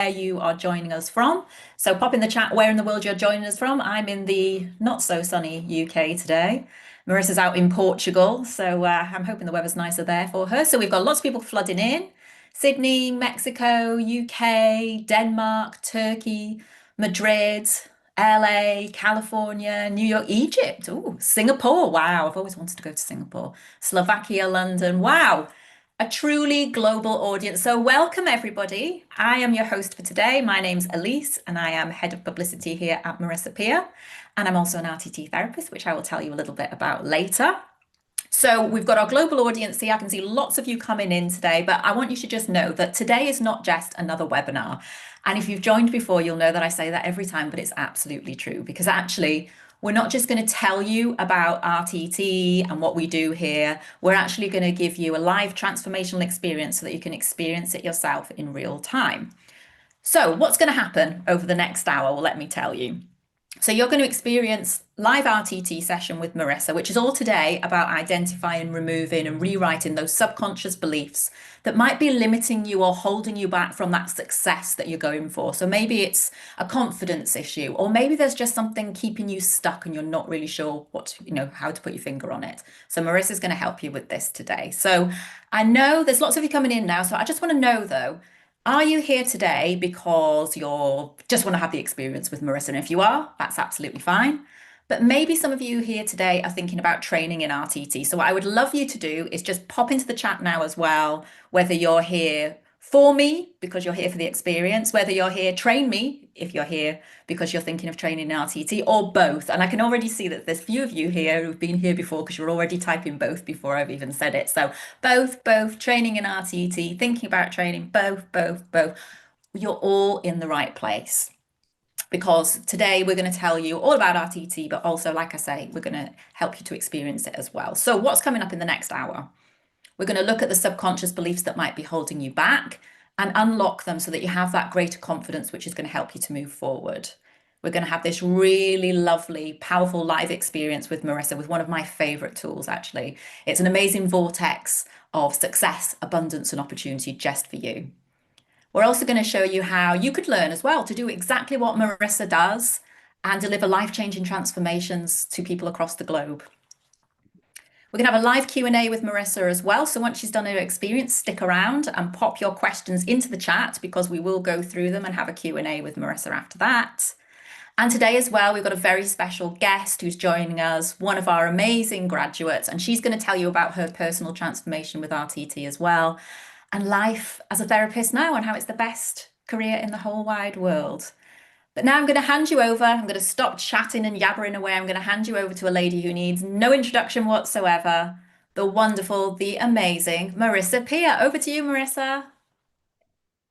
you are joining us from. So pop in the chat where in the world you're joining us from. I'm in the not so sunny UK today. Marissa's out in Portugal, so I'm hoping the weather's nicer there for her. So we've got lots of people flooding in. Sydney, Mexico, UK, Denmark, Turkey, Madrid, LA, California, New York, Egypt. Oh, Singapore. Wow, I've always wanted to go to Singapore. Slovakia, London. Wow. A truly global audience. So, welcome everybody. I am your host for today. My name's Elise, and I am head of publicity here at Marissa Peer. And I'm also an RTT therapist, which I will tell you a little bit about later. So, we've got our global audience here. I can see lots of you coming in today, but I want you to just know that today is not just another webinar. And if you've joined before, you'll know that I say that every time, but it's absolutely true because actually, we're not just going to tell you about RTT and what we do here. We're actually going to give you a live transformational experience so that you can experience it yourself in real time. So what's going to happen over the next hour? Well, let me tell you. So you're going to experience live RTT session with Marissa, which is all today about identifying, removing and rewriting those subconscious beliefs that might be limiting you or holding you back from that success that you're going for. So maybe it's a confidence issue, or maybe there's just something keeping you stuck and you're not really sure how to put your finger on it. So Marissa's going to help you with this today. So I know there's lots of you coming in now. So I just want to know though, are you here today because you're just want to have the experience with Marissa? And if you are, that's absolutely fine. But maybe some of you here today are thinking about training in RTT. So what I would love you to do is just pop into the chat now as well, whether you're here for me because you're here for the experience, whether you're here train me if you're here because you're thinking of training in RTT, or both. And I can already see that there's a few of you here who've been here before because you're already typing both before I've even said it. So both, training in RTT, thinking about training, both. You're all in the right place because today we're going to tell you all about RTT, but also, like I say, we're going to help you to experience it as well. So what's coming up in the next hour? We're going to look at the subconscious beliefs that might be holding you back and unlock them so that you have that greater confidence, which is going to help you to move forward. We're going to have this really lovely, powerful live experience with Marissa with one of my favorite tools, actually. It's an amazing vortex of success, abundance, and opportunity just for you. We're also going to show you how you could learn as well to do exactly what Marissa does and deliver life-changing transformations to people across the globe. We're going to have a live Q&A with Marissa as well. So once she's done her experience, stick around and pop your questions into the chat because we will go through them and have a Q&A with Marissa after that. And today as well, we've got a very special guest who's joining us, one of our amazing graduates, and she's going to tell you about her personal transformation with RTT as well, and life as a therapist now and how it's the best career in the whole wide world. But now I'm going to hand you over. I'm going to stop chatting and yabbering away. I'm going to hand you over to a lady who needs no introduction whatsoever. The wonderful, the amazing Marissa Peer. Over to you, Marissa.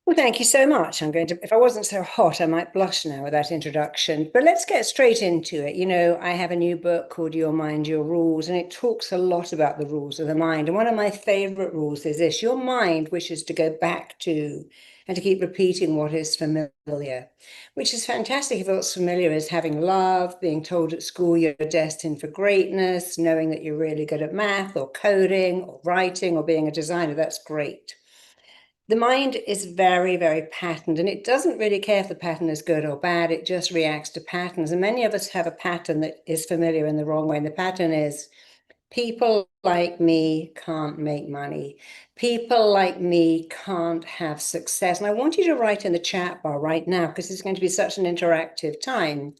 Well, thank you so much. If I wasn't so hot, I might blush now with that introduction. But let's get straight into it. You know, I have a new book called Your Mind, Your Rules, and it talks a lot about the rules of the mind. And one of my favorite rules is this: your mind wishes to go back to and to keep repeating what is familiar, which is fantastic if what's familiar is having love, being told at school you're destined for greatness, knowing that you're really good at math or coding or writing or being a designer. That's great. The mind is very, very patterned, and it doesn't really care if the pattern is good or bad. It just reacts to patterns. And many of us have a pattern that is familiar in the wrong way. And the pattern is people like me can't make money. People like me can't have success. And I want you to write in the chat bar right now, because it's going to be such an interactive time.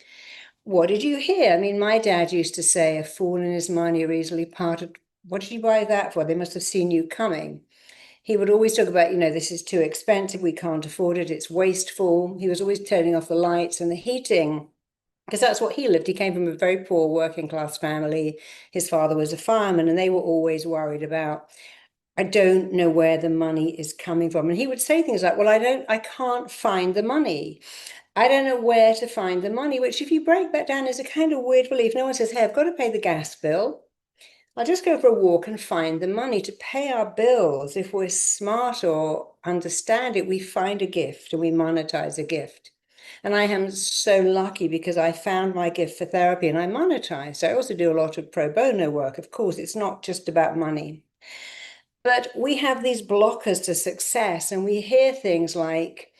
What did you hear? I mean, my dad used to say, a fool and his money are easily parted. What did you buy that for? They must have seen you coming. He would always talk about, this is too expensive, we can't afford it, it's wasteful. He was always turning off the lights and the heating, because that's what he lived. He came from a very poor working class family. His father was a fireman, and they were always worried about, I don't know where the money is coming from. And he would say things like, well, I can't find the money. I don't know where to find the money, which if you break that down is a kind of weird belief. No one says, hey, I've got to pay the gas bill. I'll just go for a walk and find the money to pay our bills. If we're smart or understand it, we find a gift and we monetize a gift. And I am so lucky because I found my gift for therapy and I monetized. I also do a lot of pro bono work. Of course, it's not just about money. But we have these blockers to success, and we hear things like,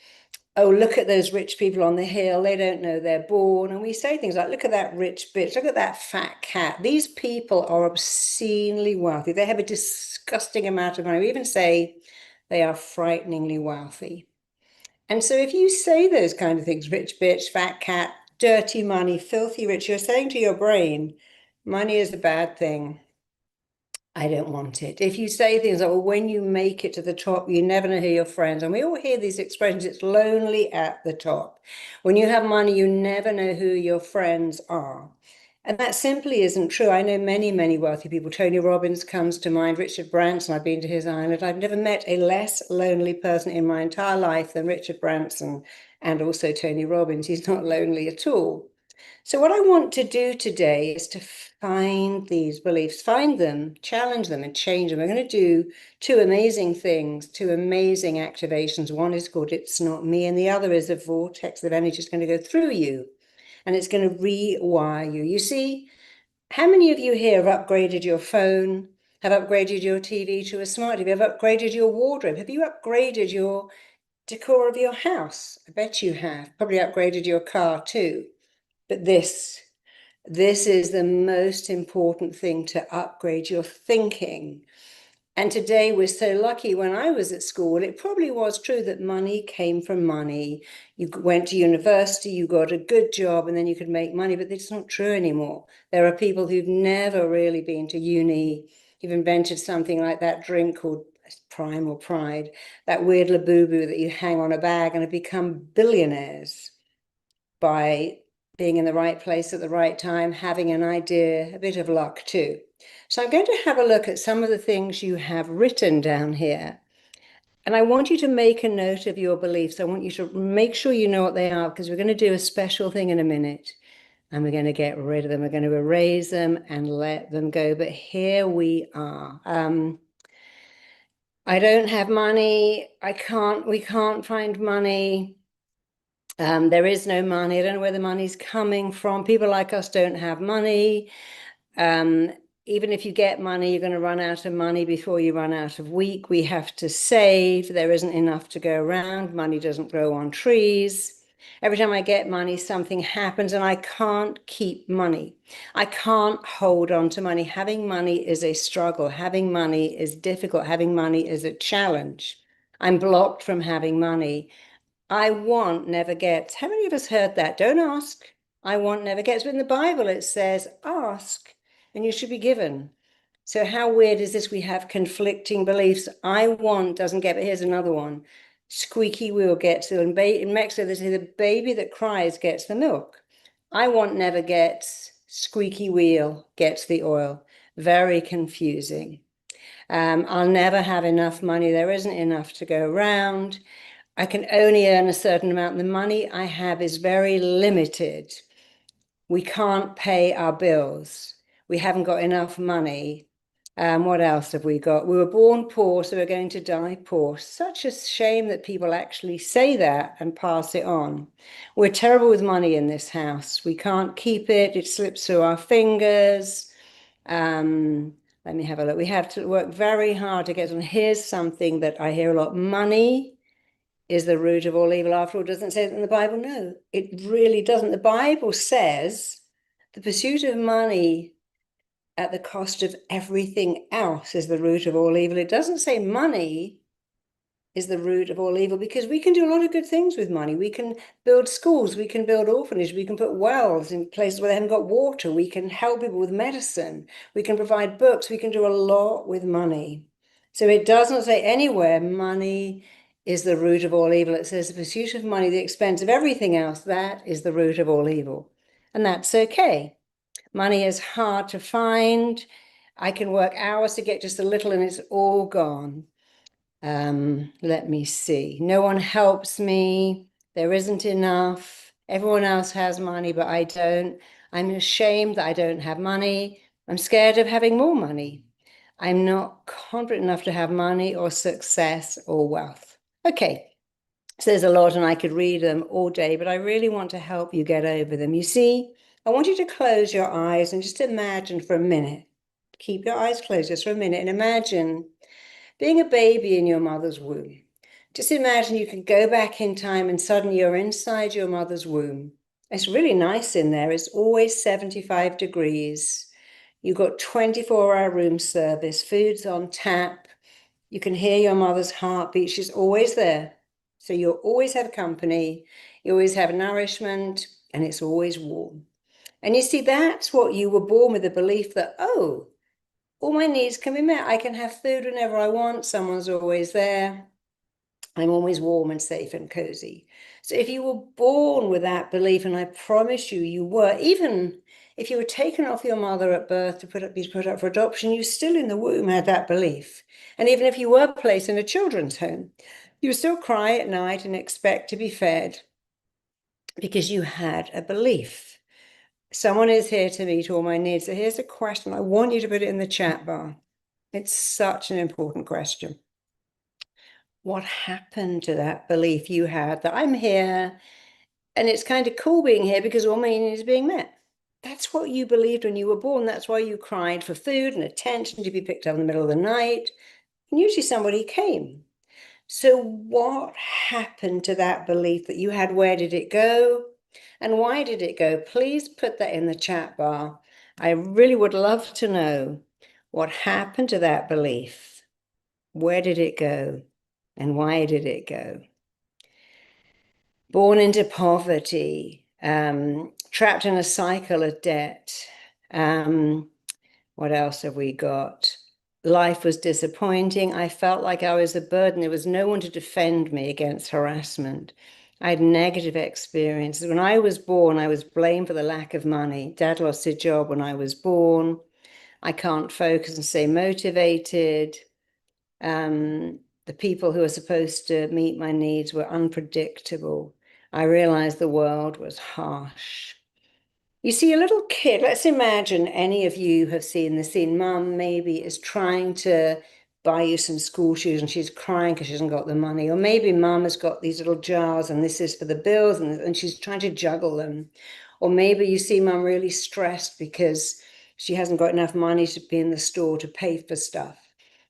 oh, look at those rich people on the hill. They don't know they're born. And we say things like, look at that rich bitch. Look at that fat cat. These people are obscenely wealthy. They have a disgusting amount of money. We even say they are frighteningly wealthy. And so if you say those kind of things, rich bitch, fat cat, dirty money, filthy rich, you're saying to your brain, money is a bad thing. I don't want it. If you say things like, well, when you make it to the top, you never know who your friends. And we all hear these expressions, it's lonely at the top. When you have money, you never know who your friends are. And that simply isn't true. I know many, many wealthy people. Tony Robbins comes to mind, Richard Branson, I've been to his island. I've never met a less lonely person in my entire life than Richard Branson and also Tony Robbins. He's not lonely at all. So what I want to do today is to find these beliefs, find them, challenge them, and change them. We're going to do two amazing things, two amazing activations. One is called It's Not Me, and the other is a vortex of energy is going to go through you, and it's going to rewire you. You see, how many of you here have upgraded your phone, have upgraded your TV to a smart TV, have upgraded your wardrobe? Have you upgraded your decor of your house? I bet you have. Probably upgraded your car too. But this is the most important thing, to upgrade your thinking. And today we're so lucky. When I was at school, it probably was true that money came from money. You went to university, you got a good job, and then you could make money, but it's not true anymore. There are people who've never really been to uni, who've invented something like that drink called Prime or Pride, that weird labubu that you hang on a bag, and have become billionaires by being in the right place at the right time, having an idea, a bit of luck too. So I'm going to have a look at some of the things you have written down here. And I want you to make a note of your beliefs. I want you to make sure you know what they are, because we're going to do a special thing in a minute. And we're going to get rid of them. We're going to erase them and let them go. But here we are. I don't have money. We can't find money. There is no money. I don't know where the money's coming from. People like us don't have money. Um, Even if you get money, you're going to run out of money before you run out of week. We have to save. There isn't enough to go around. Money doesn't grow on trees. Every time I get money, something happens, and I can't keep money. I can't hold on to money. Having money is a struggle. Having money is difficult. Having money is a challenge. I'm blocked from having money. I want never gets. How many of us heard that? Don't ask. I want never gets. But in the Bible, it says, ask and you should be given. So how weird is this? We have conflicting beliefs. I want doesn't get, but here's another one. Squeaky wheel gets the, in Mexico, they say the baby that cries gets the milk. I want never gets, squeaky wheel gets the oil. Very confusing. I'll never have enough money. There isn't enough to go around. I can only earn a certain amount. The money I have is very limited. We can't pay our bills. We haven't got enough money. What else have we got? We were born poor, so we're going to die poor. Such a shame that people actually say that and pass it on. We're terrible with money in this house. We can't keep it. It slips through our fingers. Let me have a look. We have to work very hard to get on. Here's something that I hear a lot. Money is the root of all evil. After all, doesn't say that in the Bible? No, it really doesn't. The Bible says the pursuit of money at the cost of everything else is the root of all evil. It doesn't say money is the root of all evil, because we can do a lot of good things with money. We can build schools, we can build orphanages, we can put wells in places where they haven't got water, we can help people with medicine, we can provide books, we can do a lot with money. So it doesn't say anywhere money is the root of all evil. It says the pursuit of money, the expense of everything else, that is the root of all evil. And that's okay. Money is hard to find. I can work hours to get just a little and it's all gone. Let me see. No one helps me. There isn't enough. Everyone else has money, but I don't. I'm ashamed that I don't have money. I'm scared of having more money. I'm not confident enough to have money or success or wealth. Okay, so there's a lot and I could read them all day, but I really want to help you get over them. You see, I want you to close your eyes and just imagine for a minute. Keep your eyes closed just for a minute and imagine being a baby in your mother's womb. Just imagine you could go back in time and suddenly you're inside your mother's womb. It's really nice in there. It's always 75 degrees. You've got 24-hour room service, food's on tap. You can hear your mother's heartbeat. She's always there. So you'll always have company, you always have nourishment, and it's always warm. And you see, that's what you were born with, the belief that, oh, all my needs can be met. I can have food whenever I want. Someone's always there. I'm always warm and safe and cozy. So if you were born with that belief, and I promise you, you were, even if you were taken off your mother at birth to be put up for adoption, you still in the womb had that belief. And even if you were placed in a children's home, you would still cry at night and expect to be fed because you had a belief. Someone is here to meet all my needs. So here's a question. I want you to put it in the chat bar. It's such an important question. What happened to that belief you had that I'm here and it's kind of cool being here because all my needs are being met? That's what you believed when you were born. That's why you cried for food and attention, to be picked up in the middle of the night. And usually somebody came. So what happened to that belief that you had? Where did it go? And why did it go? Please put that in the chat bar. I really would love to know what happened to that belief. Where did it go? And why did it go? Born into poverty, trapped in a cycle of debt. What else have we got? Life was disappointing. I felt like I was a burden. There was no one to defend me against harassment. I had negative experiences. When I was born, I was blamed for the lack of money. Dad lost his job when I was born. I can't focus and stay motivated. The people who were supposed to meet my needs were unpredictable. I realized the world was harsh. You see, a little kid, let's imagine any of you have seen the scene. Mum maybe is trying to buy you some school shoes and she's crying because she hasn't got the money. Or maybe mum has got these little jars and this is for the bills and she's trying to juggle them. Or maybe you see mum really stressed because she hasn't got enough money to be in the store to pay for stuff.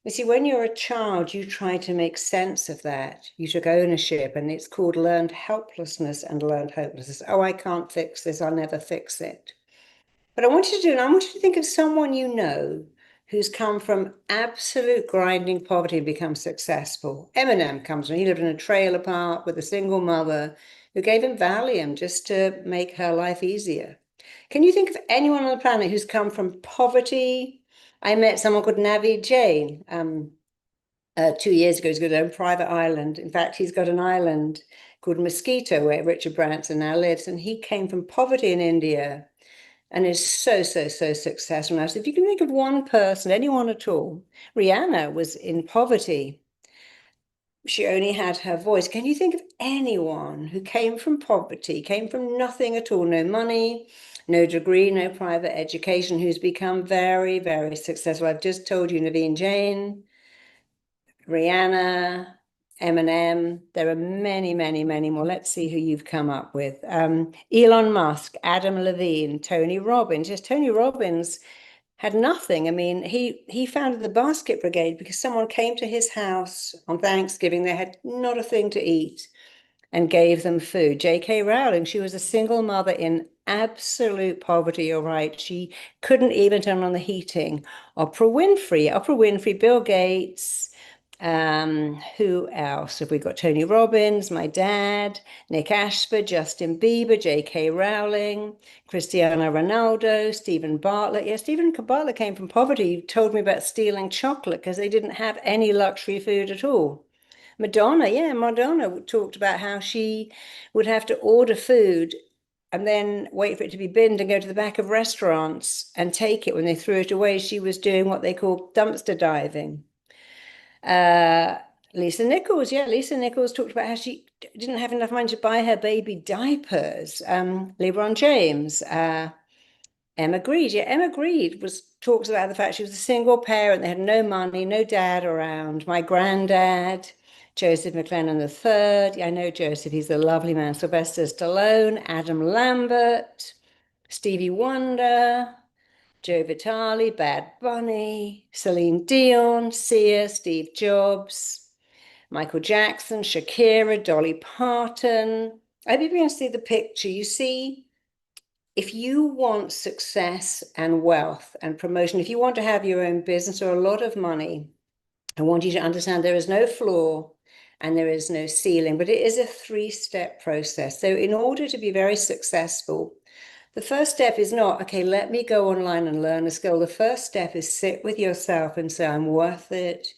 You see, when you're a child, you try to make sense of that. You took ownership, and it's called learned helplessness and learned hopelessness. Oh, I can't fix this. I'll never fix it. But I want you to think of someone you know who's come from absolute grinding poverty and become successful. Eminem comes from, he lived in a trailer park with a single mother who gave him Valium just to make her life easier. Can you think of anyone on the planet who's come from poverty? I met someone called Navi Jain 2 years ago. He's got his own private island. In fact, he's got an island called Mosquito where Richard Branson now lives. And he came from poverty in India and is so, so, so successful now. So if you can think of one person, anyone at all, Rihanna was in poverty. She only had her voice. Can you think of anyone who came from poverty, came from nothing at all, no money, no degree, no private education, who's become very, very successful? I've just told you Naveen Jain, Rihanna, Eminem. There are many, many, many more. Let's see who you've come up with. Elon Musk, Adam Levine, Tony Robbins. Just Tony Robbins had nothing. I mean, he founded the Basket Brigade because someone came to his house on Thanksgiving. They had not a thing to eat and gave them food. J.K. Rowling, she was a single mother in absolute poverty. You're right. She couldn't even turn on the heating. Oprah Winfrey, Bill Gates. Who else have we got? Tony Robbins, my dad, Nick Ashford, Justin Bieber, J.K. Rowling, Cristiano Ronaldo, Stephen Bartlett. Yeah, Stephen Bartlett came from poverty. He told me about stealing chocolate because they didn't have any luxury food at all. Madonna talked about how she would have to order food and then wait for it to be binned and go to the back of restaurants and take it when they threw it away. She was doing what they call dumpster diving. Uh, Lisa Nichols, yeah, Lisa Nichols talked about how she didn't have enough money to buy her baby diapers. LeBron James, Emma Grede, yeah, Emma Grede talks about the fact she was a single parent. They had no money, no dad around. My granddad, Joseph McLennan III. Yeah, I know Joseph, he's a lovely man. Sylvester Stallone, Adam Lambert, Stevie Wonder, Joe Vitale, Bad Bunny, Celine Dion, Sia, Steve Jobs. Michael Jackson, Shakira, Dolly Parton. I hope you can see the picture. You see, if you want success and wealth and promotion, if you want to have your own business or a lot of money, I want you to understand there is no floor and there is no ceiling, but it is a three-step process. So in order to be very successful, the first step is not, okay, let me go online and learn a skill. The first step is sit with yourself and say, I'm worth it.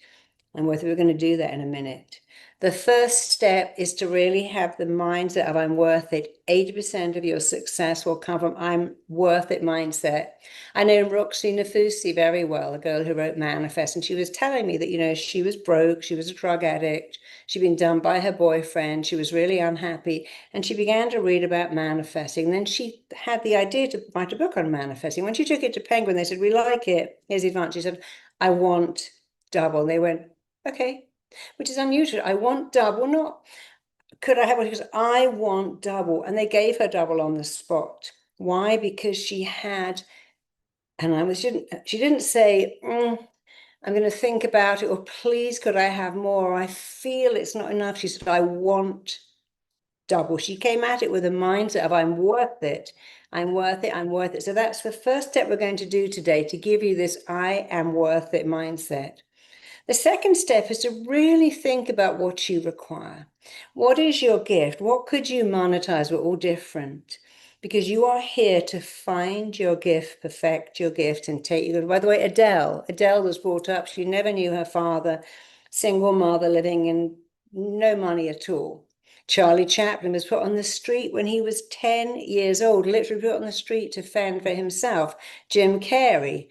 And whether we're going to do that in a minute. The first step is to really have the mindset of I'm worth it. 80% of your success will come from I'm worth it mindset. I know Roxy Nafusi very well, a girl who wrote Manifest, and she was telling me that, she was broke, she was a drug addict, she'd been dumped by her boyfriend, she was really unhappy, and she began to read about manifesting. And then she had the idea to write a book on manifesting. When she took it to Penguin, they said, we like it. Here's the advantage. She said, I want double. They went, okay, which is unusual. I want double, not could I have one? Because I want double. And they gave her double on the spot. Why? Because she had, and she didn't say, I'm going to think about it, or please could I have more? I feel it's not enough. She said, I want double. She came at it with a mindset of I'm worth it. I'm worth it. I'm worth it. So that's the first step we're going to do today, to give you this I am worth it mindset. The second step is to really think about what you require. What is your gift? What could you monetize? We're all different because you are here to find your gift, perfect your gift, and take you. By the way, Adele was brought up. She never knew her father, single mother living in no money at all. Charlie Chaplin was put on the street when he was 10 years old, literally put on the street to fend for himself. Jim Carrey,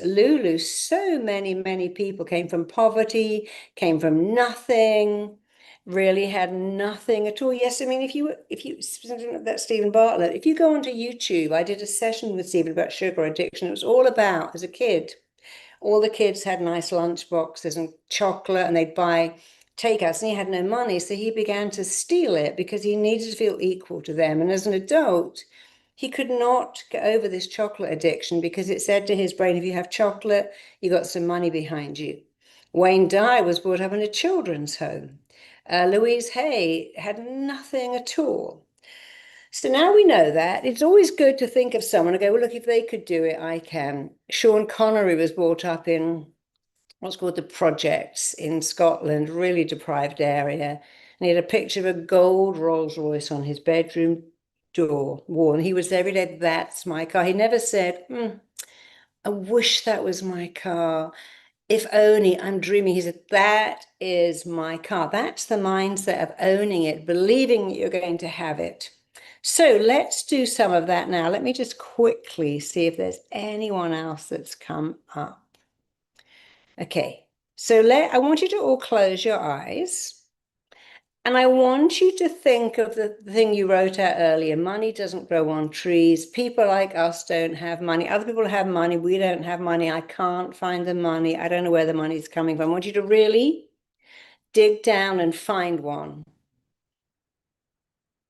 Lulu, so many, many people came from poverty, came from nothing, really had nothing at all. Yes, I mean, if you, that Stephen Bartlett, if you go onto YouTube, I did a session with Stephen about sugar addiction. It was all about, as a kid, all the kids had nice lunch boxes and chocolate, and they'd buy takeouts, and he had no money. So he began to steal it because he needed to feel equal to them. And as an adult, he could not get over this chocolate addiction because it said to his brain, if you have chocolate, you got some money behind you. Wayne Dyer was brought up in a children's home. Louise Hay had nothing at all. So now we know that. It's always good to think of someone and go, well, look, if they could do it, I can. Sean Connery was brought up in what's called the projects in Scotland, really deprived area. And he had a picture of a gold Rolls Royce on his bedroom door wall. And he was every day, that's my car. He never said, I wish that was my car. If only I'm dreaming. He said, that is my car. That's the mindset of owning it, believing you're going to have it. So let's do some of that now. Let me just quickly see if there's anyone else that's come up. Okay, so I want you to all close your eyes. And I want you to think of the thing you wrote out earlier. Money doesn't grow on trees. People like us don't have money. Other people have money. We don't have money. I can't find the money. I don't know where the money's coming from. I want you to really dig down and find one.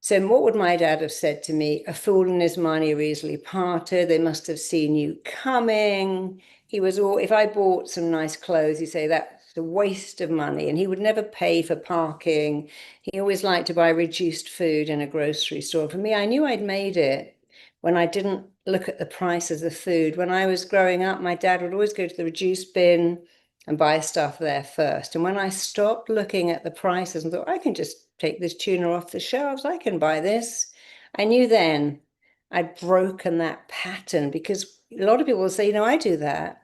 So what would my dad have said to me? A fool and his money are easily parted. They must have seen you coming. He was all, if I bought some nice clothes, he'd say that's a waste of money. And he would never pay for parking. He always liked to buy reduced food in a grocery store. For me, I knew I'd made it when I didn't look at the prices of food. When I was growing up, my dad would always go to the reduced bin and buy stuff there first. And when I stopped looking at the prices and thought, I can just take this tuna off the shelves, I can buy this, I knew then I'd broken that pattern, because a lot of people will say, I do that.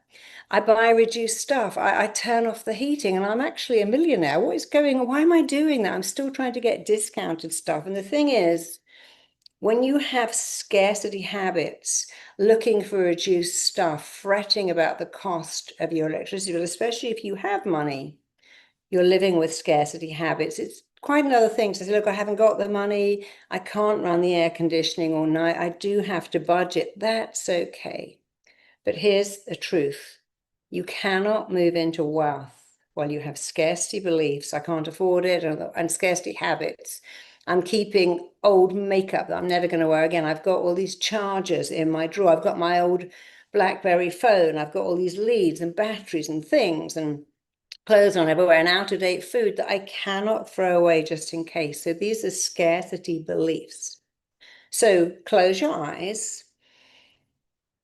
I buy reduced stuff. I turn off the heating and I'm actually a millionaire. What is going on? Why am I doing that? I'm still trying to get discounted stuff. And the thing is, when you have scarcity habits, looking for reduced stuff, fretting about the cost of your electricity, but especially if you have money, you're living with scarcity habits. It's quite another thing to say, look, I haven't got the money. I can't run the air conditioning all night. I do have to budget. That's okay. But here's the truth. You cannot move into wealth while you have scarcity beliefs. I can't afford it, and scarcity habits. I'm keeping old makeup that I'm never going to wear again. I've got all these chargers in my drawer. I've got my old BlackBerry phone. I've got all these leads and batteries and things. And clothes on everywhere and out-of-date food that I cannot throw away just in case. So these are scarcity beliefs. So close your eyes.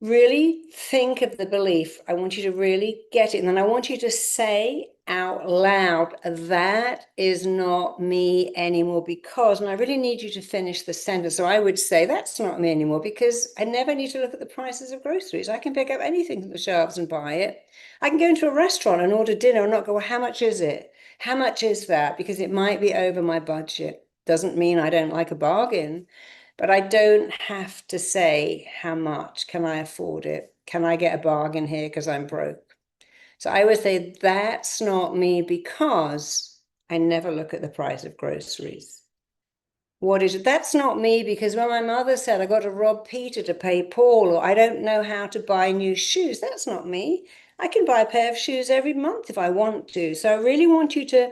Really think of the belief. I want you to really get it. And then I want you to say out loud, that is not me anymore because, and I really need you to finish the sentence. So I would say, that's not me anymore because I never need to look at the prices of groceries. I can pick up anything from the shelves and buy it. I can go into a restaurant and order dinner and not go, well, how much is it? How much is that? Because it might be over my budget. Doesn't mean I don't like a bargain. But I don't have to say how much can I afford it? Can I get a bargain here because I'm broke? So I would say that's not me because I never look at the price of groceries. What is it? That's not me because when my mother said I got to rob Peter to pay Paul, or I don't know how to buy new shoes, that's not me. I can buy a pair of shoes every month if I want to. So I really want you to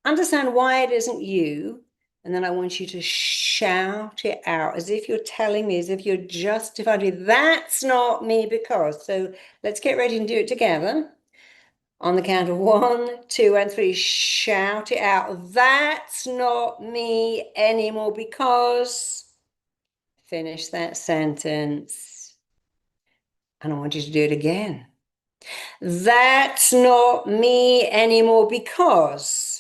understand why it isn't you. And then I want you to shout it out as if you're telling me, as if you're justifying me. That's not me because. So let's get ready and do it together. On the count of 1, 2, and 3, shout it out. That's not me anymore because. Finish that sentence. And I want you to do it again. That's not me anymore because.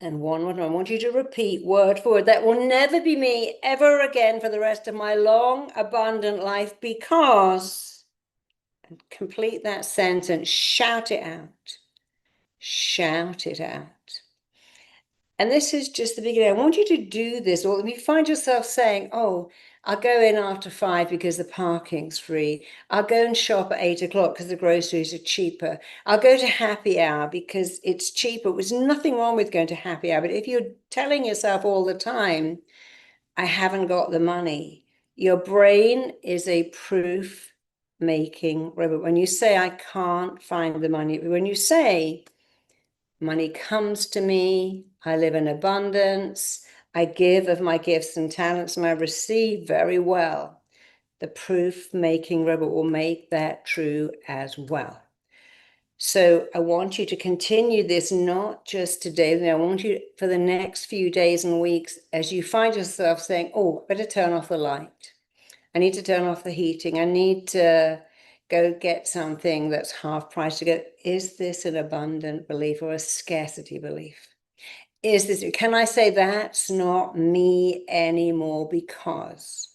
And one more time, I want you to repeat word for word. That will never be me ever again for the rest of my long, abundant life because. And complete that sentence. Shout it out. Shout it out. And this is just the beginning. I want you to do this. Or if you find yourself saying, oh, I'll go in after 5 because the parking's free. I'll go and shop at 8 o'clock because the groceries are cheaper. I'll go to happy hour because it's cheaper. There's nothing wrong with going to happy hour. But if you're telling yourself all the time, I haven't got the money, your brain is a proof making robot. When you say, I can't find the money, when you say, money comes to me, I live in abundance, I give of my gifts and talents, and I receive very well, the proof making robot will make that true as well. So I want you to continue this, not just today. I want you for the next few days and weeks, as you find yourself saying, oh, I better turn off the light. I need to turn off the heating. I need to go get something that's half price to get. Is this an abundant belief or a scarcity belief? Is this, can I say that's not me anymore because?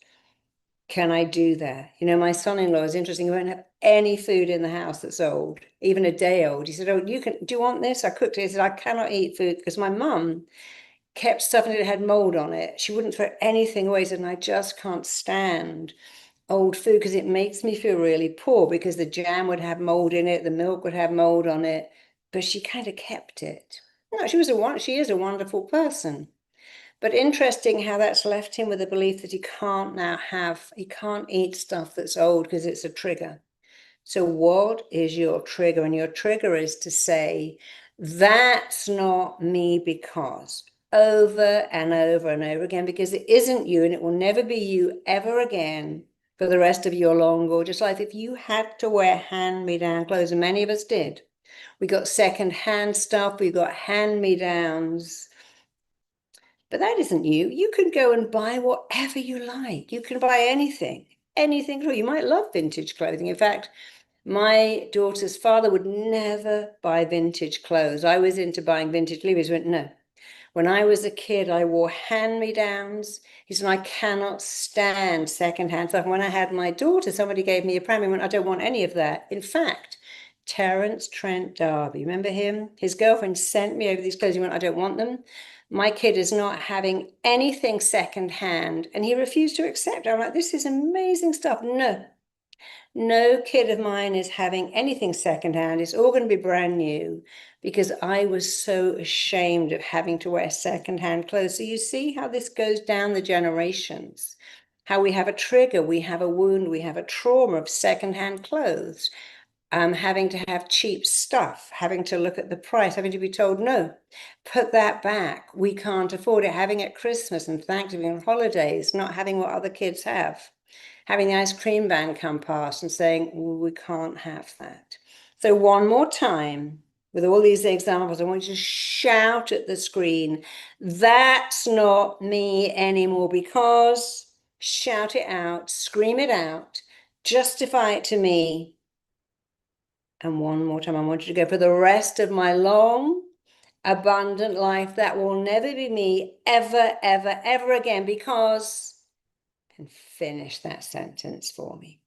Can I do that? You know, my son-in-law is interesting. He won't have any food in the house that's old, even a day old. He said, oh, do you want this? I cooked it. He said, I cannot eat food because my mum kept stuff and it had mold on it. She wouldn't throw anything away. He said, and I just can't stand old food because it makes me feel really poor because the jam would have mold in it, the milk would have mold on it, but she kind of kept it. No, she is a wonderful person. But interesting how that's left him with the belief that he can't eat stuff that's old because it's a trigger. So what is your trigger? And your trigger is to say, that's not me because, over and over and over again, because it isn't you and it will never be you ever again for the rest of your long, gorgeous life. If you had to wear hand-me-down clothes, and many of us did, we got second-hand stuff, we got hand-me-downs, but that isn't you. You can go and buy whatever you like. You can buy anything, anything. You might love vintage clothing. In fact, my daughter's father would never buy vintage clothes. I was into buying vintage leathers. He went, no. When I was a kid, I wore hand-me-downs. He said, I cannot stand secondhand stuff. When I had my daughter, somebody gave me a pram. He went, I don't want any of that. In fact, Terence Trent D'Arby, remember him? His girlfriend sent me over these clothes. He went, I don't want them. My kid is not having anything secondhand. And he refused to accept it. I'm like, this is amazing stuff. No, no kid of mine is having anything secondhand. It's all going to be brand new because I was so ashamed of having to wear secondhand clothes. So you see how this goes down the generations, how we have a trigger, we have a wound, we have a trauma of secondhand clothes, having to have cheap stuff, having to look at the price, having to be told, no, put that back. We can't afford it. Having at Christmas and Thanksgiving and holidays, not having what other kids have. having the ice cream van come past and saying, we can't have that. So one more time, with all these examples, I want you to shout at the screen, that's not me anymore, because shout it out, scream it out, justify it to me. And one more time, I want you to go, for the rest of my long, abundant life, that will never be me ever, ever, ever again, because, and finish that sentence for me.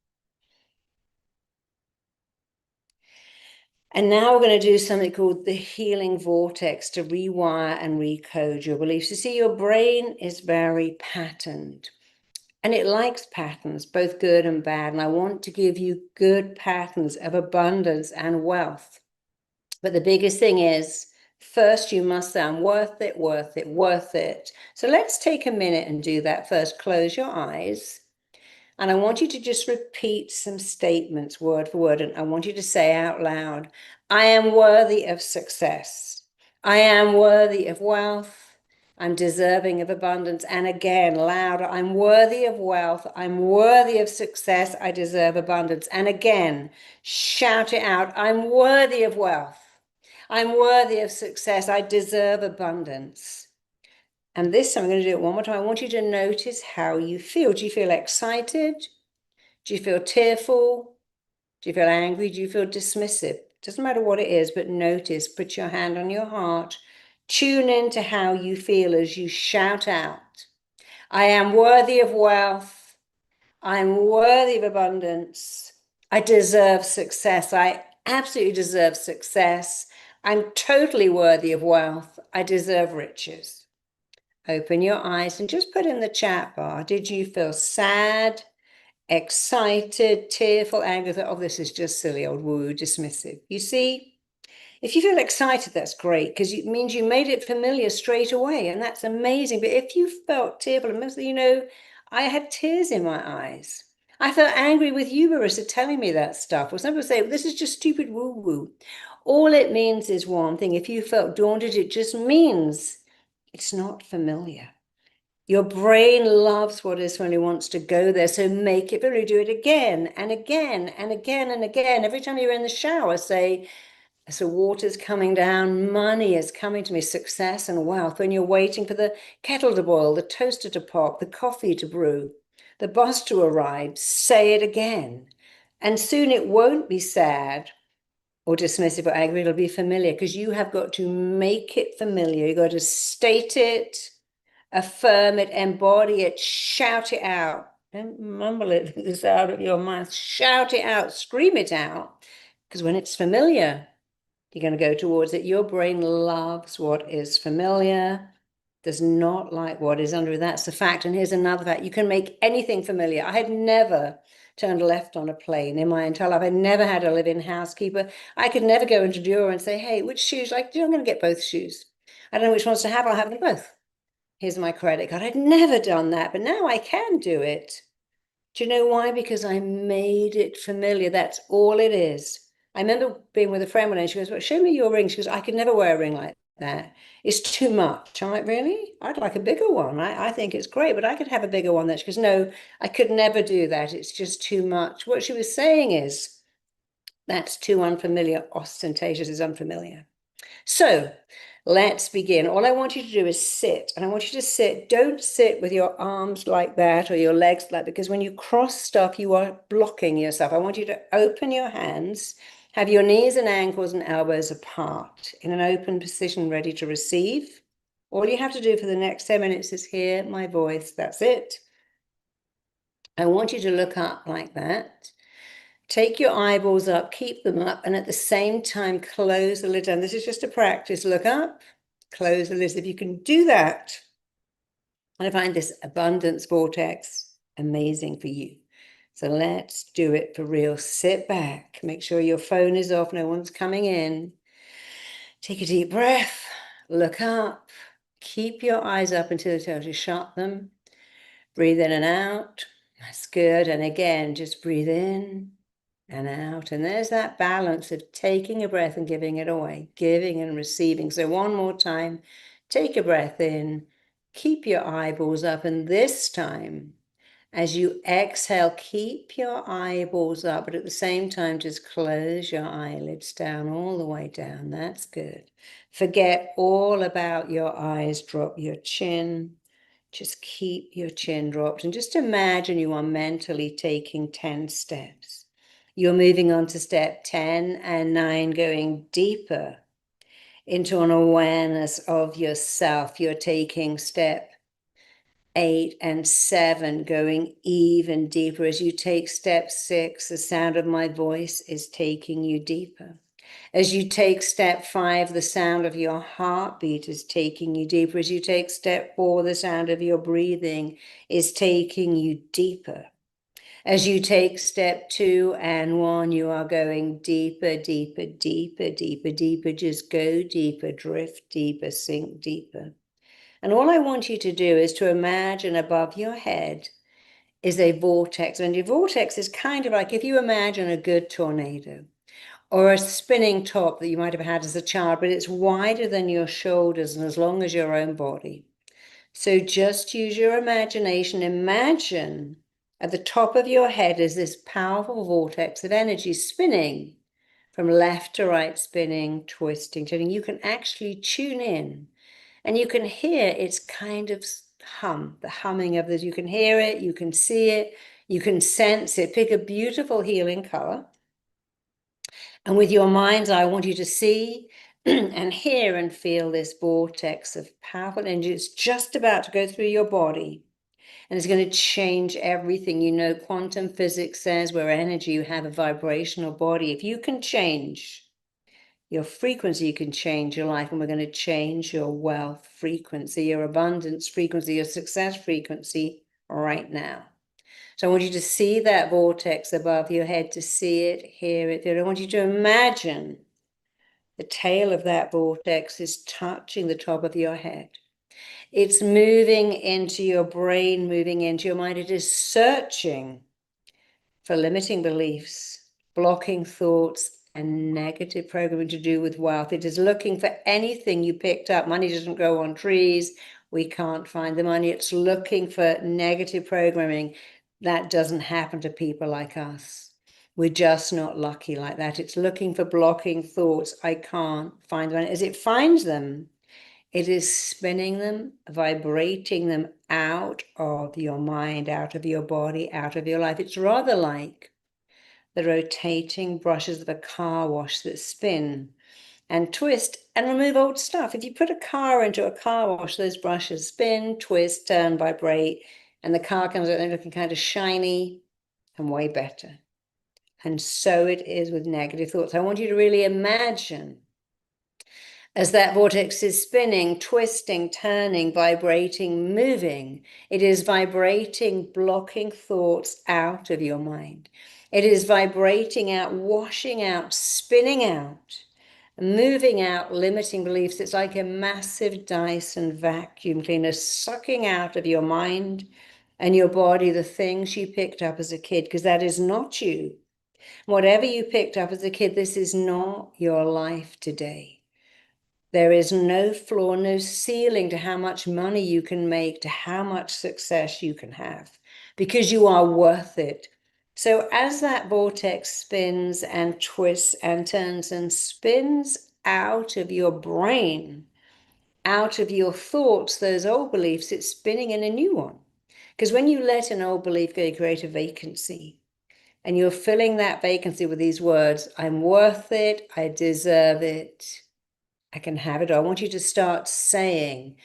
And now we're going to do something called the healing vortex to rewire and recode your beliefs. You see, your brain is very patterned and it likes patterns, both good and bad. And I want to give you good patterns of abundance and wealth. But the biggest thing is, first, you must sound worth it, worth it, worth it. So let's take a minute and do that first. Close your eyes. And I want you to just repeat some statements word for word. And I want you to say out loud, I am worthy of success. I am worthy of wealth. I'm deserving of abundance. And again, louder, I'm worthy of wealth. I'm worthy of success. I deserve abundance. And again, shout it out, I'm worthy of wealth. I'm worthy of success. I deserve abundance. And this time I'm going to do it one more time. I want you to notice how you feel. Do you feel excited? Do you feel tearful? Do you feel angry? Do you feel dismissive? Doesn't matter what it is, but notice, put your hand on your heart, tune into how you feel as you shout out, I am worthy of wealth. I'm worthy of abundance. I deserve success. I absolutely deserve success. I'm totally worthy of wealth. I deserve riches. Open your eyes and just put in the chat bar, did you feel sad, excited, tearful, angry? Oh, this is just silly, old woo, dismissive. You see, if you feel excited, that's great, because it means you made it familiar straight away, and that's amazing. But if you felt tearful, I had tears in my eyes. I felt angry with you, Marissa, telling me that stuff. Or some people say, this is just stupid woo-woo. All it means is one thing. If you felt daunted, it just means it's not familiar. Your brain loves what is when it wants to go there. So make it familiar. Do it again and again and again and again. Every time you're in the shower, say, so water's coming down, money is coming to me, success and wealth. When you're waiting for the kettle to boil, the toaster to pop, the coffee to brew, the bus to arrive, say it again. And soon it won't be sad or dismissive or angry. It'll be familiar, because you have got to make it familiar. You've got to state it, affirm it, embody it, shout it out. Don't mumble it this out of your mouth. Shout it out, scream it out, because when it's familiar, you're going to go towards it. Your brain loves what is familiar, does not like what is under. That's the fact. And here's another fact. You can make anything familiar. I had never turned left on a plane in my entire life. I never had a live-in housekeeper. I could never go into Dior and say, hey, which shoes? Like, I'm going to get both shoes. I don't know which ones to have. I'll have them both. Here's my credit card. I'd never done that, but now I can do it. Do you know why? Because I made it familiar. That's all it is. I remember being with a friend one day, and she goes, well, show me your ring. She goes, I could never wear a ring like that. It's too much. I'm like, really? I'd like a bigger one. I think it's great, but I could have a bigger one. That she goes, no, I could never do that. It's just too much. What she was saying is, that's too unfamiliar. Ostentatious is unfamiliar. So let's begin. All I want you to do is sit, and I want you to sit. Don't sit with your arms like that or your legs like that, because when you cross stuff, you are blocking yourself. I want you to open your hands, have your knees and ankles and elbows apart in an open position, ready to receive. All you have to do for the next 10 minutes is hear my voice. That's it. I want you to look up like that. Take your eyeballs up, keep them up, and at the same time, close the lid down. This is just a practice. Look up, close the lid. If you can do that, I find this abundance vortex amazing for you. So let's do it for real. Sit back, make sure your phone is off, no one's coming in. Take a deep breath, look up, keep your eyes up until you totally shut them. Breathe in and out. That's good. And again, just breathe in and out. And there's that balance of taking a breath and giving it away, giving and receiving. So one more time, take a breath in, keep your eyeballs up, and this time, As you exhale, keep your eyeballs up, but at the same time, just close your eyelids down, all the way down. That's good. Forget all about your eyes. Drop your chin. Just keep your chin dropped. And just imagine you are mentally taking 10 steps. You're moving on to step 10 and 9, going deeper into an awareness of yourself. You're taking step 8 and 7, going even deeper. As you take step 6, the sound of my voice is taking you deeper. As you take step 5, the sound of your heartbeat is taking you deeper. As you take step 4, the sound of your breathing is taking you deeper. As you take step 2 and 1, you are going deeper, deeper, deeper, deeper, deeper. Just go deeper, drift deeper, sink deeper. And all I want you to do is to imagine above your head is a vortex. And your vortex is kind of like if you imagine a good tornado or a spinning top that you might have had as a child, but it's wider than your shoulders and as long as your own body. So just use your imagination. Imagine at the top of your head is this powerful vortex of energy spinning from left to right, spinning, twisting, turning. You can actually tune in and you can hear its kind of hum, the humming of this. You can hear it, you can see it, you can sense it. Pick a beautiful healing color. And with your mind's eye, I want you to see and hear and feel this vortex of powerful energy. It's just about to go through your body. And it's going to change everything. You know, quantum physics says where energy, you have a vibrational body. If you can change your frequency, you can change your life. And we're going to change your wealth frequency, your abundance frequency, your success frequency right now. So I want you to see that vortex above your head, to see it, hear it, feel it. I want you to imagine the tail of that vortex is touching the top of your head. It's moving into your brain, moving into your mind. It is searching for limiting beliefs, blocking thoughts, and negative programming to do with wealth. It is looking for anything you picked up. Money doesn't grow on trees. We can't find the money. It's looking for negative programming. That doesn't happen to people like us. We're just not lucky like that. It's looking for blocking thoughts. I can't find them. As it finds them, it is spinning them, vibrating them out of your mind, out of your body, out of your life. It's rather like the rotating brushes of a car wash that spin and twist and remove old stuff. If you put a car into a car wash, those brushes spin, twist, turn, vibrate, and the car comes out looking kind of shiny and way better. And so it is with negative thoughts. I want you to really imagine as that vortex is spinning, twisting, turning, vibrating, moving, it is vibrating, blocking thoughts out of your mind. It is vibrating out, washing out, spinning out, moving out limiting beliefs. It's like a massive Dyson vacuum cleaner sucking out of your mind and your body the things you picked up as a kid, because that is not you. Whatever you picked up as a kid, this is not your life today. There is no floor, no ceiling to how much money you can make, to how much success you can have, because you are worth it. So as that vortex spins and twists and turns and spins out of your brain, out of your thoughts, those old beliefs, it's spinning in a new one. Because when you let an old belief go, you create a vacancy. And you're filling that vacancy with these words: I'm worth it, I deserve it, I can have it. I want you to start saying,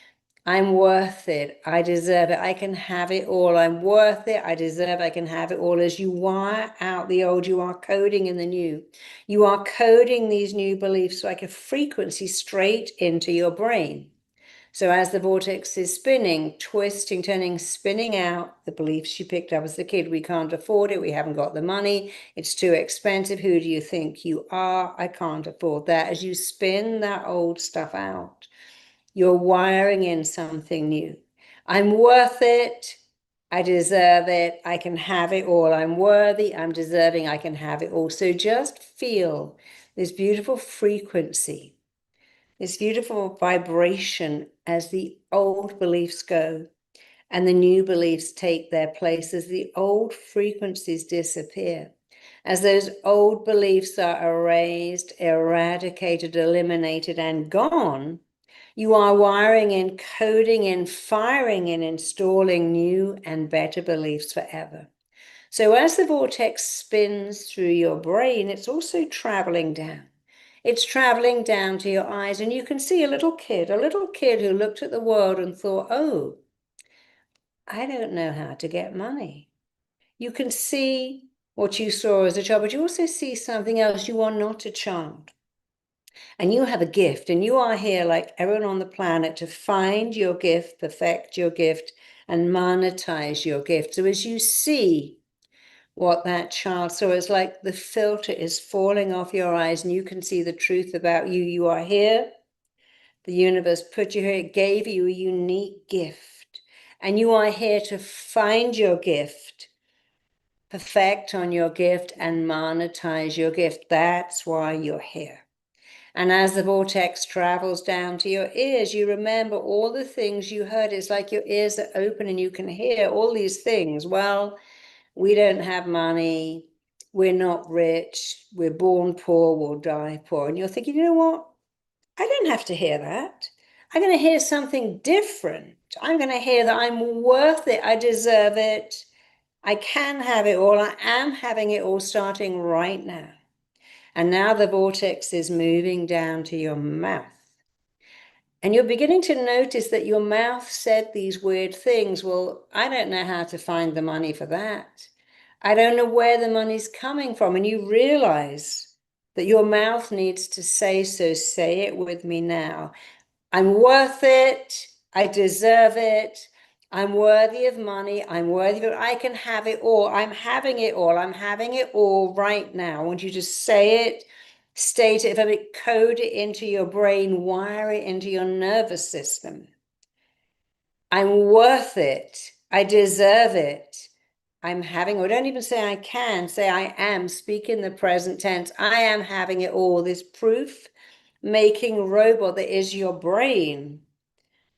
I'm worth it. I deserve it. I can have it all. I'm worth it. I deserve it. I can have it all. As you wire out the old, you are coding in the new. You are coding these new beliefs like a frequency straight into your brain. So as the vortex is spinning, twisting, turning, spinning out the beliefs you picked up as a kid. We can't afford it. We haven't got the money. It's too expensive. Who do you think you are? I can't afford that. As you spin that old stuff out, you're wiring in something new. I'm worth it. I deserve it. I can have it all. I'm worthy. I'm deserving. I can have it all. So just feel this beautiful frequency, this beautiful vibration as the old beliefs go. and the new beliefs take their place as the old frequencies disappear. As those old beliefs are erased, eradicated, eliminated, and gone, you are wiring in, coding in, firing in, installing new and better beliefs forever. So as the vortex spins through your brain, it's also traveling down. It's traveling down to your eyes, and you can see a little kid who looked at the world and thought, oh, I don't know how to get money. You can see what you saw as a child, but you also see something else. You are not a child. And you have a gift, and you are here, like everyone on the planet, to find your gift, perfect your gift, and monetize your gift. So as you see what that child saw, it's like the filter is falling off your eyes, and you can see the truth about you. You are here. The universe put you here, it gave you a unique gift. And you are here to find your gift, perfect on your gift, and monetize your gift. That's why you're here. And as the vortex travels down to your ears, you remember all the things you heard. It's like your ears are open and you can hear all these things. Well, we don't have money. We're not rich. We're born poor. We'll die poor. And you're thinking, you know what? I don't have to hear that. I'm going to hear something different. I'm going to hear that I'm worth it. I deserve it. I can have it all. I am having it all starting right now. And now the vortex is moving down to your mouth. And you're beginning to notice that your mouth said these weird things. Well, I don't know how to find the money for that. I don't know where the money's coming from. And you realize that your mouth needs to say, so say it with me now. I'm worth it. I deserve it. I'm worthy of money. I'm worthy of it. I can have it all. I'm having it all. I'm having it all right now. I want you to say it, state it, code it into your brain, wire it into your nervous system. I'm worth it. I deserve it. I'm having, or don't even say I can, say I am. Speak in the present tense. I am having it all. This proof making robot that is your brain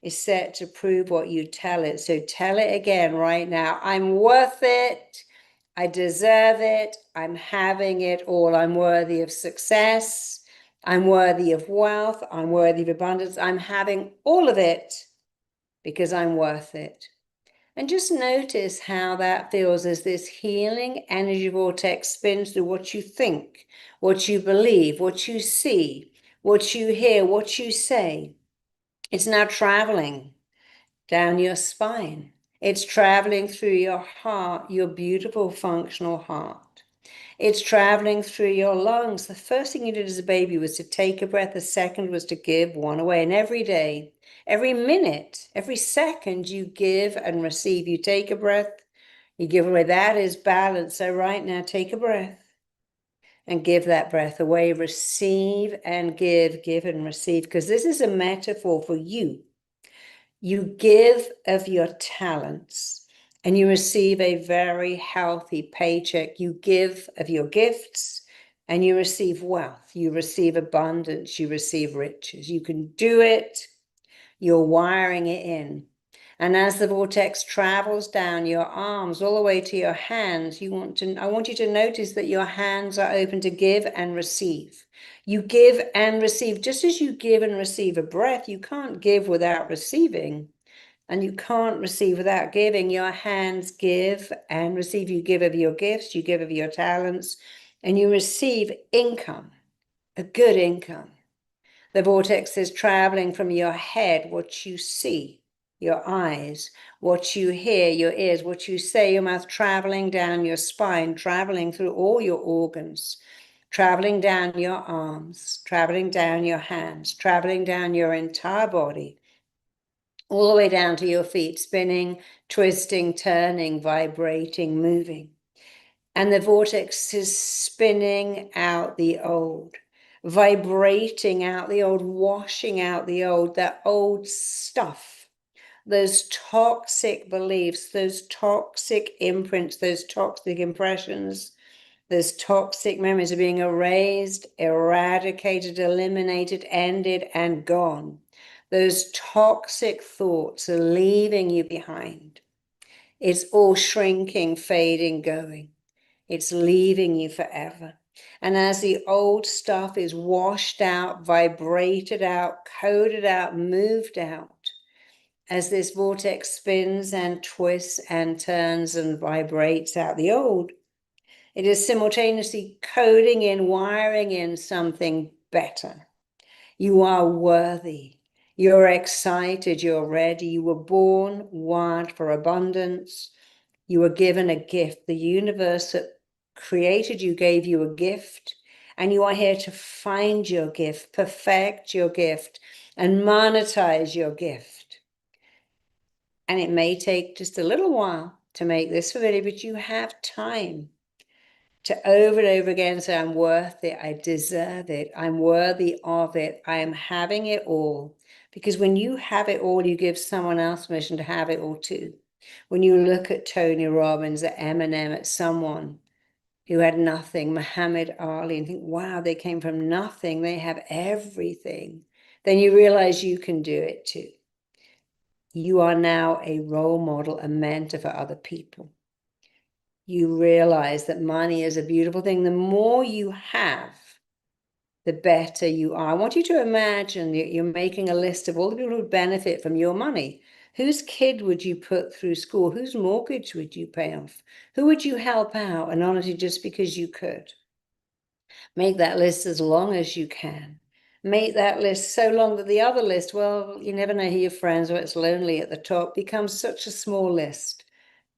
is set to prove what you tell it. So tell it again right now. I'm worth it. I deserve it. I'm having it all. I'm worthy of success. I'm worthy of wealth. I'm worthy of abundance. I'm having all of it because I'm worth it. And just notice how that feels as this healing energy vortex spins through what you think, what you believe, what you see, what you hear, what you say. It's now traveling down your spine. It's traveling through your heart, your beautiful functional heart. It's traveling through your lungs. The first thing you did as a baby was to take a breath. The second was to give one away. And every day, every minute, every second, you give and receive. You take a breath, you give away. That is balance. So right now, take a breath and give that breath away. Receive and give and receive. Because this is a metaphor for you. You give of your talents and you receive a very healthy paycheck. You give of your gifts and you receive wealth. You receive abundance. You receive riches. You can do it. You're wiring it in. And as the vortex travels down your arms all the way to your hands, I want you to notice that your hands are open to give and receive. You give and receive. Just as you give and receive a breath, you can't give without receiving, and you can't receive without giving. Your hands give and receive. You give of your gifts, you give of your talents, and you receive income, a good income. The vortex is traveling from your head, what you see, your eyes, what you hear, your ears, what you say, your mouth, traveling down your spine, traveling through all your organs, traveling down your arms, traveling down your hands, traveling down your entire body, all the way down to your feet, spinning, twisting, turning, vibrating, moving. And the vortex is spinning out the old, vibrating out the old, washing out the old, that old stuff, those toxic beliefs, those toxic imprints, those toxic impressions, those toxic memories are being erased, eradicated, eliminated, ended, and gone. Those toxic thoughts are leaving you behind. It's all shrinking, fading, going. It's leaving you forever. And as the old stuff is washed out, vibrated out, coded out, moved out, as this vortex spins and twists and turns and vibrates out the old, it is simultaneously coding in, wiring in something better. You are worthy. You're excited. You're ready. You were born wired for abundance. You were given a gift. The universe that created you gave you a gift, and you are here to find your gift, perfect your gift, and monetize your gift. And it may take just a little while to make this familiar, but you have time to over and over again say, I'm worth it, I deserve it, I'm worthy of it, I am having it all. Because when you have it all, you give someone else permission to have it all too. When you look at Tony Robbins, at Eminem, at someone who had nothing, Muhammad Ali, and think, wow, they came from nothing, they have everything, then you realize you can do it too. You are now a role model, a mentor for other people. You realize that money is a beautiful thing. The more you have, the better you are. I want you to imagine that you're making a list of all the people who benefit from your money. Whose kid would you put through school? Whose mortgage would you pay off? Who would you help out? And honestly, just because you could. Make that list as long as you can. Make that list so long that the other list, well, you never know who your friends are, it's lonely at the top, becomes such a small list.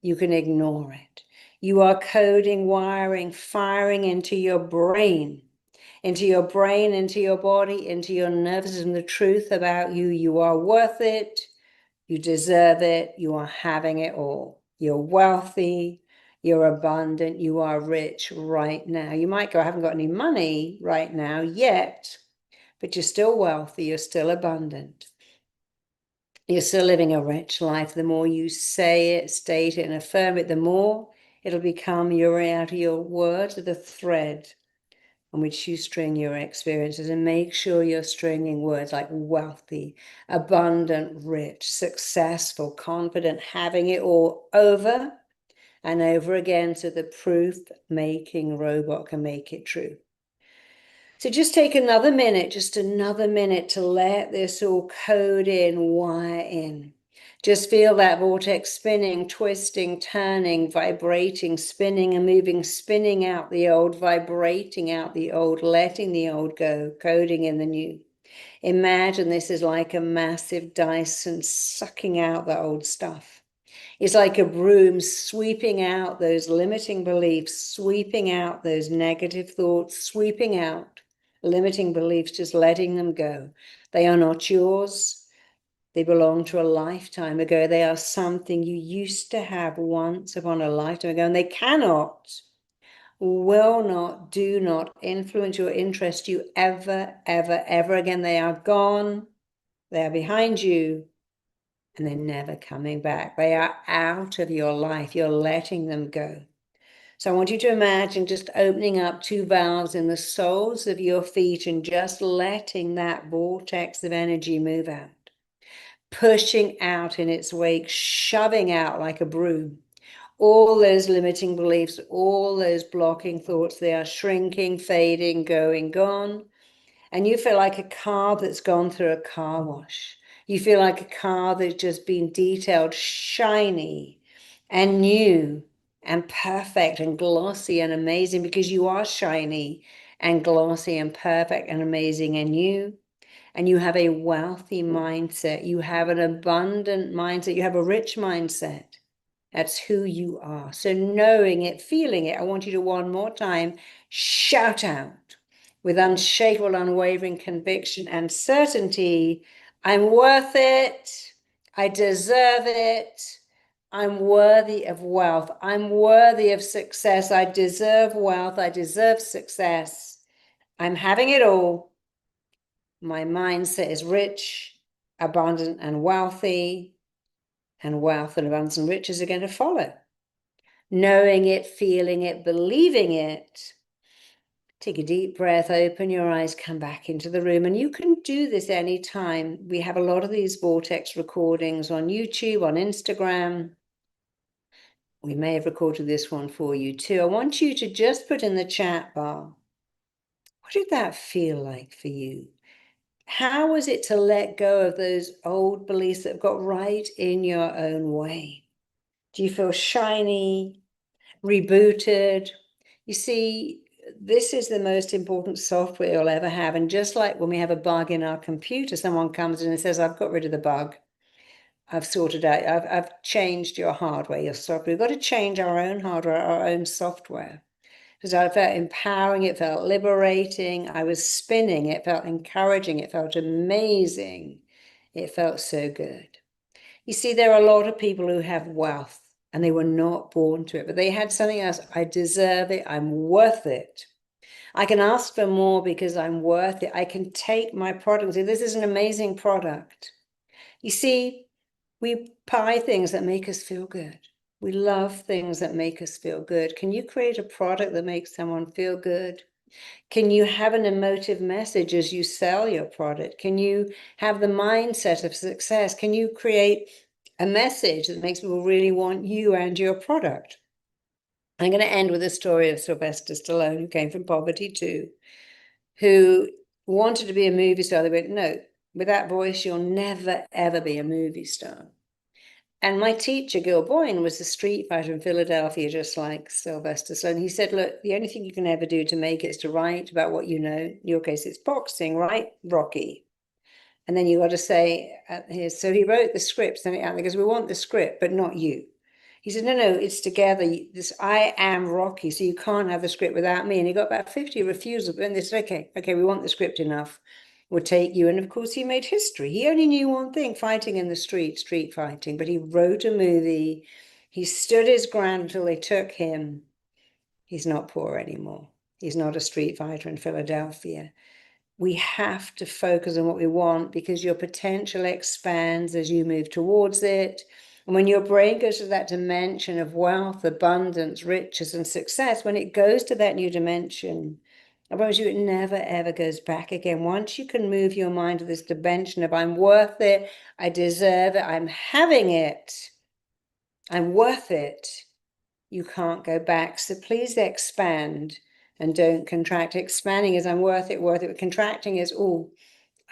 You can ignore it. You are coding, wiring, firing into your brain, into your brain, into your body, into your nervous system, the truth about you. You are worth it. You deserve it. You are having it all. You're wealthy. You're abundant. You are rich right now. You might go, I haven't got any money right now yet, but you're still wealthy. You're still abundant. You're still living a rich life. The more you say it, state it, and affirm it, the more it'll become your reality. Your words are the thread on which you string your experiences, and make sure you're stringing words like wealthy, abundant, rich, successful, confident, having it all over and over again so the proof-making robot can make it true. So just take another minute, just another minute to let this all code in, wire in. Just feel that vortex spinning, twisting, turning, vibrating, spinning and moving, spinning out the old, vibrating out the old, letting the old go, coding in the new. Imagine this is like a massive Dyson sucking out the old stuff. It's like a broom sweeping out those limiting beliefs, sweeping out those negative thoughts, sweeping out limiting beliefs, just letting them go. They are not yours. They belong to a lifetime ago. They are something you used to have once upon a lifetime ago, and they cannot, will not, do not influence or interest you ever, ever, ever again. They are gone. They are behind you, and they're never coming back. They are out of your life. You're letting them go. So I want you to imagine just opening up two valves in the soles of your feet and just letting that vortex of energy move out, pushing out in its wake, shoving out like a broom. All those limiting beliefs, all those blocking thoughts, they are shrinking, fading, going, gone. And you feel like a car that's gone through a car wash. You feel like a car that's just been detailed, shiny and new and perfect and glossy and amazing, because you are shiny and glossy and perfect and amazing and new. And you have a wealthy mindset. You have an abundant mindset. You have a rich mindset. That's who you are. So knowing it, feeling it, I want you to one more time shout out with unshakable, unwavering conviction and certainty, I'm worth it. I deserve it. I'm worthy of wealth. I'm worthy of success. I deserve wealth. I deserve success. I'm having it all. My mindset is rich, abundant, and wealthy, and wealth and abundance and riches are going to follow. Knowing it, feeling it, believing it, Take a deep breath, open your eyes, come back into the room. And you can do this anytime. We have a lot of these vortex recordings on YouTube, on Instagram. We may have recorded this one for you too. I want you to just put in the chat bar, what did that feel like for you? How was it to let go of those old beliefs that got right in your own way? Do you feel shiny, rebooted? You see, this is the most important software you'll ever have. And just like when we have a bug in our computer, someone comes in and says, I've got rid of the bug. I've sorted out, I've changed your hardware, your software. We've got to change our own hardware, our own software. Because I felt empowering, it felt liberating. I was spinning, it felt encouraging, it felt amazing. It felt so good. You see, there are a lot of people who have wealth and they were not born to it, but they had something else. I deserve it. I'm worth it. I can ask for more because I'm worth it. I can take my product and say, this is an amazing product. You see, we buy things that make us feel good. We love things that make us feel good. Can you create a product that makes someone feel good? Can you have an emotive message as you sell your product? Can you have the mindset of success? Can you create a message that makes people really want you and your product? I'm going to end with a story of Sylvester Stallone, who came from poverty too, who wanted to be a movie star. They went, no, with that voice, you'll never, ever be a movie star. And my teacher, Gil Boyne, was a street fighter in Philadelphia, just like Sylvester Stallone. He said, look, the only thing you can ever do to make it is to write about what you know. In your case, it's boxing, right? Rocky. And then you got to say, so he wrote the script, sent it out, because we want the script, but not you. He said, no, no, it's together. This, I am Rocky, so you can't have the script without me. And he got about 50 refusals. And they said, okay, we want the script enough. We'll take you. And of course, he made history. He only knew one thing, fighting in the street fighting. But he wrote a movie. He stood his ground until they took him. He's not poor anymore. He's not a street fighter in Philadelphia. We have to focus on what we want because your potential expands as you move towards it. And when your brain goes to that dimension of wealth, abundance, riches, and success, when it goes to that new dimension, I promise you it never, ever goes back again. Once you can move your mind to this dimension of I'm worth it, I deserve it, I'm having it, I'm worth it, you can't go back. So please expand and don't contract. Expanding is I'm worth it, worth it. Contracting is, oh,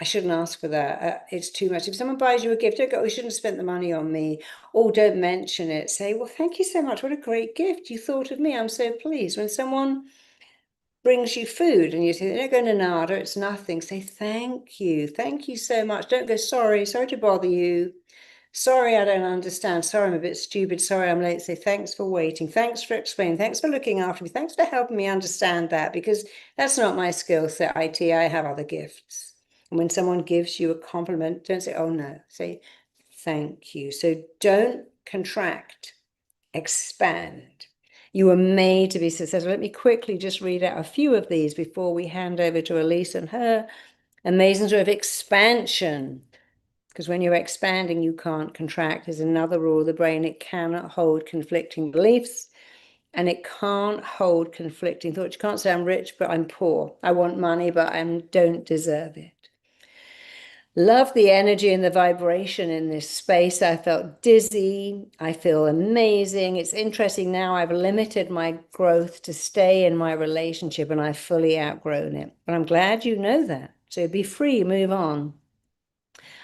I shouldn't ask for that. It's too much. If someone buys you a gift, don't go, oh, you shouldn't have spent the money on me. Or don't mention it. Say, well, thank you so much. What a great gift. You thought of me. I'm so pleased. When someone brings you food and you say, don't go, no, nada, it's nothing. Say, thank you. Thank you so much. Don't go, sorry to bother you. Sorry, I don't understand. Sorry, I'm a bit stupid. Sorry, I'm late. Say, thanks for waiting. Thanks for explaining. Thanks for looking after me. Thanks for helping me understand that because that's not my skill set, IT. I have other gifts. And when someone gives you a compliment, don't say, oh no. Say, thank you. So don't contract, expand. You were made to be successful. Let me quickly just read out a few of these before we hand over to Elise and her amazing story of expansion. Because when you're expanding, you can't contract. There's another rule of the brain. It cannot hold conflicting beliefs and it can't hold conflicting thoughts. You can't say, I'm rich, but I'm poor. I want money, but I don't deserve it. Love the energy and the vibration in this space. I felt dizzy. I feel amazing. It's interesting now I've limited my growth to stay in my relationship and I've fully outgrown it. But I'm glad you know that. So be free, move on.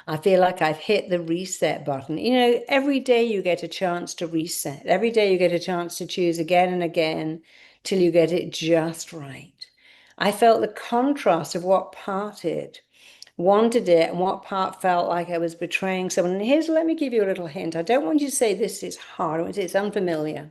I feel like I've hit the reset button. You know, every day you get a chance to reset. Every day you get a chance to choose again and again till you get it just right. I felt the contrast of what parted wanted it and what part felt like I was betraying someone. And let me give you a little hint. I don't want you to say this is hard. I want you to say it's unfamiliar.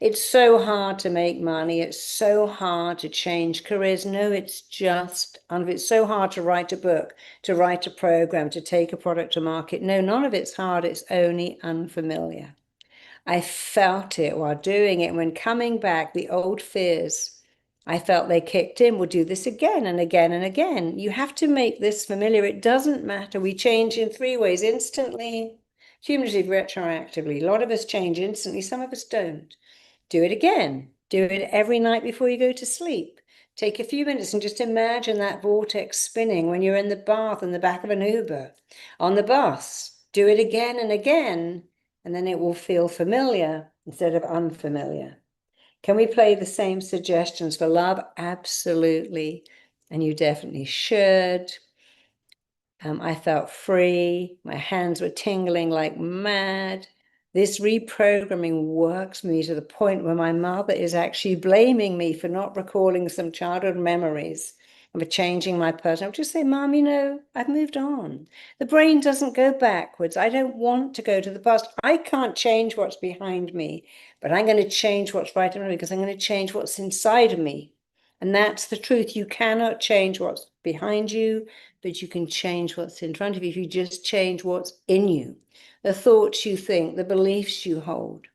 It's so hard to make money. It's so hard to change careers. No, it's just, it's so hard to write a book, to write a program, to take a product to market. No, none of it's hard. It's only unfamiliar. I felt it while doing it. When coming back, the old fears, I felt they kicked in. We'll do this again and again and again. You have to make this familiar. It doesn't matter. We change in three ways: instantly, cumulatively, retroactively. A lot of us change instantly. Some of us don't. Do it again. Do it every night before you go to sleep. Take a few minutes and just imagine that vortex spinning when you're in the bath in the back of an Uber, on the bus. Do it again and again, and then it will feel familiar instead of unfamiliar. Can we play the same suggestions for love? Absolutely. And you definitely should. I felt free. My hands were tingling like mad. This reprogramming works me to the point where my mother is actually blaming me for not recalling some childhood memories and for changing my person. I would just say, Mom, I've moved on. The brain doesn't go backwards. I don't want to go to the past. I can't change what's behind me, but I'm going to change what's right in front of me because I'm going to change what's inside of me. And that's the truth. You cannot change what's behind you, but you can change what's in front of you if you just change what's in you. The thoughts you think, the beliefs you hold,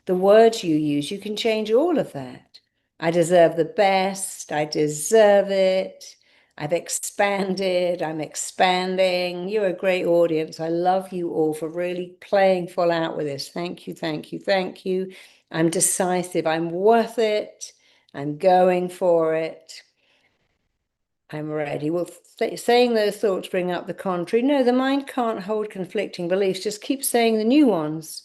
the words you use, you can change all of that. I deserve the best. I deserve it. I've expanded. I'm expanding. You're a great audience. I love you all for really playing full out with this. Thank you, thank you, thank you. I'm decisive. I'm worth it. I'm going for it. I'm ready. Well, saying those thoughts bring up the contrary. No, the mind can't hold conflicting beliefs. Just keep saying the new ones.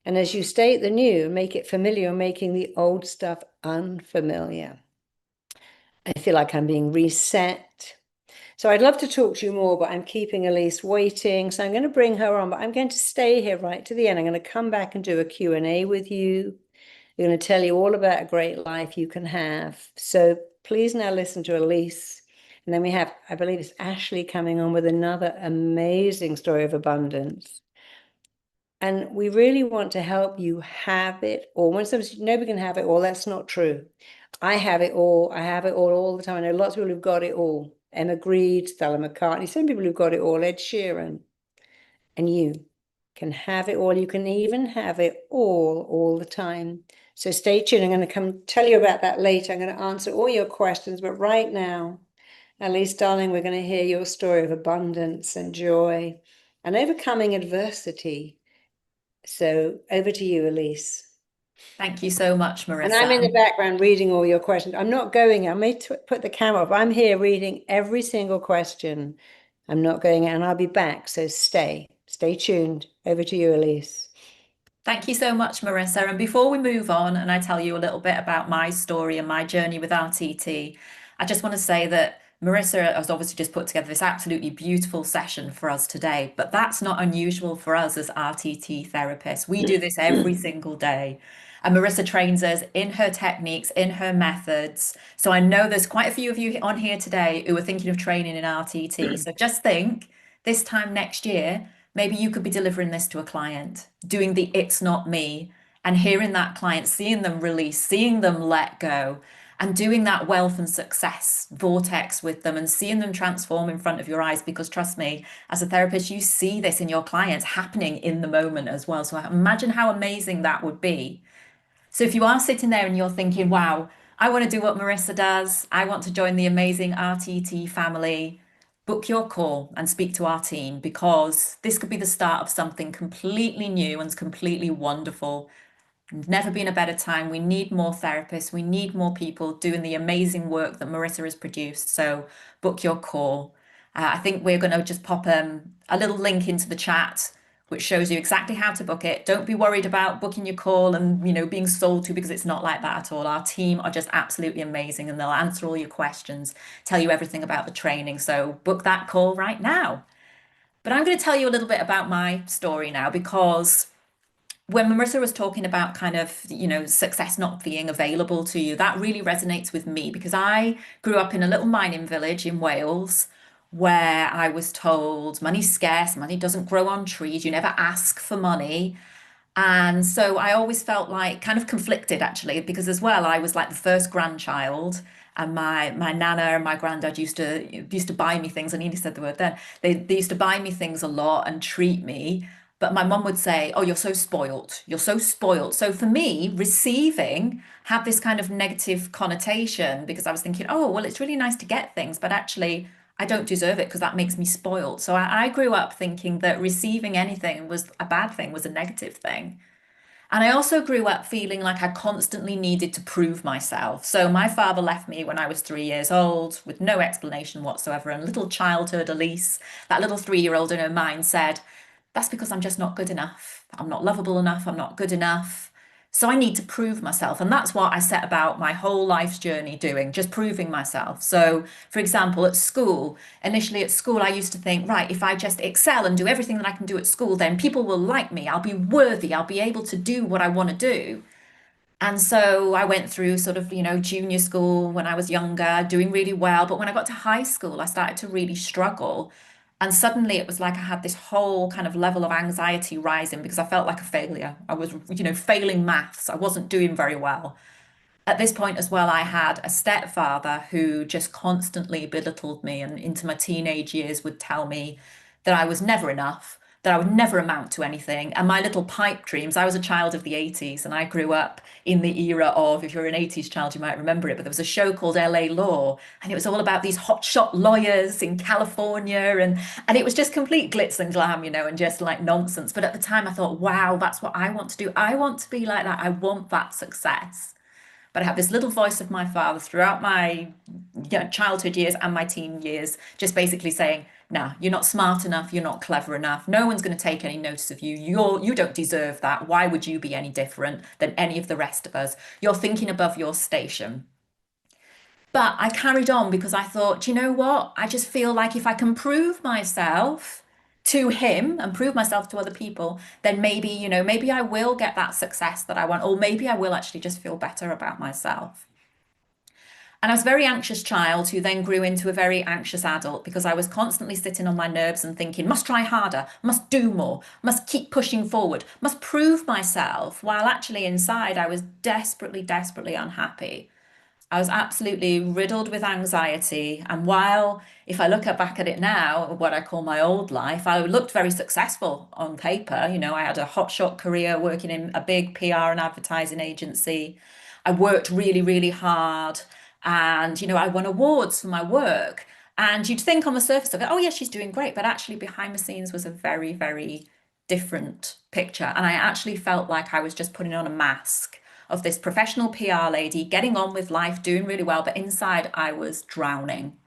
And as you state the new, make it familiar, making the old stuff unfamiliar. I feel like I'm being reset. So I'd love to talk to you more, but I'm keeping Elise waiting. So I'm going to bring her on, but I'm going to stay here right to the end. I'm going to come back and do a Q&A with you. We're going to tell you all about a great life you can have. So please now listen to Elise. And then we have, I believe it's Ashley coming on with another amazing story of abundance. And we really want to help you have it all. When somebody says, nobody can have it all, that's not true. I have it all. I have it all the time. I know lots of people who've got it all. Emma Grede, Stella McCartney, some people who've got it all, Ed Sheeran. And you can have it all. You can even have it all the time. So stay tuned. I'm going to come tell you about that later. I'm going to answer all your questions. But right now, Elise, darling, we're going to hear your story of abundance and joy and overcoming adversity. So over to you, Elise. Thank you so much, And I'm in the Marissa. background reading all your questions. I'm not going. I may put the camera up. I'm here reading every single question. I'm not going, and I'll be back. So stay tuned. Over to you, Elise. Thank you so much, Marissa. And before we move on and I tell you a little bit about my story and my journey with RTT, I just want to say that Marissa has obviously just put together this absolutely beautiful session for us today, but that's not unusual for us as RTT therapists. We do this every single day. And Marissa trains us in her techniques, in her methods. So I know there's quite a few of you on here today who are thinking of training in RTT. So just think this time next year, maybe you could be delivering this to a client, doing the it's not me, and hearing that client, seeing them release, seeing them let go, and doing that wealth and success vortex with them and seeing them transform in front of your eyes. Because trust me, as a therapist, you see this in your clients happening in the moment as well. So imagine how amazing that would be. So if you are sitting there and you're thinking, wow, I want to do what Marissa does, I want to join the amazing RTT family, book your call and speak to our team because this could be the start of something completely new and completely wonderful. Never been a better time. We need more therapists. We need more people doing the amazing work that Marissa has produced. So book your call. I think we're going to just pop a little link into the chat, which shows you exactly how to book it. Don't be worried about booking your call and being sold to because it's not like that at all. Our team are just absolutely amazing and they'll answer all your questions, tell you everything about the training. So book that call right now. But I'm going to tell you a little bit about my story now because when Marissa was talking about kind of, success not being available to you, that really resonates with me because I grew up in a little mining village in Wales where I was told money's scarce, money doesn't grow on trees, you never ask for money. And so I always felt like kind of conflicted actually, because as well, I was like the first grandchild. And my nana and my granddad used to buy me things. I nearly said the word then. They used to buy me things a lot and treat me. But my mum would say, "Oh, you're so spoilt. You're so spoilt." So for me, receiving had this kind of negative connotation because I was thinking, "Oh, well, it's really nice to get things, but actually, I don't deserve it because that makes me spoiled." So I grew up thinking that receiving anything was a bad thing, was a negative thing. And I also grew up feeling like I constantly needed to prove myself. So my father left me when I was 3 years old with no explanation whatsoever. And little childhood Elise, that little 3 year old in her mind said, that's because I'm just not good enough. I'm not lovable enough. I'm not good enough. So I need to prove myself. And that's what I set about my whole life's journey doing, just proving myself. So, for example, at school, initially at school, I used to think, right, if I just excel and do everything that I can do at school, then people will like me. I'll be worthy. I'll be able to do what I want to do. And so I went through sort of, junior school when I was younger, doing really well. But when I got to high school, I started to really struggle. And suddenly it was like I had this whole kind of level of anxiety rising because I felt like a failure. I was, failing maths. I wasn't doing very well. At this point as well, I had a stepfather who just constantly belittled me and into my teenage years would tell me that I was never enough, that I would never amount to anything. And my little pipe dreams, I was a child of the 80s and I grew up in the era of, if you're an 80s child, you might remember it, but there was a show called LA Law and it was all about these hotshot lawyers in California and it was just complete glitz and glam, and just like nonsense. But at the time I thought, wow, that's what I want to do. I want to be like that. I want that success. But I had this little voice of my father throughout my childhood years and my teen years, just basically saying, "Nah, you're not smart enough. You're not clever enough. No one's going to take any notice of you. You don't deserve that. Why would you be any different than any of the rest of us? You're thinking above your station." But I carried on because I thought, "Do you know what? I just feel like if I can prove myself to him and prove myself to other people, then maybe, maybe I will get that success that I want, or maybe I will actually just feel better about myself." And I was a very anxious child who then grew into a very anxious adult because I was constantly sitting on my nerves and thinking, must try harder, must do more, must keep pushing forward, must prove myself, while actually inside I was desperately, desperately unhappy. I was absolutely riddled with anxiety. And while, if I look back at it now, what I call my old life, I looked very successful on paper. I had a hotshot career working in a big PR and advertising agency. I worked really, really hard. And, I won awards for my work. And you'd think on the surface of it, oh, yeah, she's doing great. But actually, behind the scenes was a very, very different picture. And I actually felt like I was just putting on a mask of this professional PR lady getting on with life, doing really well, but inside I was drowning.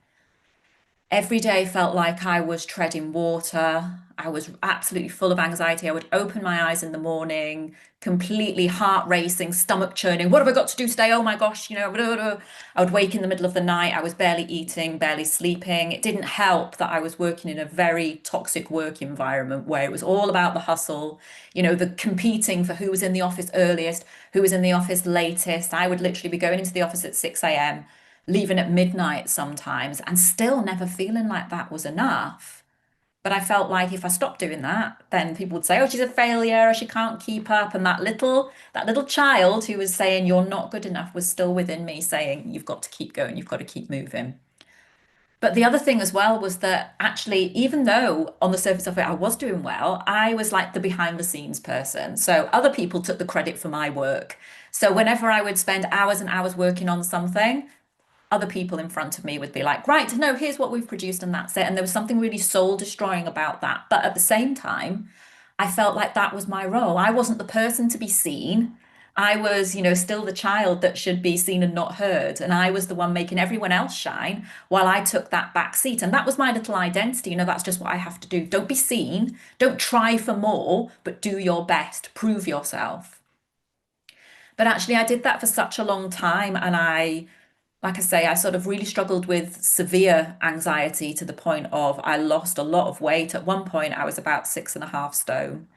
Every day felt like I was treading water. I was absolutely full of anxiety. I would open my eyes in the morning, completely heart racing, stomach churning. What have I got to do today? Oh my gosh, blah, blah. I would wake in the middle of the night. I was barely eating, barely sleeping. It didn't help that I was working in a very toxic work environment where it was all about the hustle, the competing for who was in the office earliest, who was in the office latest. I would literally be going into the office at 6 a.m., leaving at midnight sometimes, and still never feeling like that was enough. But I felt like if I stopped doing that, then people would say, "Oh, she's a failure, or she can't keep up." And that little child who was saying you're not good enough was still within me saying, "You've got to keep going, you've got to keep moving." But the other thing as well was that actually, even though on the surface of it I was doing well, I was like the behind the scenes person. So other people took the credit for my work. So whenever I would spend hours and hours working on something, other people in front of me would be like, right, no, here's what we've produced and that's it. And there was something really soul destroying about that. But at the same time, I felt like that was my role. I wasn't the person to be seen. I was, still the child that should be seen and not heard. And I was the one making everyone else shine while I took that back seat. And that was my little identity. That's just what I have to do. Don't be seen. Don't try for more, but do your best. Prove yourself. But actually, I did that for such a long time. And like I say, I sort of really struggled with severe anxiety to the point of I lost a lot of weight. At one point, I was about 6.5 stone.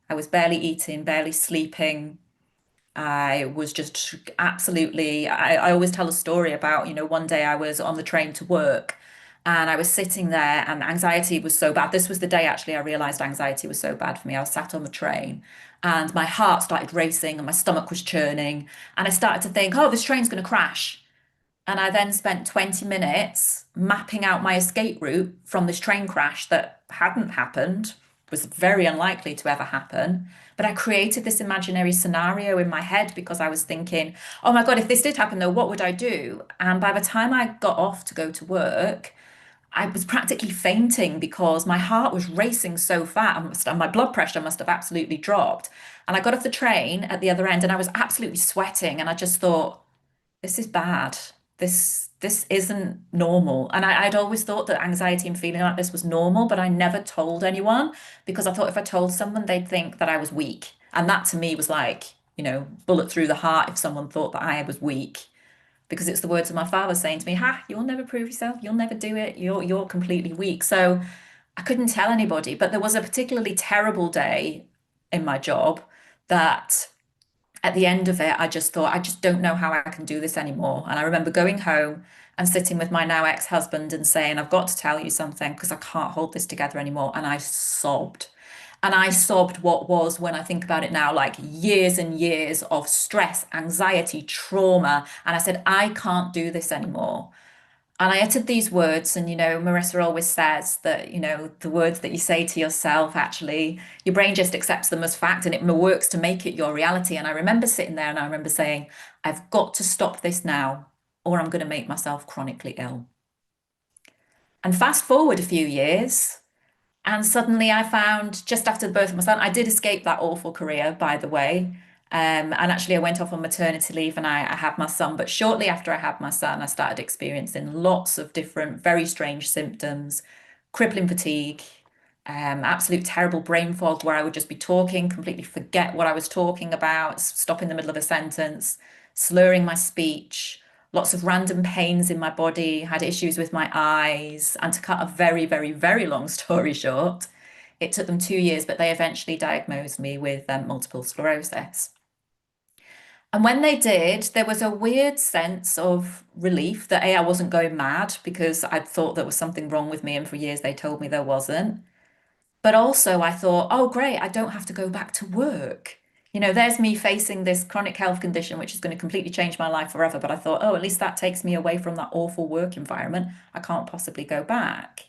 I was barely eating, barely sleeping. I was just absolutely, I always tell a story about, one day I was on the train to work and I was sitting there and anxiety was so bad. This was the day actually I realized anxiety was so bad for me. I was sat on the train and my heart started racing and my stomach was churning. And I started to think, oh, this train's going to crash. And I then spent 20 minutes mapping out my escape route from this train crash that hadn't happened, was very unlikely to ever happen. But I created this imaginary scenario in my head because I was thinking, oh my God, if this did happen, though, what would I do? And by the time I got off to go to work, I was practically fainting because my heart was racing so fast and my blood pressure must have absolutely dropped. And I got off the train at the other end and I was absolutely sweating. And I just thought, this is bad. This isn't normal. And I'd always thought that anxiety and feeling like this was normal, but I never told anyone because I thought if I told someone, they'd think that I was weak. And that to me was like, bullet through the heart if someone thought that I was weak because it's the words of my father saying to me, "Ha, you'll never prove yourself. You'll never do it. You're completely weak." So I couldn't tell anybody. But there was a particularly terrible day in my job that at the end of it, I just thought, I just don't know how I can do this anymore. And I remember going home and sitting with my now ex-husband and saying, I've got to tell you something because I can't hold this together anymore. And I sobbed. And I sobbed what was, when I think about it now, like years and years of stress, anxiety, trauma. And I said, I can't do this anymore. And I uttered these words, and Marissa always says that, the words that you say to yourself, actually, your brain just accepts them as fact and it works to make it your reality. And I remember sitting there and I remember saying, I've got to stop this now, or I'm going to make myself chronically ill. And fast forward a few years, and suddenly I found just after the birth of my son, I did escape that awful career, by the way. And actually, I went off on maternity leave and I had my son. But shortly after I had my son, I started experiencing lots of different, very strange symptoms, crippling fatigue, absolute terrible brain fog where I would just be talking, completely forget what I was talking about, stop in the middle of a sentence, slurring my speech, lots of random pains in my body, had issues with my eyes. And to cut a very, very, very long story short, it took them 2 years, but they eventually diagnosed me with multiple sclerosis. And when they did, there was a weird sense of relief that A, I wasn't going mad because I'd thought there was something wrong with me, and for years they told me there wasn't. But also, I thought, oh, great, I don't have to go back to work. There's me facing this chronic health condition, which is going to completely change my life forever. But I thought, oh, at least that takes me away from that awful work environment. I can't possibly go back.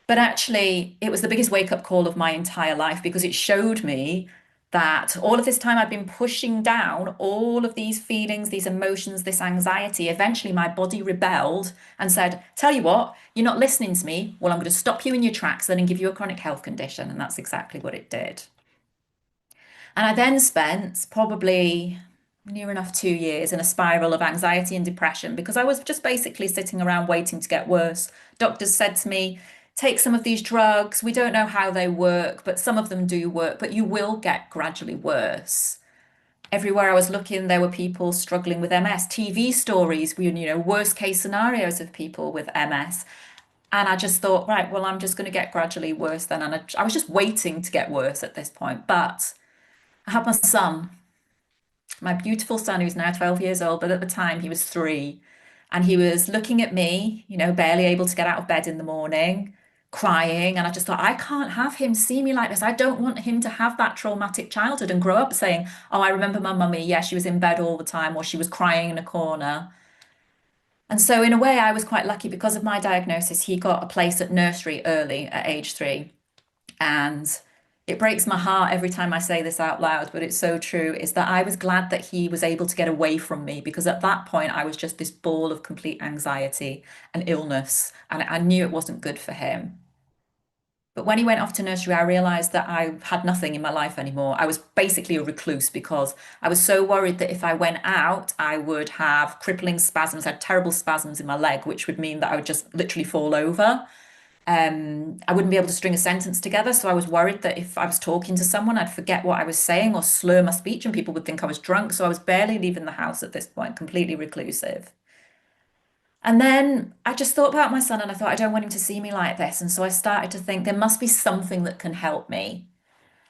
But actually, it was the biggest wake up call of my entire life because it showed me that all of this time I've been pushing down all of these feelings, these emotions, this anxiety. Eventually, my body rebelled and said, tell you what, you're not listening to me. Well, I'm going to stop you in your tracks then and give you a chronic health condition. And that's exactly what it did. And I then spent probably near enough 2 years in a spiral of anxiety and depression because I was just basically sitting around waiting to get worse. Doctors said to me, take some of these drugs. We don't know how they work, but some of them do work, but you will get gradually worse. Everywhere I was looking, there were people struggling with MS, TV stories, worst case scenarios of people with MS. And I just thought, right, well, I'm just going to get gradually worse then. And I was just waiting to get worse at this point. But I had my son, my beautiful son, who's now 12 years old, but at the time he was 3. And he was looking at me, barely able to get out of bed in the morning, crying. And I just thought, I can't have him see me like this. I don't want him to have that traumatic childhood and grow up saying, oh, I remember my mummy. Yeah, she was in bed all the time, or she was crying in a corner. And so, in a way, I was quite lucky because of my diagnosis. He got a place at nursery early at age 3. And it breaks my heart every time I say this out loud, but it's so true, is that I was glad that he was able to get away from me because at that point I was just this ball of complete anxiety and illness, and I knew it wasn't good for him. But when he went off to nursery, I realized that I had nothing in my life anymore. I was basically a recluse because I was so worried that if I went out, I would have crippling spasms. I had terrible spasms in my leg, which would mean that I would just literally fall over. I wouldn't be able to string a sentence together. So I was worried that if I was talking to someone, I'd forget what I was saying or slur my speech and people would think I was drunk. So I was barely leaving the house at this point, completely reclusive. And then I just thought about my son and I thought, I don't want him to see me like this. And so I started to think there must be something that can help me.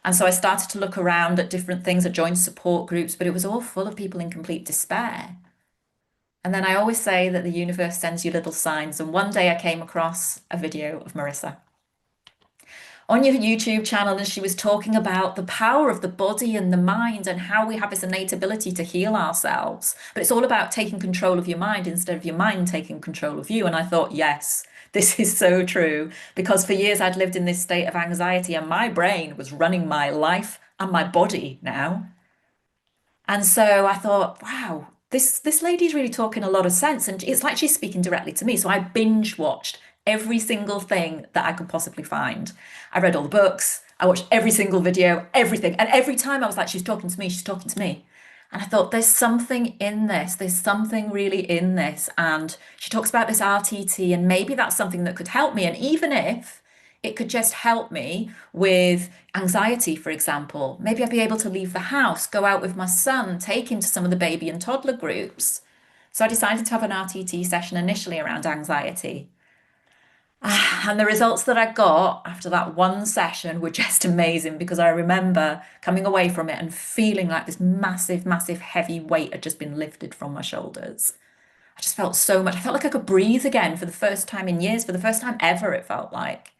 And so I started to look around at different things. I joined support groups, but it was all full of people in complete despair. And then I always say that the universe sends you little signs. And one day I came across a video of Marissa on your YouTube channel, and she was talking about the power of the body and the mind and how we have this innate ability to heal ourselves. But it's all about taking control of your mind instead of your mind taking control of you. And I thought, yes, this is so true. Because for years I'd lived in this state of anxiety and my brain was running my life and my body now. And so I thought, wow, this lady's really talking a lot of sense. And it's like she's speaking directly to me. So I binge watched every single thing that I could possibly find. I read all the books, I watched every single video, everything. And every time I was like, she's talking to me, she's talking to me. And I thought, there's something in this, there's something really in this. And she talks about this RTT, and maybe that's something that could help me. And even if it could just help me with anxiety, for example, maybe I'd be able to leave the house, go out with my son, take him to some of the baby and toddler groups. So I decided to have an RTT session initially around anxiety. And the results that I got after that one session were just amazing because I remember coming away from it and feeling like this massive, massive heavy weight had just been lifted from my shoulders. I just felt so much. I felt like I could breathe again for the first time in years, for the first time ever, it felt like.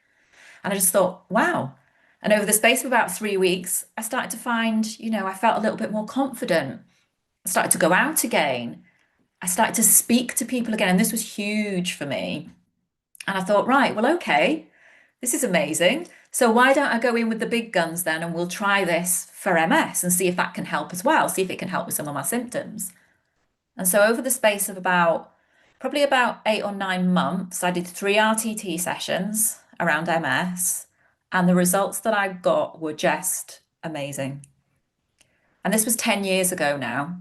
And I just thought, wow. And over the space of about 3 weeks, I started to find, I felt a little bit more confident. I started to go out again. I started to speak to people again. And this was huge for me. And I thought, right, well, okay, this is amazing. So why don't I go in with the big guns then and we'll try this for MS and see if that can help as well, see if it can help with some of my symptoms. And so over the space of probably about 8 or 9 months, I did 3 RTT sessions around MS, and the results that I got were just amazing. And this was 10 years ago now.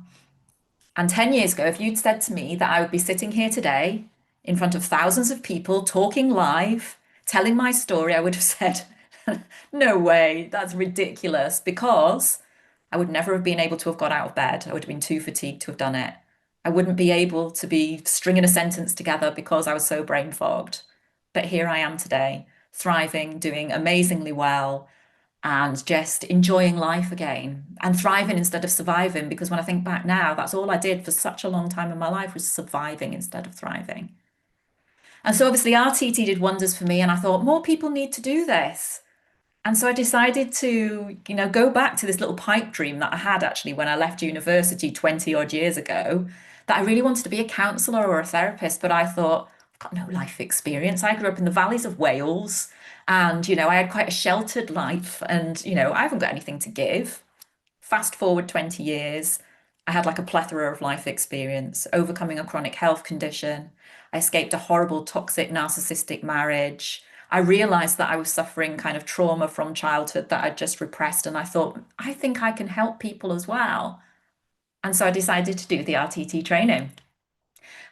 And 10 years ago, if you'd said to me that I would be sitting here today in front of thousands of people, talking live, telling my story, I would have said, no way, that's ridiculous, because I would never have been able to have got out of bed. I would have been too fatigued to have done it. I wouldn't be able to be stringing a sentence together because I was so brain fogged. But here I am today, thriving, doing amazingly well, and just enjoying life again and thriving instead of surviving. Because when I think back now, that's all I did for such a long time in my life was surviving instead of thriving. And so obviously RTT did wonders for me, and I thought more people need to do this. And so I decided to, go back to this little pipe dream that I had actually when I left university 20 odd years ago, that I really wanted to be a counsellor or a therapist. But I thought, I've got no life experience. I grew up in the valleys of Wales and, I had quite a sheltered life and, I haven't got anything to give. Fast forward 20 years, I had like a plethora of life experience, overcoming a chronic health condition. I escaped a horrible, toxic, narcissistic marriage. I realized that I was suffering kind of trauma from childhood that I'd just repressed. And I thought, I think I can help people as well. And so I decided to do the RTT training.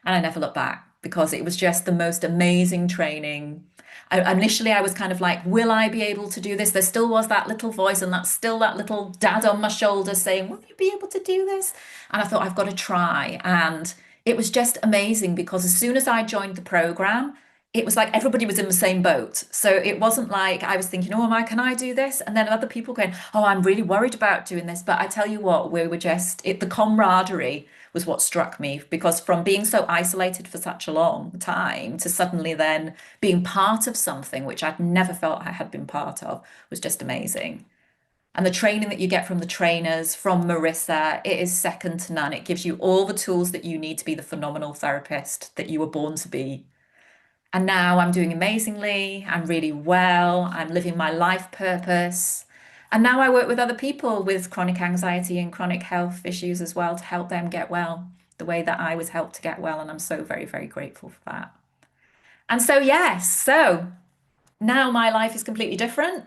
And I never looked back because it was just the most amazing training. Initially, I was kind of like, will I be able to do this? There still was that little voice and that's still that little dad on my shoulder saying, will you be able to do this? And I thought, I've got to try. And it was just amazing because as soon as I joined the program, it was like everybody was in the same boat. So it wasn't like I was thinking, oh, can I do this? And then other people going, oh, I'm really worried about doing this. But I tell you what, we were the camaraderie was what struck me because from being so isolated for such a long time to suddenly then being part of something which I'd never felt I had been part of was just amazing. And the training that you get from the trainers, from Marissa, it is second to none. It gives you all the tools that you need to be the phenomenal therapist that you were born to be. And now I'm doing amazingly. I'm really well. I'm living my life purpose. And now I work with other people with chronic anxiety and chronic health issues as well to help them get well the way that I was helped to get well. And I'm so very, very grateful for that. And so, yes, so now my life is completely different.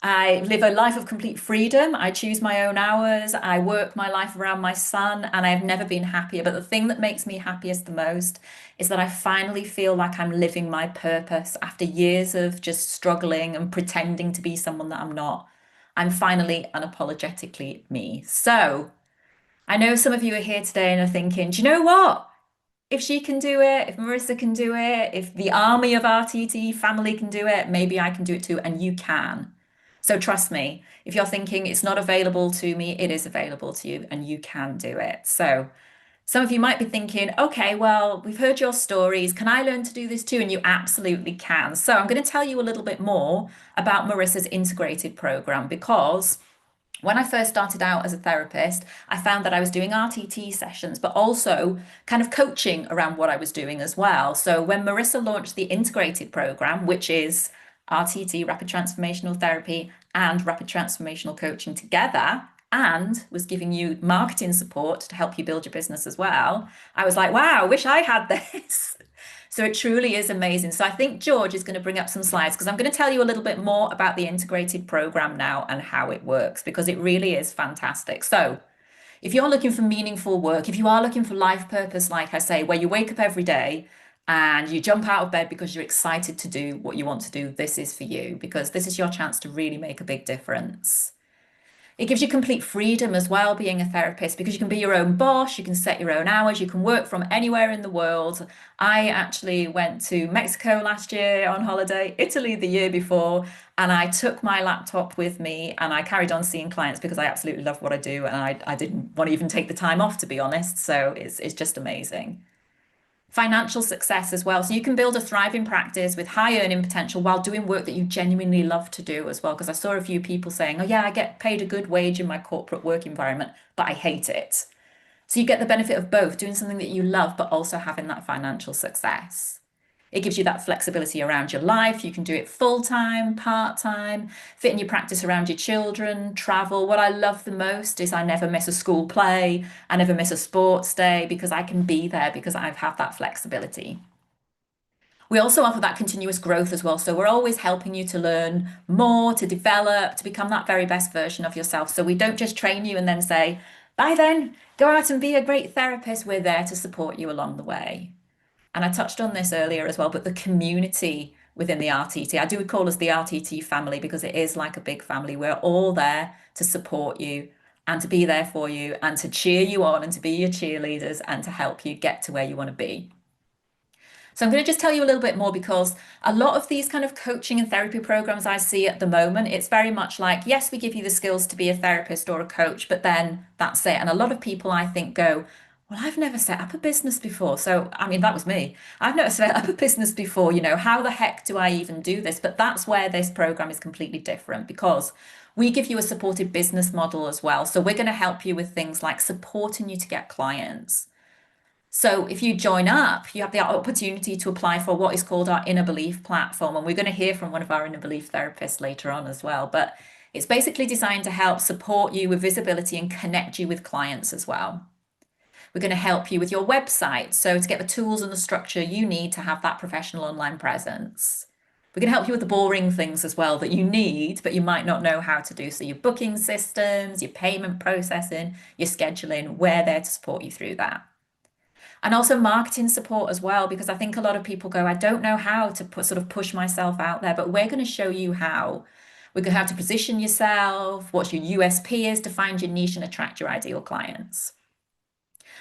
I live a life of complete freedom. I choose my own hours. I work my life around my son, and I've never been happier. But the thing that makes me happiest the most is that I finally feel like I'm living my purpose after years of just struggling and pretending to be someone that I'm not. I'm finally unapologetically me. So I know some of you are here today and are thinking, do you know what? If she can do it, if Marissa can do it, if the army of RTT family can do it, maybe I can do it too. And you can. So trust me, if you're thinking it's not available to me, it is available to you and you can do it. So some of you might be thinking, okay, well, we've heard your stories. Can I learn to do this too? And you absolutely can. So I'm going to tell you a little bit more about Marissa's integrated program because when I first started out as a therapist, I found that I was doing RTT sessions, but also kind of coaching around what I was doing as well. So when Marissa launched the integrated program, which is RTT, Rapid Transformational Therapy, and Rapid Transformational Coaching together, and was giving you marketing support to help you build your business as well, I was like, wow, I wish I had this. So it truly is amazing. So I think George is going to bring up some slides because I'm going to tell you a little bit more about the integrated program now and how it works because it really is fantastic. So if you're looking for meaningful work, if you are looking for life purpose, like I say, where you wake up every day and you jump out of bed because you're excited to do what you want to do, this is for you because this is your chance to really make a big difference. It gives you complete freedom as well, being a therapist, because you can be your own boss, you can set your own hours, you can work from anywhere in the world. I actually went to Mexico last year on holiday, Italy the year before, and I took my laptop with me and I carried on seeing clients because I absolutely love what I do and I didn't want to even take the time off, to be honest. So it's just amazing. Financial success as well. So you can build a thriving practice with high earning potential while doing work that you genuinely love to do as well. Because I saw a few people saying, oh, yeah, I get paid a good wage in my corporate work environment, but I hate it. So you get the benefit of both doing something that you love, but also having that financial success. It gives you that flexibility around your life. You can do it full time, part time, fitting your practice around your children, travel. What I love the most is I never miss a school play, I never miss a sports day because I can be there because I've had that flexibility. We also offer that continuous growth as well. So we're always helping you to learn more, to develop, to become that very best version of yourself. So we don't just train you and then say, bye then, go out and be a great therapist. We're there to support you along the way. And I touched on this earlier as well, but the community within the RTT, I do call us the RTT family because it is like a big family. We're all there to support you and to be there for you and to cheer you on and to be your cheerleaders and to help you get to where you want to be. So I'm going to just tell you a little bit more because a lot of these kind of coaching and therapy programs I see at the moment, it's very much like, yes, we give you the skills to be a therapist or a coach, but then that's it. And a lot of people I think go, well, I've never set up a business before. So, I mean, that was me. I've never set up a business before. How the heck do I even do this? But that's where this program is completely different because we give you a supported business model as well. So we're going to help you with things like supporting you to get clients. So if you join up, you have the opportunity to apply for what is called our inner belief platform. And we're going to hear from one of our inner belief therapists later on as well. But it's basically designed to help support you with visibility and connect you with clients as well. We're going to help you with your website. So to get the tools and the structure you need to have that professional online presence. We're going to help you with the boring things as well that you need, but you might not know how to do. So your booking systems, your payment processing, your scheduling, we're there to support you through that. And also marketing support as well, because I think a lot of people go, I don't know how to sort of push myself out there, but we're going to show you how. We're going to have to position yourself, what your USP is to find your niche and attract your ideal clients.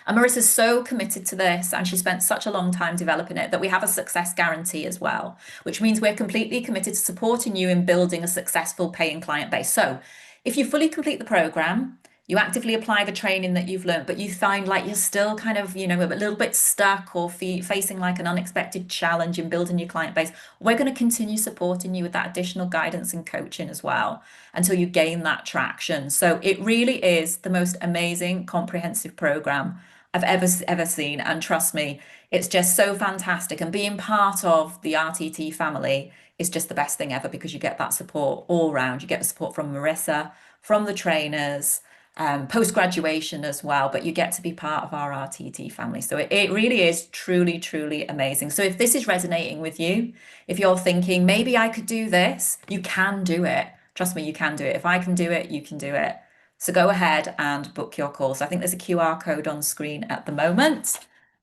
And Marissa's so committed to this and she spent such a long time developing it that we have a success guarantee as well, which means we're completely committed to supporting you in building a successful paying client base. So if you fully complete the program, you actively apply the training that you've learned, but you find like you're still kind of, a little bit stuck or facing like an unexpected challenge in building your client base, we're going to continue supporting you with that additional guidance and coaching as well until you gain that traction. So it really is the most amazing, comprehensive program I've ever seen. And trust me, it's just so fantastic. And being part of the RTT family is just the best thing ever because you get that support all round. You get the support from Marissa, from the trainers, post graduation as well, but you get to be part of our RTT family. So it really is truly, truly amazing. So if this is resonating with you, if you're thinking, maybe I could do this, you can do it. Trust me, you can do it. If I can do it, you can do it. So go ahead and book your call. So I think there's a QR code on screen at the moment.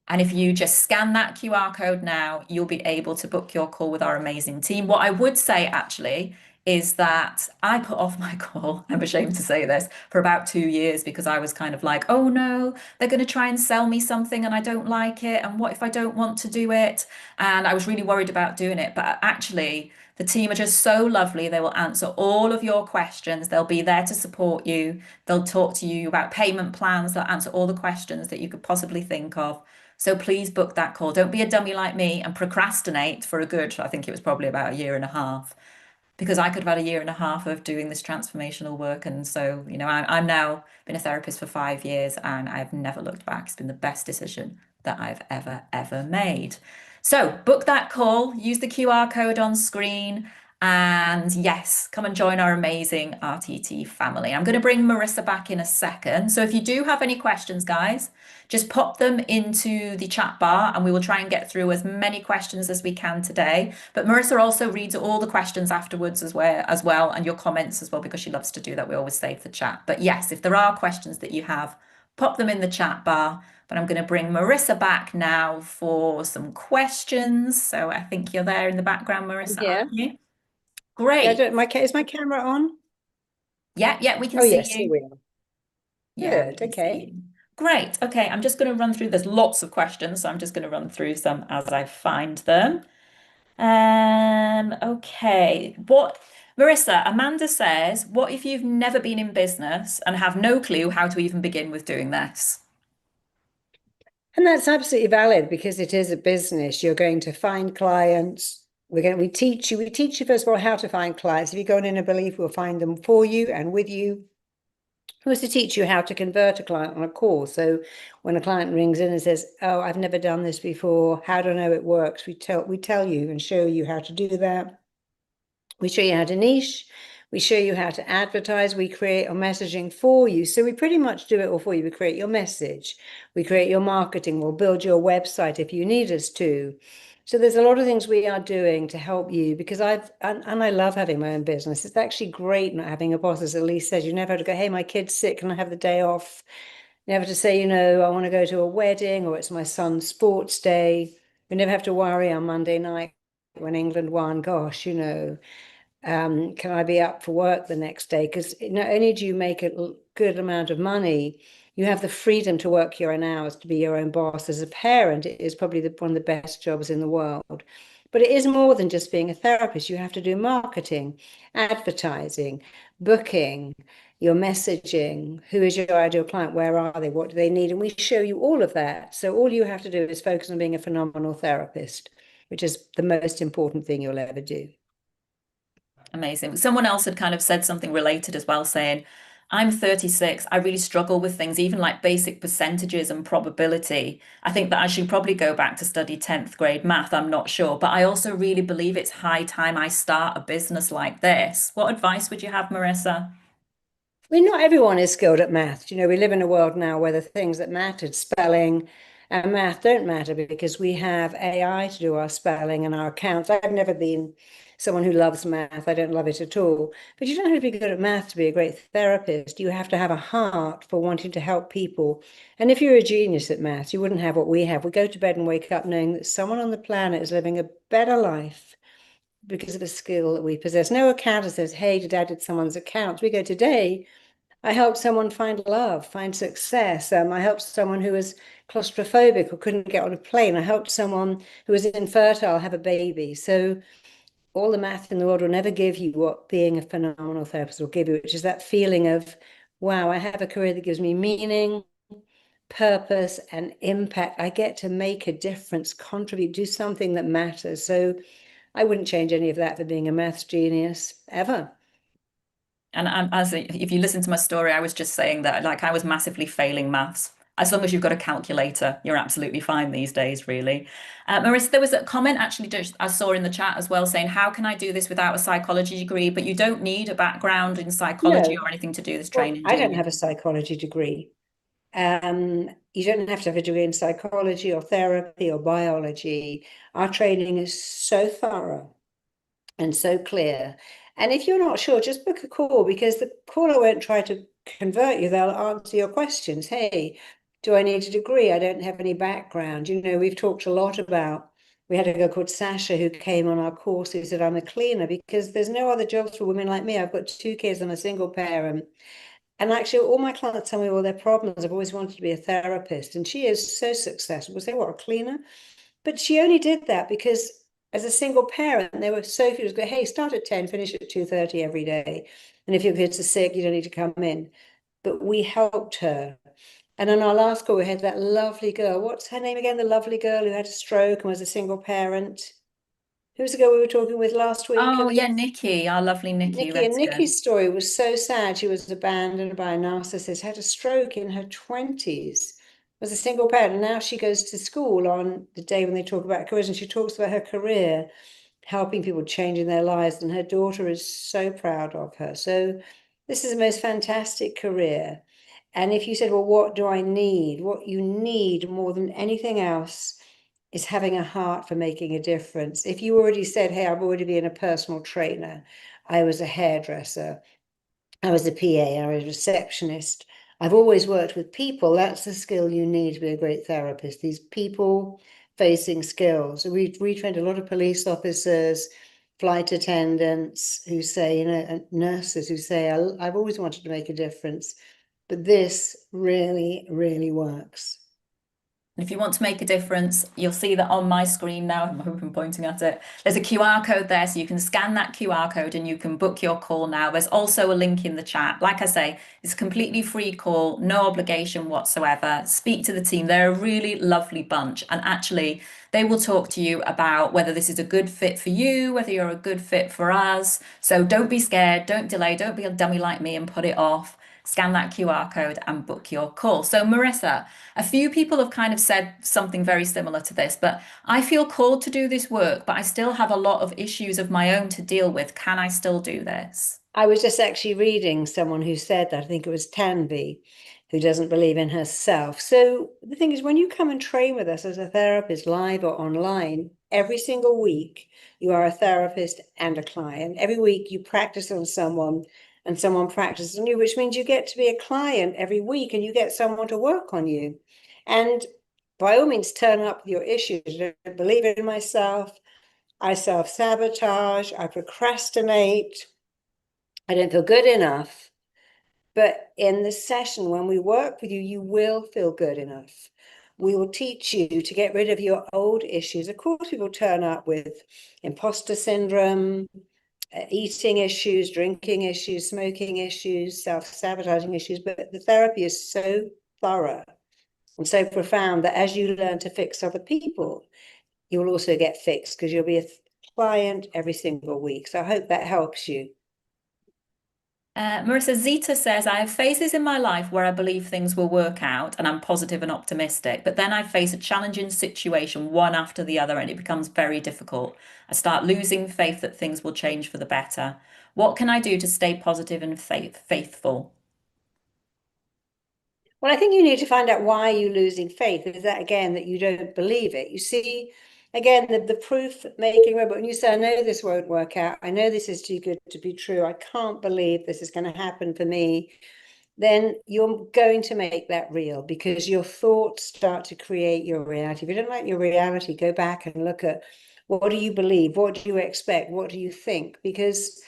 And if you just scan that QR code now, you'll be able to book your call with our amazing team. What I would say actually is that I put off my call, I'm ashamed to say this, for about 2 years because I was kind of like, oh no, they're going to try and sell me something and I don't like it. And what if I don't want to do it? And I was really worried about doing it. But actually, the team are just so lovely. They will answer all of your questions. They'll be there to support you. They'll talk to you about payment plans. They'll answer all the questions that you could possibly think of. So please book that call. Don't be a dummy like me and procrastinate for a good, I think it was probably about a year and a half because I could have had a year and a half of doing this transformational work. And so, I'm now been a therapist for 5 years and I've never looked back. It's been the best decision that I've ever made. So book that call, use the QR code on screen. And yes, come and join our amazing RTT family. I'm going to bring Marissa back in a second. So if you do have any questions, guys, just pop them into the chat bar and we will try and get through as many questions as we can today. But Marissa also reads all the questions afterwards as well, and your comments as well, because she loves to do that. We always save the chat. But yes, if there are questions that you have, pop them in the chat bar. But I'm going to bring Marissa back now for some questions. So I think you're there in the background, Marissa, Yeah. aren't you? Yeah, Great. is my camera on? Yeah, yeah, we can Oh, see yes, here you. we are. Yeah, we Good. can see Okay. you. Great. Okay, I'm just going to run through. There's lots of questions, so I'm just going to run through some as I find them. Okay. Marissa, Amanda says, what if you've never been in business and have no clue how to even begin with doing this? And that's absolutely valid because it is a business. You're going to find clients. We teach you first of all how to find clients. If you go in a belief, we'll find them for you and with you. Who was to teach you how to convert a client on a call. So when a client rings in and says, "Oh, I've never done this before. How do I know it works?" We tell you and show you how to do that. We show you how to niche. We show you how to advertise. We create our messaging for you. So we pretty much do it all for you. We create your message. We create your marketing. We'll build your website if you need us to. So there's a lot of things we are doing to help you because and I love having my own business. It's actually great not having a boss, as Elise says. You never have to go, "Hey, my kid's sick. Can I have the day off?" Never to say, I want to go to a wedding or it's my son's sports day. We never have to worry on Monday night when England won. Gosh, can I be up for work the next day? Because not only do you make a good amount of money, you have the freedom to work your own hours, to be your own boss. As a parent, it is probably one of the best jobs in the world. But it is more than just being a therapist. You have to do marketing, advertising, booking, your messaging. Who is your ideal client? Where are they? What do they need? And we show you all of that. So all you have to do is focus on being a phenomenal therapist, which is the most important thing you'll ever do. Amazing. Someone else had kind of said something related as well, saying, I'm 36. I really struggle with things, even like basic percentages and probability. I think that I should probably go back to study 10th grade math. I'm not sure. But I also really believe it's high time I start a business like this. What advice would you have, Marissa? Not everyone is skilled at math. We live in a world now where the things that mattered, spelling and math, don't matter because we have AI to do our spelling and our accounts. I've never been someone who loves math. I don't love it at all. But you don't have to be good at math to be a great therapist. You have to have a heart for wanting to help people. And if you're a genius at math, you wouldn't have what we have. We go to bed and wake up knowing that someone on the planet is living a better life because of a skill that we possess. No accountant says, "Hey, did I did someone's accounts?" We go, "Today, I helped someone find love, find success. I helped someone who was claustrophobic or couldn't get on a plane. I helped someone who was infertile have a baby." So all the math in the world will never give you what being a phenomenal therapist will give you, which is that feeling of, wow, I have a career that gives me meaning, purpose, and impact. I get to make a difference, contribute, do something that matters. So I wouldn't change any of that for being a maths genius ever. And if you listen to my story, I was just saying that like I was massively failing maths. As long as you've got a calculator, you're absolutely fine these days, really. Marissa, there was a comment actually just I saw in the chat as well saying, how can I do this without a psychology degree? But you don't need a background in psychology No, or anything to do this well, training, I do don't you? have a psychology degree. You don't have to have a degree in psychology or therapy or biology. Our training is so thorough and so clear. And if you're not sure, just book a call because the caller won't try to convert you. They'll answer your questions. "Hey, do I need a degree? I don't have any background." We've talked a lot about, we had a girl called Sasha who came on our course who said, "I'm a cleaner," because there's no other jobs for women like me. I've got 2 kids. I'm a single parent. And actually, all my clients tell me all their problems. I've always wanted to be a therapist. And she is so successful. We say, "What, a cleaner?" But she only did that because as a single parent, they were so few. Go, "Hey, start at 10, finish at 2:30 every day. And if your kids are sick, you don't need to come in." But we helped her. And on our last call, we had that lovely girl. What's her name again? The lovely girl who had a stroke and was a single parent. Who's the girl we were talking with last week, Oh, yeah, Elise? Nikki, our lovely Nikki. Nikki, and That's good. Nikki's story was so sad. She was abandoned by a narcissist, had a stroke in her 20s, was a single parent. And now she goes to school on the day when they talk about careers and she talks about her career. helping people, changing their lives. And her daughter is so proud of her. So this is the most fantastic career. And if you said, well, what do I need? What you need more than anything else is having a heart for making a difference. If you already said, hey, I've already been a personal trainer, I was a hairdresser, I was a PA, I was a receptionist. I've always worked with people. That's the skill you need to be a great therapist. These people facing skills. We trained a lot of police officers, flight attendants who say, and nurses who say, I've always wanted to make a difference, but this really, really works. And if you want to make a difference, you'll see that on my screen now. I'm hoping pointing at it. There's a QR code there, so you can scan that QR code and you can book your call now. There's also a link in the chat. Like I say, it's a completely free call, no obligation whatsoever. Speak to the team. They're a really lovely bunch. And actually, they will talk to you about whether this is a good fit for you, whether you're a good fit for us. So don't be scared, don't delay, don't be a dummy like me and put it off. Scan that QR code and book your call. So, Marissa, a few people have kind of said something very similar to this, but I feel called to do this work, but I still have a lot of issues of my own to deal with. Can I still do this? I was just actually reading someone who said that. I think it was Tanvi, who doesn't believe in herself. So the thing is, when you come and train with us as a therapist, live or online, every single week, you are a therapist and a client. Every week you practice on someone and someone practices on you, which means you get to be a client every week and you get someone to work on you. And by all means, turn up with your issues. I don't believe in myself. I self-sabotage. I procrastinate. I don't feel good enough. But in the session, when we work with you, you will feel good enough. We will teach you to get rid of your old issues. Of course, people turn up with imposter syndrome, eating issues, drinking issues, smoking issues, self-sabotaging issues. But the therapy is so thorough and so profound that as you learn to fix other people, you will also get fixed because you'll be a client every single week. So I hope that helps you. Marissa Zita says, I have phases in my life where I believe things will work out and I'm positive and optimistic, but then I face a challenging situation one after the other and it becomes very difficult. I start losing faith that things will change for the better. What can I do to stay positive and faithful? Well, I think you need to find out why you're losing faith. Is that again that you don't believe it? You see, again, the proof making robot, when you say, I know this won't work out, I know this is too good to be true, I can't believe this is going to happen for me, then you're going to make that real because your thoughts start to create your reality. If you don't like your reality, go back and look at what do you believe? What do you expect? What do you think? Because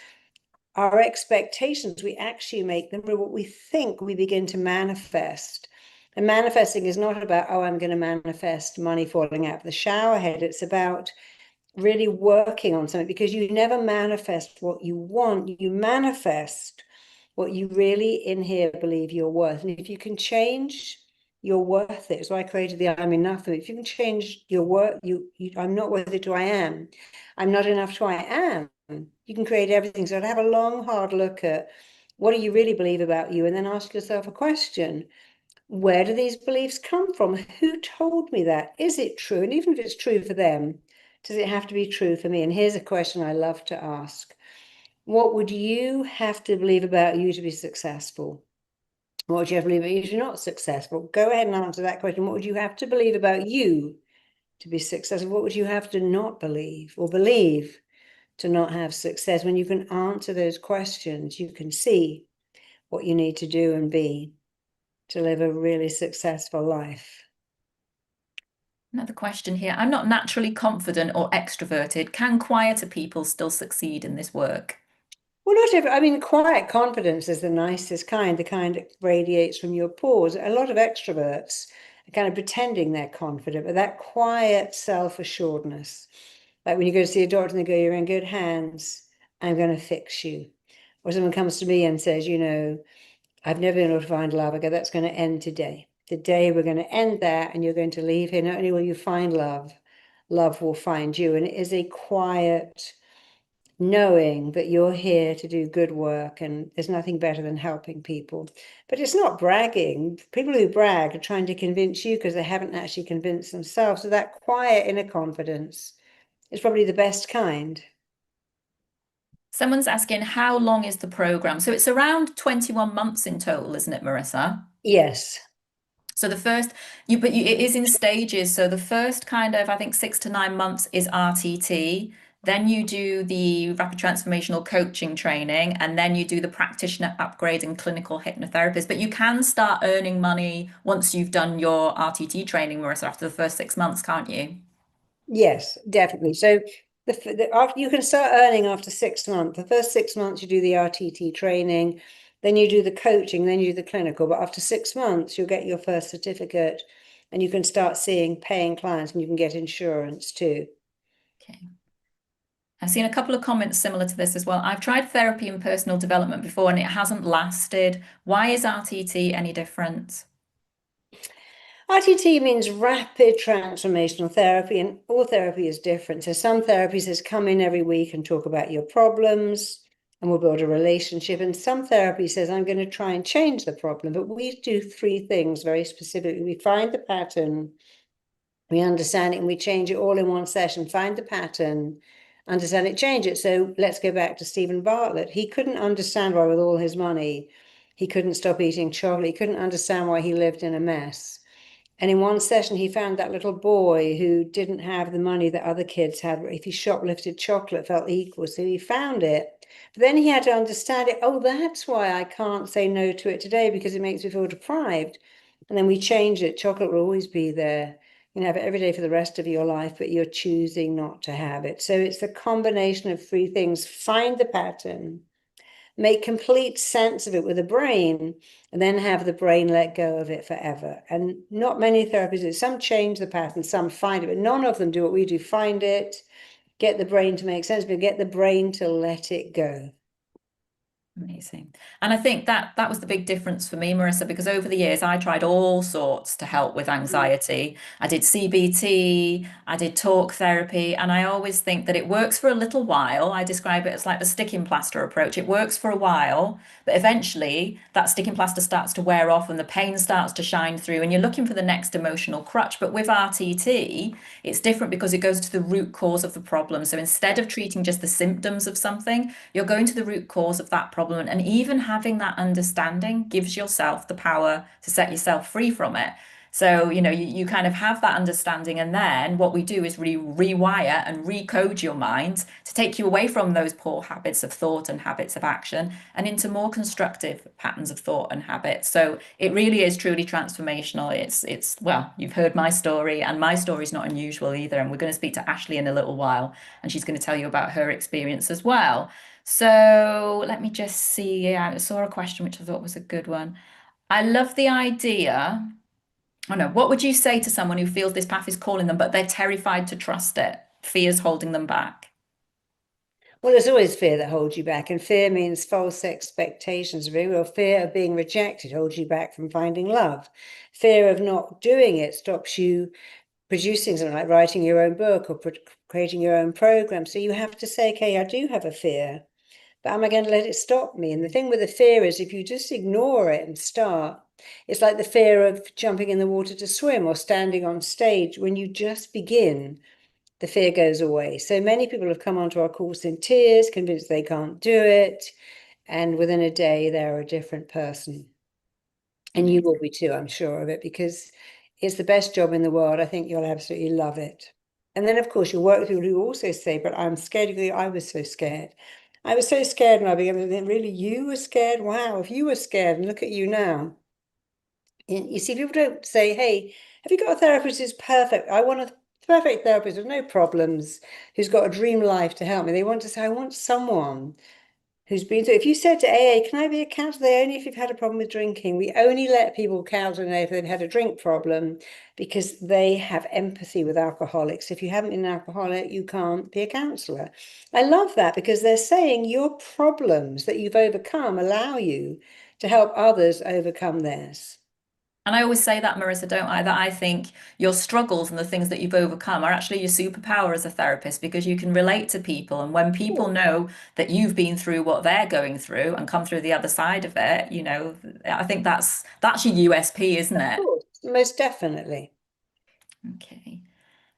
our expectations, we actually make them what we think we begin to manifest. And manifesting is not about, oh, I'm going to manifest money falling out of the shower head. It's about really working on something because you never manifest what you want. You manifest what you really in here believe you're worth. And if you can change, you're worth it. So I created the I'm enough. If you can change your worth, I'm not worth it to I am. I'm not enough to I am. You can create everything. So to have a long, hard look at what do you really believe about you, and then ask yourself a question. Where do these beliefs come from? Who told me that? Is it true? And even if it's true for them, does it have to be true for me? And here's a question I love to ask. What would you have to believe about you to be successful? What would you have to believe about you to be not successful? Go ahead and answer that question. What would you have to believe about you to be successful? What would you have to not believe or believe to not have success? When you can answer those questions, you can see what you need to do and be to live a really successful life. Another question here. I'm not naturally confident or extroverted. Can quieter people still succeed in this work? Well, not every, I mean, quiet confidence is the nicest kind, the kind that radiates from your pores. A lot of extroverts are kind of pretending they're confident, but that quiet self-assuredness, like when you go to see a doctor and they go, you're in good hands, I'm going to fix you. Or someone comes to me and says, I've never been able to find love. I go, that's going to end today. Today we're going to end that and you're going to leave here. Not only will you find love, love will find you. And it is a quiet knowing that you're here to do good work and there's nothing better than helping people. But it's not bragging. People who brag are trying to convince you because they haven't actually convinced themselves. So that quiet inner confidence It's probably the best kind. Someone's asking how long is the program? So it's around 21 months in total, isn't it, Marissa? Yes. So the first, it is in stages. So the first kind of, I think 6 to 9 months is RTT. Then you do the rapid transformational coaching training, and then you do the practitioner upgrade and clinical hypnotherapist. But you can start earning money once you've done your RTT training, Marissa, after the first 6 months, can't you? Yes, definitely. So after you can start earning after 6 months. The first 6 months you do the RTT training, then you do the coaching, then you do the clinical. But after 6 months, you'll get your first certificate, and you can start seeing paying clients, and you can get insurance too. Okay. I've seen a couple of comments similar to this as well. I've tried therapy and personal development before and it hasn't lasted. Why is RTT any different? RTT means rapid transformational therapy, and all therapy is different. So some therapies is come in every week and talk about your problems, and we'll build a relationship. And some therapy says, I'm going to try and change the problem. But we do three things very specifically. We find the pattern, we understand it, and we change it all in one session. Find the pattern, understand it, change it. So let's go back to Stephen Bartlett. He couldn't understand why, with all his money, he couldn't stop eating chocolate. He couldn't understand why he lived in a mess. And in one session, he found that little boy who didn't have the money that other kids had. If he shoplifted chocolate, felt equal. So he found it. But then he had to understand it. Oh, that's why I can't say no to it today, because it makes me feel deprived. And then we changed it. Chocolate will always be there. You can have it every day for the rest of your life, but you're choosing not to have it. So it's the combination of three things. Find the pattern, make complete sense of it with the brain, and then have the brain let go of it forever. And not many therapies do. Some change the pattern, some find it, but none of them do what we do. Find it, get the brain to make sense, but get the brain to let it go. Amazing. And I think that was the big difference for me, Marissa, because over the years I tried all sorts to help with anxiety. I did CBT, I did talk therapy, and I always think that it works for a little while. I describe it as like the sticking plaster approach. It works for a while, but eventually that sticking plaster starts to wear off and the pain starts to shine through, and you're looking for the next emotional crutch. But with RTT, it's different because it goes to the root cause of the problem. So instead of treating just the symptoms of something, you're going to the root cause of that problem. And even having that understanding gives yourself the power to set yourself free from it. So, you kind of have that understanding. And then what we do is rewire and recode your mind to take you away from those poor habits of thought and habits of action and into more constructive patterns of thought and habits. So it really is truly transformational. Well, you've heard my story, and my story is not unusual either. And we're going to speak to Ashley in a little while, and she's going to tell you about her experience as well. So let me just see. Yeah, I saw a question which I thought was a good one. I love the idea. I know. What would you say to someone who feels this path is calling them, but they're terrified to trust it? Fear's holding them back. Well, there's always fear that holds you back, and fear means false expectations. Really, well, fear of being rejected holds you back from finding love. Fear of not doing it stops you producing something like writing your own book or creating your own program. So you have to say, okay, I do have a fear, but am I going to let it stop me? And the thing with the fear is if you just ignore it and start, it's like the fear of jumping in the water to swim or standing on stage. When you just begin, the fear goes away. So many people have come onto our course in tears, convinced they can't do it. And within a day, they're a different person. And you will Amazing. be too, I'm sure of it, because it's the best job in the world. I think you'll absolutely love it. And then, of course, you'll work with people who also say, but I'm scared. I was so scared. I was so scared when I began to think, really, you were scared? Wow, if you were scared, and look at you now. You see, people don't say, hey, have you got a therapist who's perfect? I want a perfect therapist with no problems, who's got a dream life to help me. They want to say, I want someone who's been through. If you said to AA, can I be a counselor? Only if you've had a problem with drinking. We only let people counsel if they've had a drink problem because they have empathy with alcoholics. If you haven't been an alcoholic, you can't be a counselor. I love that because they're saying your problems that you've overcome allow you to help others overcome theirs. And I always say that, Marissa, don't I? That I think your struggles and the things that you've overcome are actually your superpower as a therapist because you can relate to people. And when people know that you've been through what they're going through and come through the other side of it, I think that's your USP, isn't Of it? course, most definitely. Okay.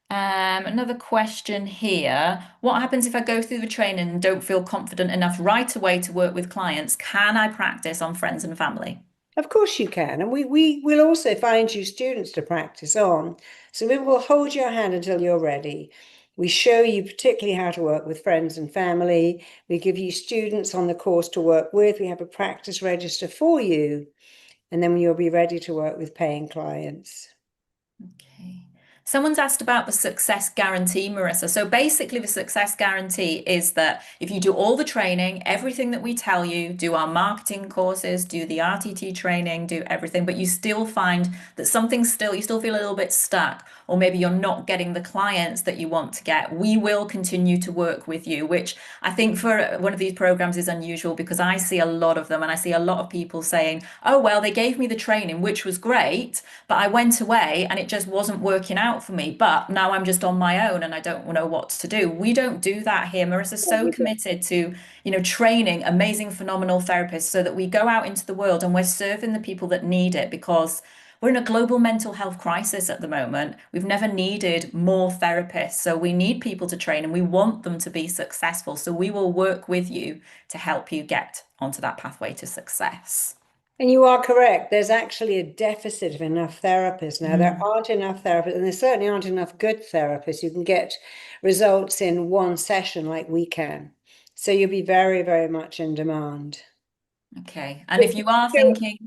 Another question here. What happens if I go through the training and don't feel confident enough right away to work with clients? Can I practice on friends and family? Of course you can. And we will also find you students to practice on. So we will hold your hand until you're ready. We show you particularly how to work with friends and family. We give you students on the course to work with. We have a practice register for you. And then you'll be ready to work with paying clients. Okay. Someone's asked about the success guarantee, Marissa. So basically, the success guarantee is that if you do all the training, everything that we tell you, do our marketing courses, do the RTT training, do everything, but you still find that you still feel a little bit stuck, or maybe you're not getting the clients that you want to get, we will continue to work with you, which I think for one of these programs is unusual because I see a lot of them and I see a lot of people saying, oh, well, they gave me the training, which was great, but I went away and it just wasn't working out for me. But now I'm just on my own and I don't know what to do. We don't do that here. Marissa's so committed to, training amazing, phenomenal therapists so that we go out into the world and we're serving the people that need it because we're in a global mental health crisis at the moment. We've never needed more therapists. So we need people to train and we want them to be successful. So we will work with you to help you get onto that pathway to success. And you are correct. There's actually a deficit of enough therapists now. There Mm. aren't enough therapists, and there certainly aren't enough good therapists who can get results in one session like we can. So you'll be very, very much in demand. Okay. And But if you are go, thinking,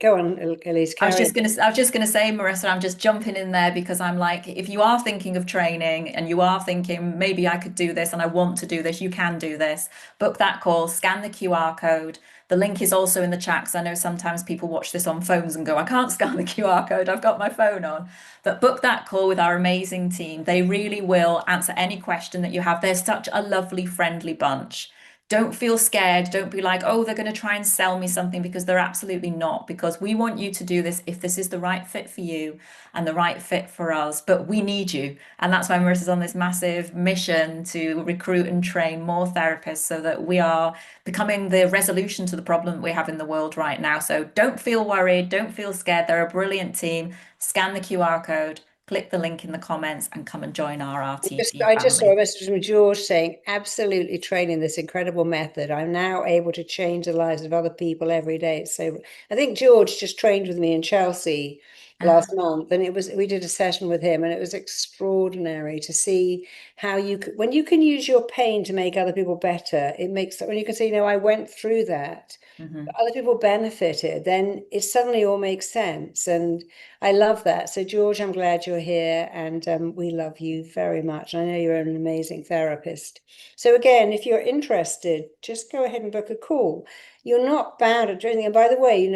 go on, Elise, carry on. I was just gonna say, Marissa, I'm just jumping in there because I'm like, if you are thinking of training and you are thinking maybe I could do this and I want to do this, you can do this. Book that call, scan the QR code. The link is also in the chat because I know sometimes people watch this on phones and go, I can't scan the QR code, I've got my phone on. But book that call with our amazing team. They really will answer any question that you have. They're such a lovely, friendly bunch. Don't feel scared. Don't be like, oh, they're going to try and sell me something because they're absolutely not. Because we want you to do this if this is the right fit for you and the right fit for us. But we need you. And that's why Marissa's on this massive mission to recruit and train more therapists so that we are becoming the resolution to the problem that we have in the world right now. So don't feel worried. Don't feel scared. They're a brilliant team. Scan the QR code, click the link in the comments, and come and join our RTT I just saw a family. message from George saying, absolutely training this incredible method. I'm now able to change the lives of other people every day. So I think George just trained with me in Chelsea last Ah, month, and we did a session with him, and it was extraordinary to see how when you can use your pain to make other people better, it makes when you can say, I went through that, mhm. other people benefited, then it suddenly all makes sense. And I love that. So, George, I'm glad you're here and we love you very much. I know you're an amazing therapist. So, again, if you're interested, just go ahead and book a call. You're not bound at doing anything. And by the way,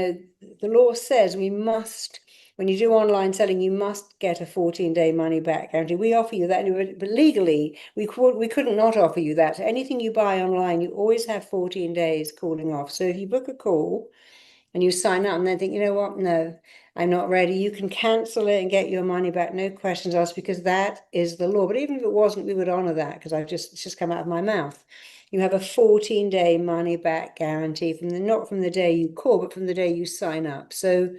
the law says we must. When you do online selling, you must get a 14-day money back guarantee. We offer you that, but legally, we couldn't not offer you that. Anything you buy online, you always have 14 days cooling off. So if you book a call and you sign up and then think, you know what, no, I'm not ready, you can cancel it and get your money back, no questions asked, because that is the law. But even if it wasn't, we would honor that because it's just come out of my mouth. You have a 14-day money back guarantee from not from the day you call, but from the day you sign up. So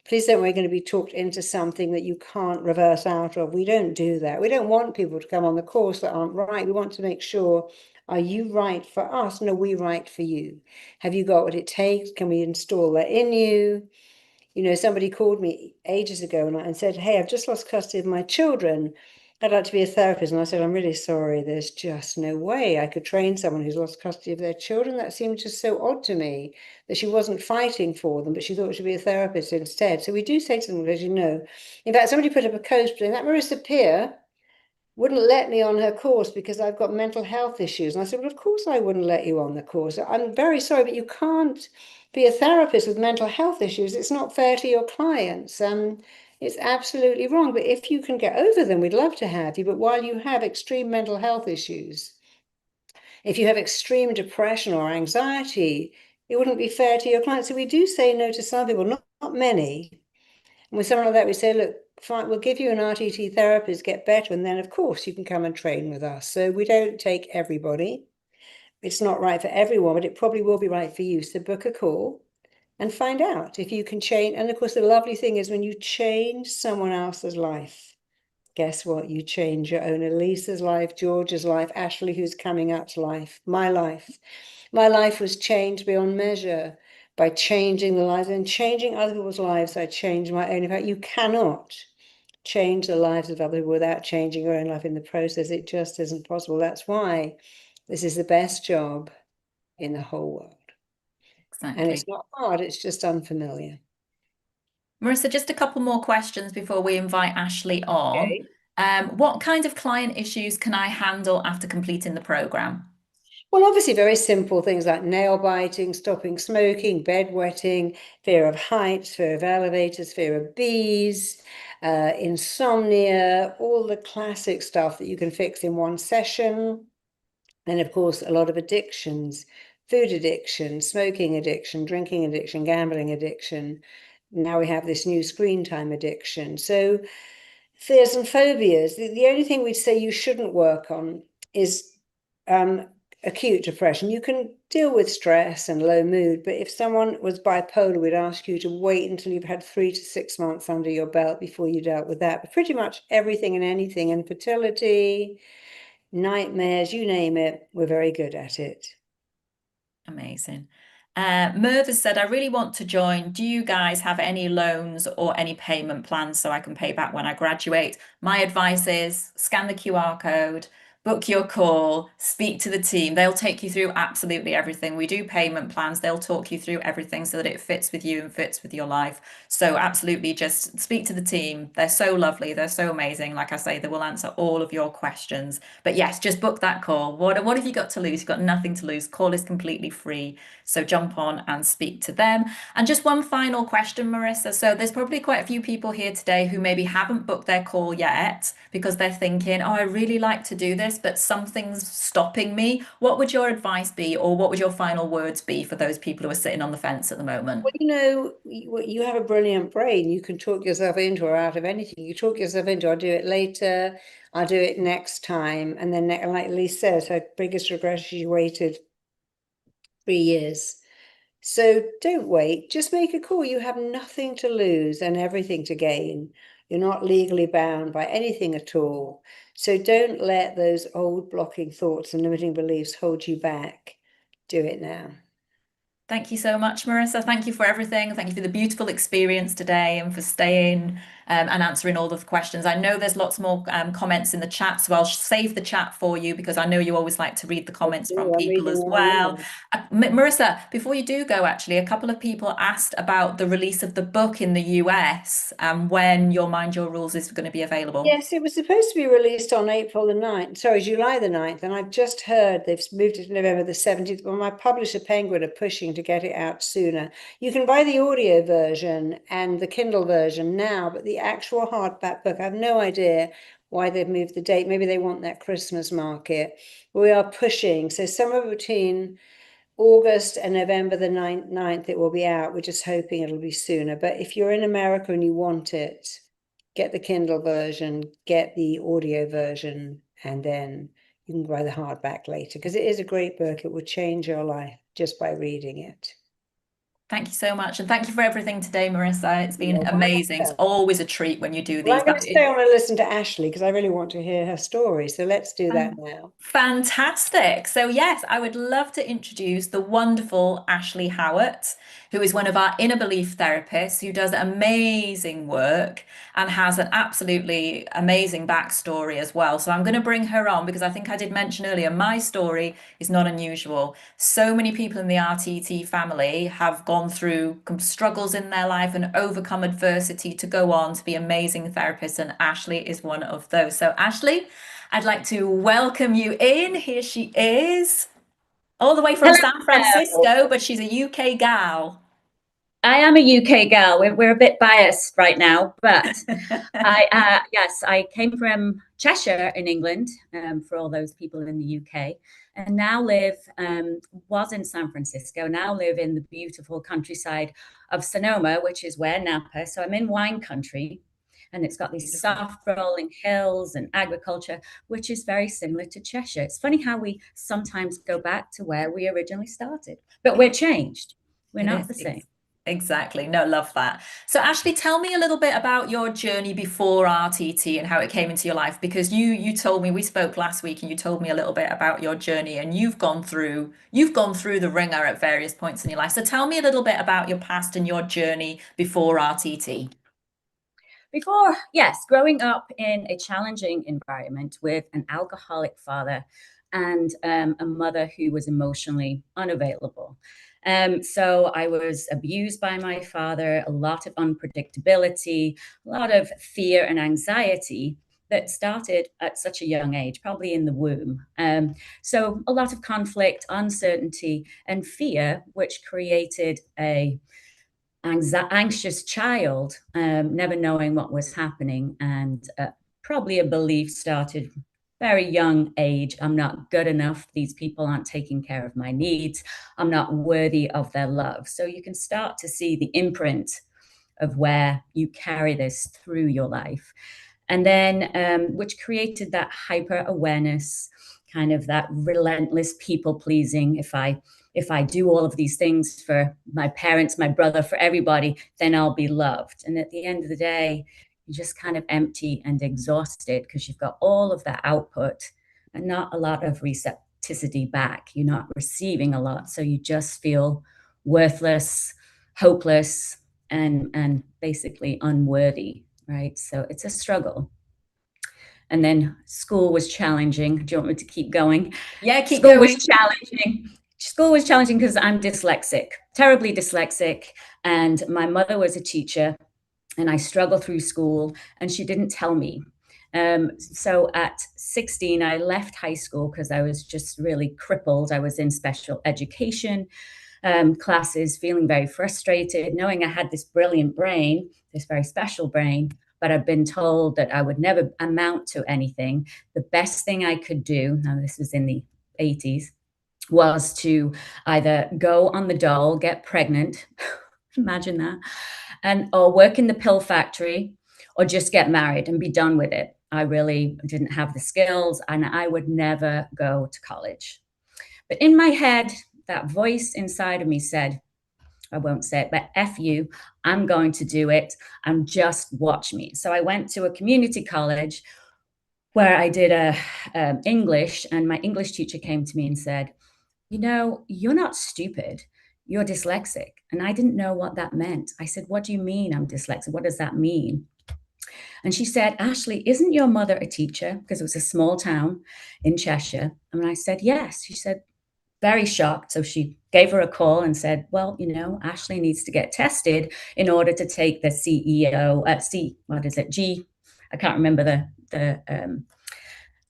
please don't, we're going to be talked into something that you can't reverse out of. We don't do that. We don't want people to come on the course that aren't right. We want to make sure, are you right for us? And are we right for you? Have you got what it takes? Can we install that in you? Somebody called me ages ago and said, hey, I've just lost custody of my children. I'd like to be a therapist. And I said, I'm really sorry. There's just no way I could train someone who's lost custody of their children. That seemed just so odd to me that she wasn't fighting for them, but she thought she'd be a therapist instead. So we do say to them, as you know. In fact, somebody put up a post saying that Marissa Peer wouldn't let me on her course because I've got mental health issues. And I said, well, of course I wouldn't let you on the course. I'm very sorry, but you can't be a therapist with mental health issues. It's not fair to your clients. It's absolutely wrong. But if you can get over them, we'd love to have you. But while you have extreme mental health issues, if you have extreme depression or anxiety, it wouldn't be fair to your clients. So we do say no to some people, not many. And with someone like that, we say, look, fine, we'll give you an RTT therapist, get better, and then of course you can come and train with us. So we don't take everybody. It's not right for everyone, but it probably will be right for you. So book a call and find out if you can change. And of course, the lovely thing is when you change someone else's life, guess what? You change your own Elisa's life, George's life, Ashley, who's coming up to life, my life. My life was changed beyond measure by changing the lives and changing other people's lives. I changed my own. In fact, you cannot change the lives of other people without changing your own life in the process. It just isn't possible. That's why this is the best job in the whole world. And it's Exactly. not hard, it's just unfamiliar. Marissa, just a couple more questions before we invite Ashley on. Okay. What kind of client issues can I handle after completing the program? Well, obviously, very simple things like nail biting, stopping smoking, bedwetting, fear of heights, fear of elevators, fear of bees, insomnia, all the classic stuff that you can fix in one session. And of course, a lot of addictions, food addiction, smoking addiction, drinking addiction, gambling addiction. Now we have this new screen time addiction. So fears and phobias. The only thing we'd say you shouldn't work on is acute depression. You can deal with stress and low mood, but if someone was bipolar, we'd ask you to wait until you've had 3 to 6 months under your belt before you dealt with that. But pretty much everything and anything, infertility, nightmares, you name it, we're very good at it. Amazing. Merv has said, I really want to join. Do you guys have any loans or any payment plans so I can pay back when I graduate? My advice is scan the QR code, book your call, speak to the team. They'll take you through absolutely everything. We do payment plans. They'll talk you through everything so that it fits with you and fits with your life. So absolutely just speak to the team. They're so lovely. They're so amazing. Like I say, they will answer all of your questions. But yes, just book that call. What have you got to lose? You've got nothing to lose. Call is completely free. So jump on and speak to them. And just one final question, Marissa. So there's probably quite a few people here today who maybe haven't booked their call yet because they're thinking, oh, I really like to do this, but something's stopping me. What would your advice be, or what would your final words be for those people who are sitting on the fence at the moment? Well, you have a brilliant brain. You can talk yourself into or out of anything. You talk yourself into, I'll do it later, I'll do it next time. And then, like Lee says, her biggest regret is she waited 3 years. So don't wait, just make a call. You have nothing to lose and everything to gain. You're not legally bound by anything at all. So don't let those old blocking thoughts and limiting beliefs hold you back. Do it now. Thank you so much, Marissa. Thank you for everything. Thank you for the beautiful experience today and for staying and answering all of the questions. I know there's lots more comments in the chat, so I'll save the chat for you because I know you always like to read the I comments from do. I'm people reading as one well. now. Marissa, before you do go, actually, a couple of people asked about the release of the book in the US and when Your Mind, Your Rules is going to be available. Yes, it was supposed to be released on April the 9th, sorry, July the 9th, and I've just heard they've moved it to November the 17th. Well, my publisher Penguin are pushing to get it out sooner. You can buy the audio version and the Kindle version now, but the actual hardback book, I have no idea why they've moved the date. Maybe they want that Christmas market. We are pushing, so somewhere between August and November the 9th, it will be out. We're just hoping it'll be sooner. But if you're in America and you want it, get the Kindle version, get the audio version, and then you can buy the hardback later because it is a great book. It will change your life just by reading it. Thank you so much. And thank you for everything today, Marissa. It's been You're amazing. It's welcome. always a treat when you do Well, these. I'm going But to stay on and listen to Ashley because I really want to hear her story. So let's do that now. fantastic. So, yes, I would love to introduce the wonderful Ashley Howard, who is one of our inner belief therapists who does amazing work and has an absolutely amazing backstory as well. So, I'm going to bring her on because I think I did mention earlier my story is not unusual. So many people in the RTT family have gone through struggles in their life and overcome adversity to go on to be amazing therapists, and Ashley is one of those. So, Ashley, I'd like to welcome you in. Here she is, all the way from San Hello. Francisco, but she's a UK gal. I am a UK girl. We're a bit biased right now, but yes, I came from Cheshire in England, for all those people in the UK, and now was in San Francisco, now live in the beautiful countryside of Sonoma, which is where Napa. So I'm in wine country, and it's got these Beautiful. soft rolling hills and agriculture, which is very similar to Cheshire. It's funny how we sometimes go back to where we originally started, but we're changed. We're It not is. the same. Exactly. No, love that. So Ashley, tell me a little bit about your journey before RTT and how it came into your life, because you told me, we spoke last week and you told me a little bit about your journey, and you've gone through the ringer at various points in your life. So tell me a little bit about your past and your journey before RTT. Before, yes, growing up in a challenging environment with an alcoholic father and a mother who was emotionally unavailable. So I was abused by my father, a lot of unpredictability, a lot of fear and anxiety that started at such a young age, probably in the womb. So a lot of conflict, uncertainty, and fear, which created a anxious child, never knowing what was happening, and probably a belief started very young age. I'm not good enough. These people aren't taking care of my needs. I'm not worthy of their love. So you can start to see the imprint of where you carry this through your life. And then, which created that hyper awareness, kind of that relentless people pleasing. If I do all of these things for my parents, my brother, for everybody, then I'll be loved. And at the end of the day, you're just kind of empty and exhausted because you've got all of that output and not a lot of receptivity back. You're not receiving a lot. So you just feel worthless, hopeless, and basically unworthy, right? So it's a struggle. And then school was challenging. Do you want me to keep going? Yeah, keep School was going. challenging. School was challenging because I'm dyslexic, terribly dyslexic. And my mother was a teacher, and I struggled through school, and she didn't tell me. So at 16, I left high school because I was just really crippled. I was in special education classes, feeling very frustrated, knowing I had this brilliant brain, this very special brain, but I've been told that I would never amount to anything. The best thing I could do, now this was in the 80s, was to either go on the dole, get pregnant, imagine that, and or work in the pill factory, or just get married and be done with it. I really didn't have the skills, and I would never go to college. But in my head, that voice inside of me said, I won't say it, but F you, I'm going to do it, and just watch me. So I went to a community college where I did English, and my English teacher came to me and said, you know, you're not stupid. You're dyslexic. And I didn't know what that meant. I said, what do you mean I'm dyslexic? What does that mean? And she said, Ashley, isn't your mother a teacher? Because it was a small town in Cheshire. And I said, yes. She said, very shocked. So she gave her a call and said, well, you know, Ashley needs to get tested in order to take the what is it? I can't remember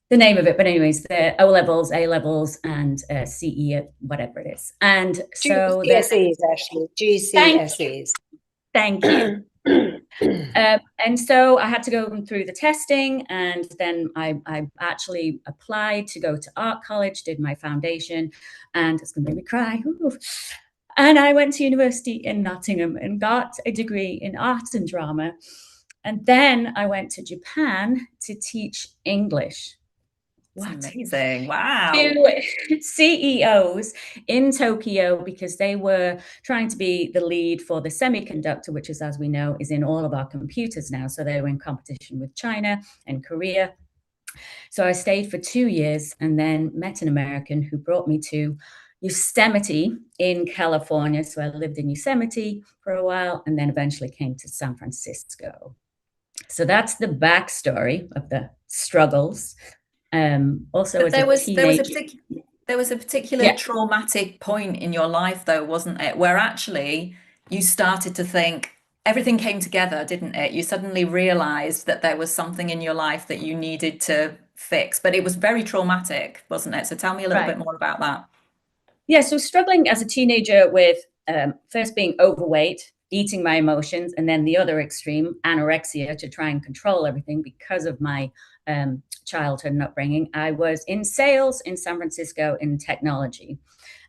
the name of it, but anyways, the O levels, A levels, and CE, whatever it is. And so then, GCSEs, actually, thank you, GCSEs. thank you. And so I had to go through the testing, and then I actually applied to go to art college, did my foundation, and it's going to make me cry. Ooh. And I went to university in Nottingham and got a degree in art and drama. And then I went to Japan to teach English. It's What? amazing. Wow. To CEOs in Tokyo, because they were trying to be the lead for the semiconductor, which is, as we know, is in all of our computers now. So they were in competition with China and Korea. So I stayed for 2 years and then met an American who brought me to Yosemite in California. So I lived in Yosemite for a while and then eventually came to San Francisco. So that's the backstory of the struggles. Also, But as a teenager, there was a particular yeah, traumatic point in your life though, wasn't it? Where actually you started to think everything came together, didn't it? You suddenly realized that there was something in your life that you needed to fix, but it was very traumatic, wasn't it? So tell me a little right. bit more about that. Yeah, so struggling as a teenager with first being overweight, eating my emotions, and then the other extreme, anorexia, to try and control everything because of my childhood and upbringing. I was in sales in San Francisco in technology,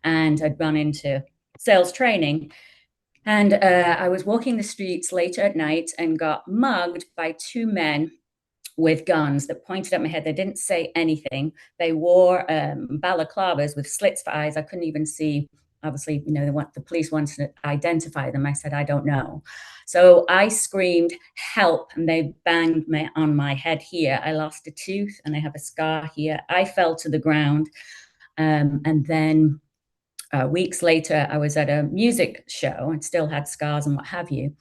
and I'd gone into sales training. And I was walking the streets later at night and got mugged by two men with guns that pointed at my head. They didn't say anything. They wore balaclavas with slits for eyes. I couldn't even see obviously, the police wanted to identify them. I said, I don't know. So I screamed, help, and they banged me on my head here. I lost a tooth and I have a scar here. I fell to the ground. And then weeks later, I was at a music show and still had scars and what have you.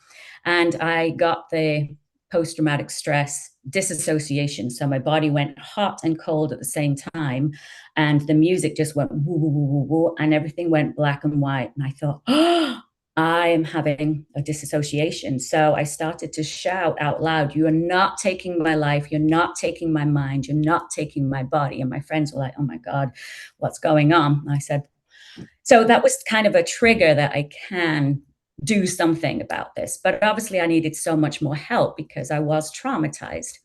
And I got the post-traumatic stress disassociation. So my body went hot and cold at the same time. And the music just went woo, woo, woo, woo, woo, and everything went black and white. And I thought, oh, I am having a disassociation. So I started to shout out loud, you are not taking my life. You're not taking my mind. You're not taking my body. And my friends were like, oh my God, what's going on? And I said, so that was kind of a trigger that I can do something about this. But obviously, I needed so much more help because I was traumatized.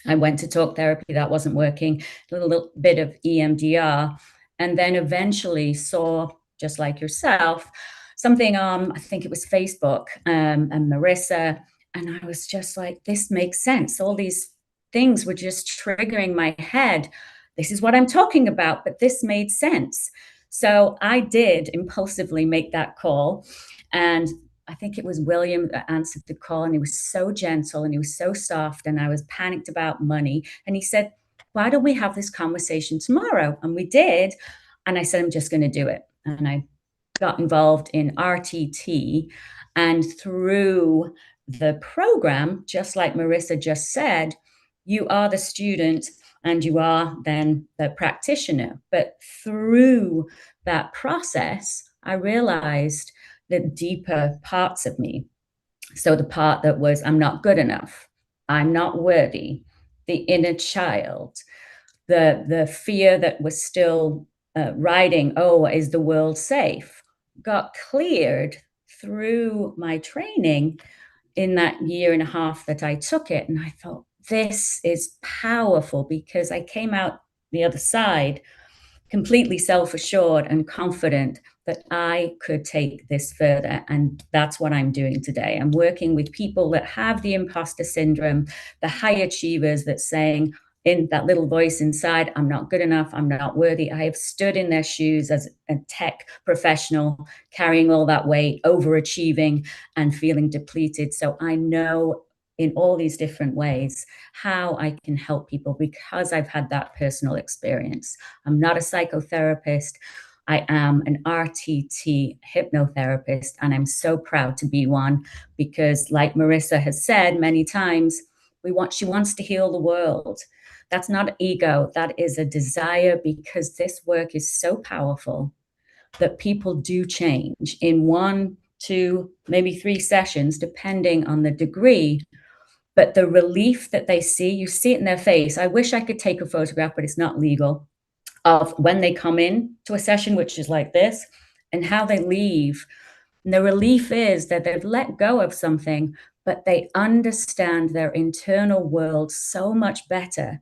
I went to talk therapy, that wasn't working, a little bit of EMDR, and then eventually saw, just like yourself, something on, I think it was Facebook, and Marissa, and I was just like, this makes sense. All these things were just triggering my head. This is what I'm talking about, but this made sense. So I did impulsively make that call. And I think it was William that answered the call, and he was so gentle and he was so soft. And I was panicked about money. And he said, why don't we have this conversation tomorrow? And we did. And I said, I'm just going to do it. And I got involved in RTT. And through the program, just like Marissa just said, you are the student and you are then the practitioner. But through that process, I realized the deeper parts of me. So the part that was, I'm not good enough, I'm not worthy, the inner child, the fear that was still riding, oh, is the world safe, got cleared through my training in that year and a half that I took it. And I thought, this is powerful, because I came out the other side completely self-assured and confident that I could take this further. And that's what I'm doing today. I'm working with people that have the imposter syndrome, the high achievers that saying in that little voice inside, I'm not good enough, I'm not worthy. I have stood in their shoes as a tech professional, carrying all that weight, overachieving and feeling depleted. So I know in all these different ways how I can help people because I've had that personal experience. I'm not a psychotherapist. I am an RTT hypnotherapist, and I'm so proud to be one because, like Marissa has said many times, she wants to heal the world. That's not ego, that is a desire, because this work is so powerful that people do change in 1, 2, maybe 3 sessions, depending on the degree. But the relief that they see, you see it in their face. I wish I could take a photograph, but it's not legal, of when they come in to a session, which is like this, and how they leave. And the relief is that they've let go of something, but they understand their internal world so much better.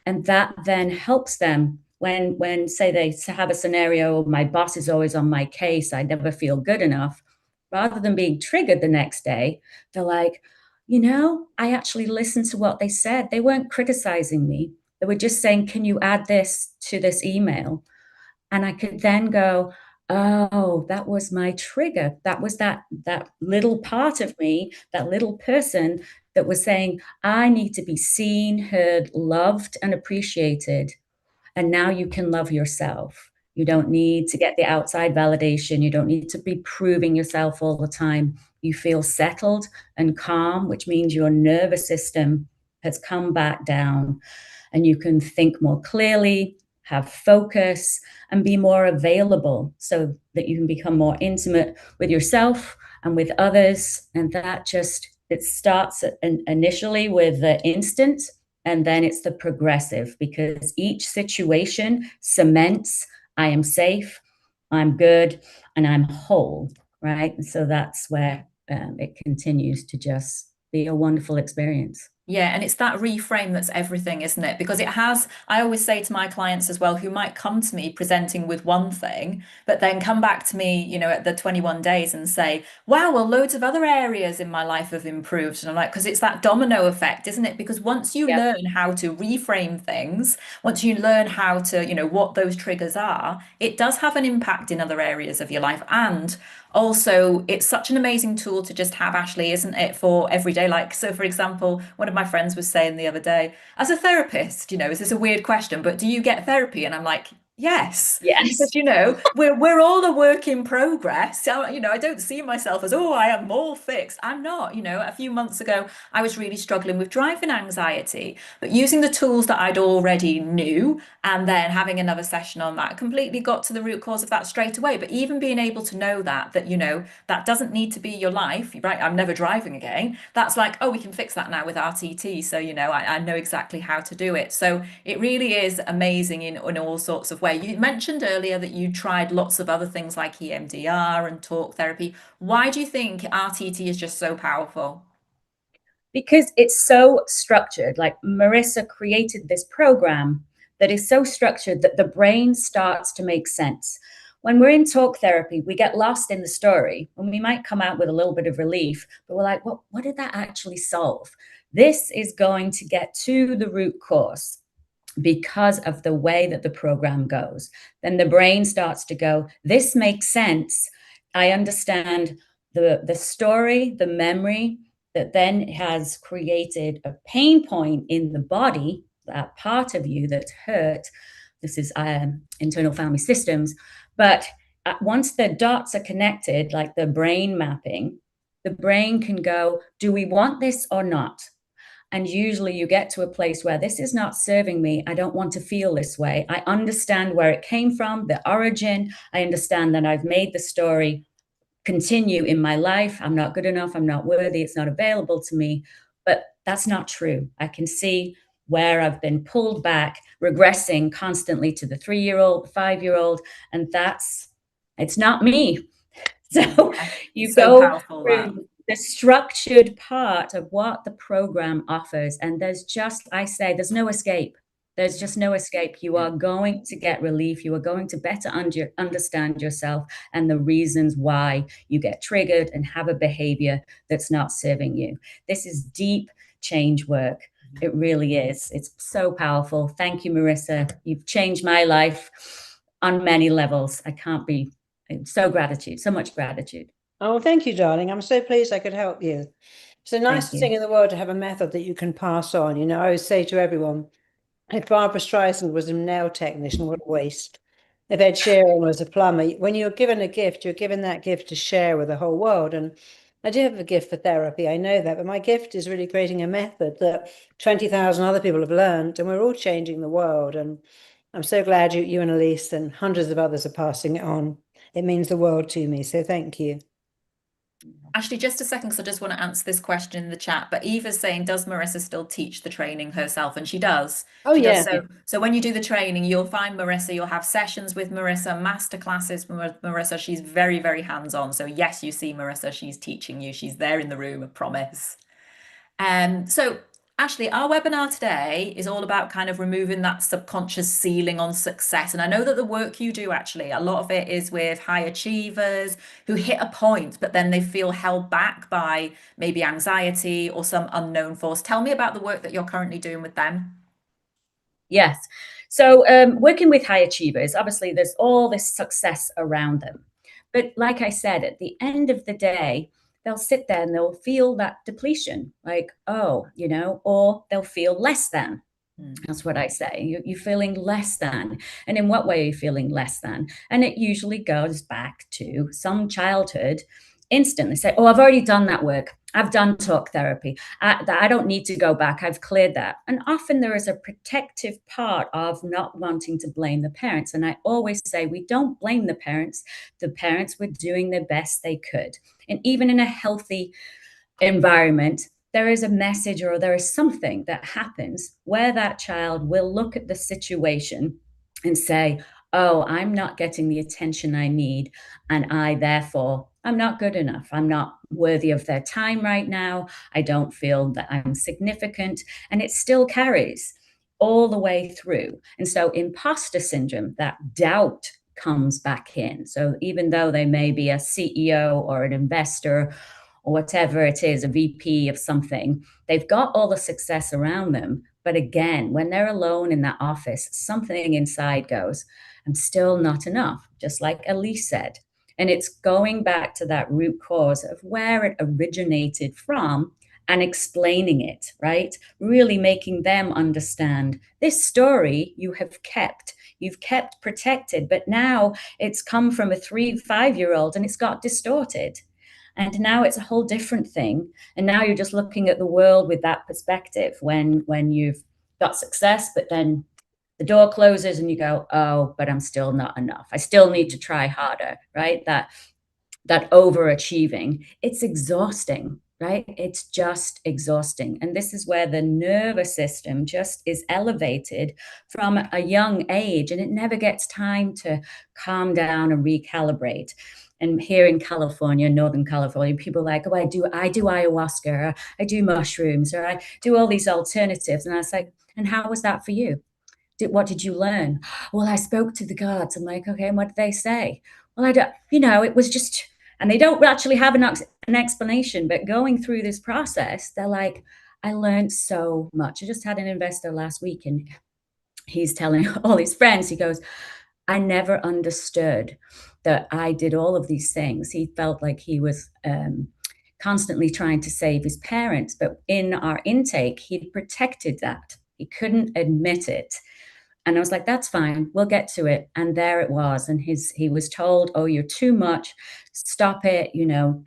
And that then helps them when say they have a scenario, my boss is always on my case, I never feel good enough. Rather than being triggered the next day, they're like, I actually listened to what they said. They weren't criticizing me. They were just saying, can you add this to this email? And I could then go, oh, that was my trigger. That was that little part of me, that little person that was saying, I need to be seen, heard, loved, and appreciated. And now you can love yourself. You don't need to get the outside validation. You don't need to be proving yourself all the time. You feel settled and calm, which means your nervous system has come back down, and you can think more clearly, have focus, and be more available so that you can become more intimate with yourself and with others. And that just, it starts initially with the instant, and then it's the progressive, because each situation cements, I am safe, I'm good, and I'm whole, right? And so that's where it continues to just be a wonderful experience. Yeah, and it's that reframe that's everything, isn't it? Because it has, I always say to my clients as well, who might come to me presenting with one thing, but then come back to me, at the 21 days and say, wow, well, loads of other areas in my life have improved. And I'm like, because it's that domino effect, isn't it? Because once you Yeah. learn how to reframe things, once you learn how to, what those triggers are, it does have an impact in other areas of your life. And also, it's such an amazing tool to just have, Ashley, isn't it, for everyday? Like, so for example, one of my friends was saying the other day, as a therapist, is this a weird question, but do you get therapy? And I'm like, yes, because Yes. we're all a work in progress. So, I don't see myself as, oh, I am all fixed. I'm not. A few months ago, I was really struggling with driving anxiety, but using the tools that I'd already knew and then having another session on that completely got to the root cause of that straight away. But even being able to know that that doesn't need to be your life, right? I'm never driving again. That's like, oh, we can fix that now with RTT. So, I know exactly how to do it. So it really is amazing in all sorts of ways. You mentioned earlier that you tried lots of other things like EMDR and talk therapy. Why do you think RTT is just so powerful? Because it's so structured. Like Marissa created this program that is so structured that the brain starts to make sense. When we're in talk therapy, we get lost in the story and we might come out with a little bit of relief, but we're like, well, what did that actually solve? This is going to get to the root cause because of the way that the program goes. Then the brain starts to go, this makes sense. I understand the story, the memory that then has created a pain point in the body, that part of you that's hurt. This is internal family systems. But once the dots are connected, like the brain mapping, the brain can go, do we want this or not? And usually you get to a place where this is not serving me. I don't want to feel this way. I understand where it came from, the origin. I understand that I've made the story continue in my life. I'm not good enough. I'm not worthy. It's not available to me. But that's not true. I can see where I've been pulled back, regressing constantly to the 3-year-old, 5-year-old. And it's not me. So Yeah, you so go powerful that. through the structured part of what the program offers, and I say, there's no escape. There's just no escape. You Yeah. are going to get relief. You are going to better understand yourself and the reasons why you get triggered and have a behavior that's not serving you. This is deep change work. It really is. It's so powerful. Thank you, Marissa. You've changed my life on many levels. I can't be so much gratitude. Oh, thank you, darling. I'm so pleased I could help you. It's the Thank nicest thing you. in the world to have a method that you can pass on. I always say to everyone, if Barbara Streisand was a nail technician, what a waste. If Ed Sheeran was a plumber, when you're given a gift, you're given that gift to share with the whole world. And I do have a gift for therapy, I know that, but my gift is really creating a method that 20,000 other people have learned, and we're all changing the world. And I'm so glad you and Elise and hundreds of others are passing it on. It means the world to me. So thank you. Ashley, just a second, because I just want to answer this question in the chat. But Eva's saying, does Marissa still teach the training herself? And she does. Oh, She does. yeah. So when you do the training, you'll find Marissa, you'll have sessions with Marissa, master classes with Marissa. She's very, very hands-on. So yes, you see Marissa, she's teaching you. She's there in the room, I promise. So Ashley, our webinar today is all about kind of removing that subconscious ceiling on success. And I know that the work you do, actually, a lot of it is with high achievers who hit a point, but then they feel held back by maybe anxiety or some unknown force. Tell me about the work that you're currently doing with them. Yes. So working with high achievers, obviously there's all this success around them. But like I said, at the end of the day, they'll sit there and they'll feel that depletion, like, oh, or they'll feel less than. That's what I say. You're feeling less than. And in what way are you feeling less than? And it usually goes back to some childhood instant. They say, oh, I've already done that work. I've done talk therapy. I don't need to go back. I've cleared that. And often there is a protective part of not wanting to blame the parents. And I always say, we don't blame the parents. The parents were doing the best they could. And even in a healthy environment, there is a message or there is something that happens where that child will look at the situation and say, oh, I'm not getting the attention I need. And I therefore I'm not good enough. I'm not worthy of their time right now. I don't feel that I'm significant. And it still carries all the way through. And so, imposter syndrome, that doubt comes back in. So, even though they may be a CEO or an investor or whatever it is, a VP of something, they've got all the success around them. But again, when they're alone in that office, something inside goes, I'm still not enough, just like Elise said. And it's going back to that root cause of where it originated from and explaining it, right? Really making them understand this story you've kept protected, but now it's come from a 3, 5 year old and it's got distorted. And now it's a whole different thing. And now you're just looking at the world with that perspective when you've got success, but then the door closes and you go, oh, but I'm still not enough. I still need to try harder, right? That overachieving, it's exhausting, right? It's just exhausting. And this is where the nervous system just is elevated from a young age, and it never gets time to calm down and recalibrate. And here in California, Northern California, people are like, oh, I do ayahuasca, or I do mushrooms, or I do all these alternatives. And I was like, and how was that for you? What did you learn? Well, I spoke to the gods. I'm like, okay, and what did they say? Well, I don't, it was just, and they don't actually have an explanation, but going through this process, they're like, I learned so much. I just had an investor last week and he's telling all his friends, he goes, I never understood that I did all of these things. He felt like he was constantly trying to save his parents, but in our intake, he'd protected that. He couldn't admit it. And I was like, that's fine. We'll get to it. And there it was. And he was told, oh, you're too much. Stop it.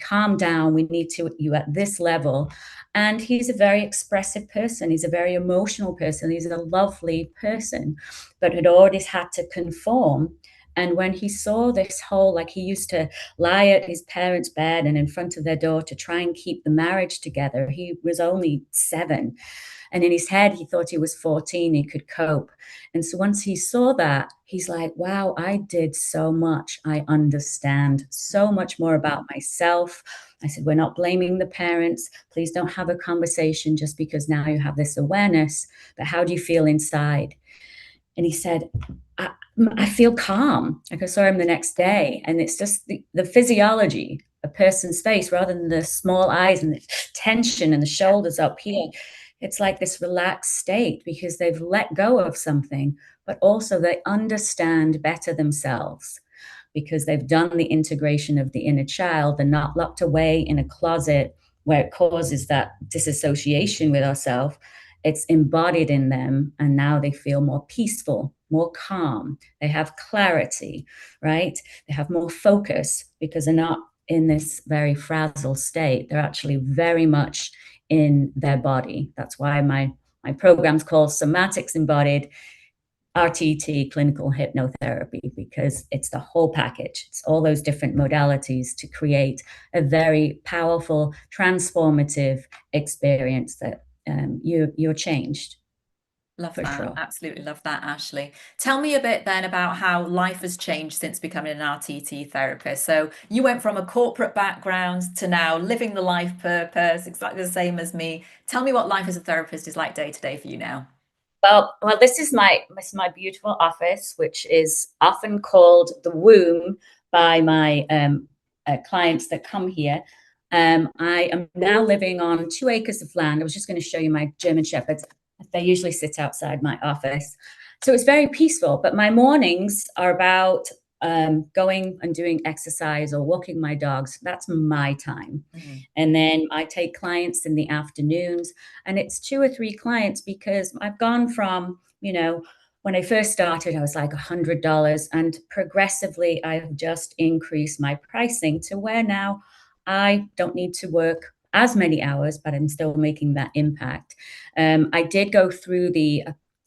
Calm down. We need you at this level. And he's a very expressive person. He's a very emotional person. He's a lovely person, but had always had to conform. And when he saw this whole, like he used to lie at his parents' bed and in front of their door to try and keep the marriage together. He was only 7. And in his head, he thought he was 14, he could cope. And so once he saw that, he's like, wow, I did so much. I understand so much more about myself. I said, we're not blaming the parents. Please don't have a conversation just because now you have this awareness. But how do you feel inside? And he said, I feel calm. Like I saw him the next day. And it's just the physiology, a person's face, rather than the small eyes and the tension and the shoulders up here. It's like this relaxed state because they've let go of something, but also they understand better themselves because they've done the integration of the inner child. They're not locked away in a closet where it causes that disassociation with ourselves. It's embodied in them, and now they feel more peaceful, more calm. They have clarity, right? They have more focus because they're not in this very frazzled state. They're actually very much in their body. That's why my program's called Somatics Embodied RTT Clinical Hypnotherapy, because it's the whole package. It's all those different modalities to create a very powerful, transformative experience that you're changed. Love For that. sure. Absolutely love that, Ashley. Tell me a bit then about how life has changed since becoming an RTT therapist. So you went from a corporate background to now living the life purpose, exactly the same as me. Tell me what life as a therapist is like day to day for you now. Well, this is my beautiful office, which is often called the womb by my clients that come here. I am now living on 2 acres of land. I was just going to show you my German shepherds. They usually sit outside my office, so it's very peaceful. But my mornings are about going and doing exercise or walking my dogs. That's my time. Mm-hmm. And then I take clients in the afternoons, and it's 2 or 3 clients because I've gone from, when I first started, I was like $100, and progressively I've just increased my pricing to where now I don't need to work as many hours, but I'm still making that impact. I did go through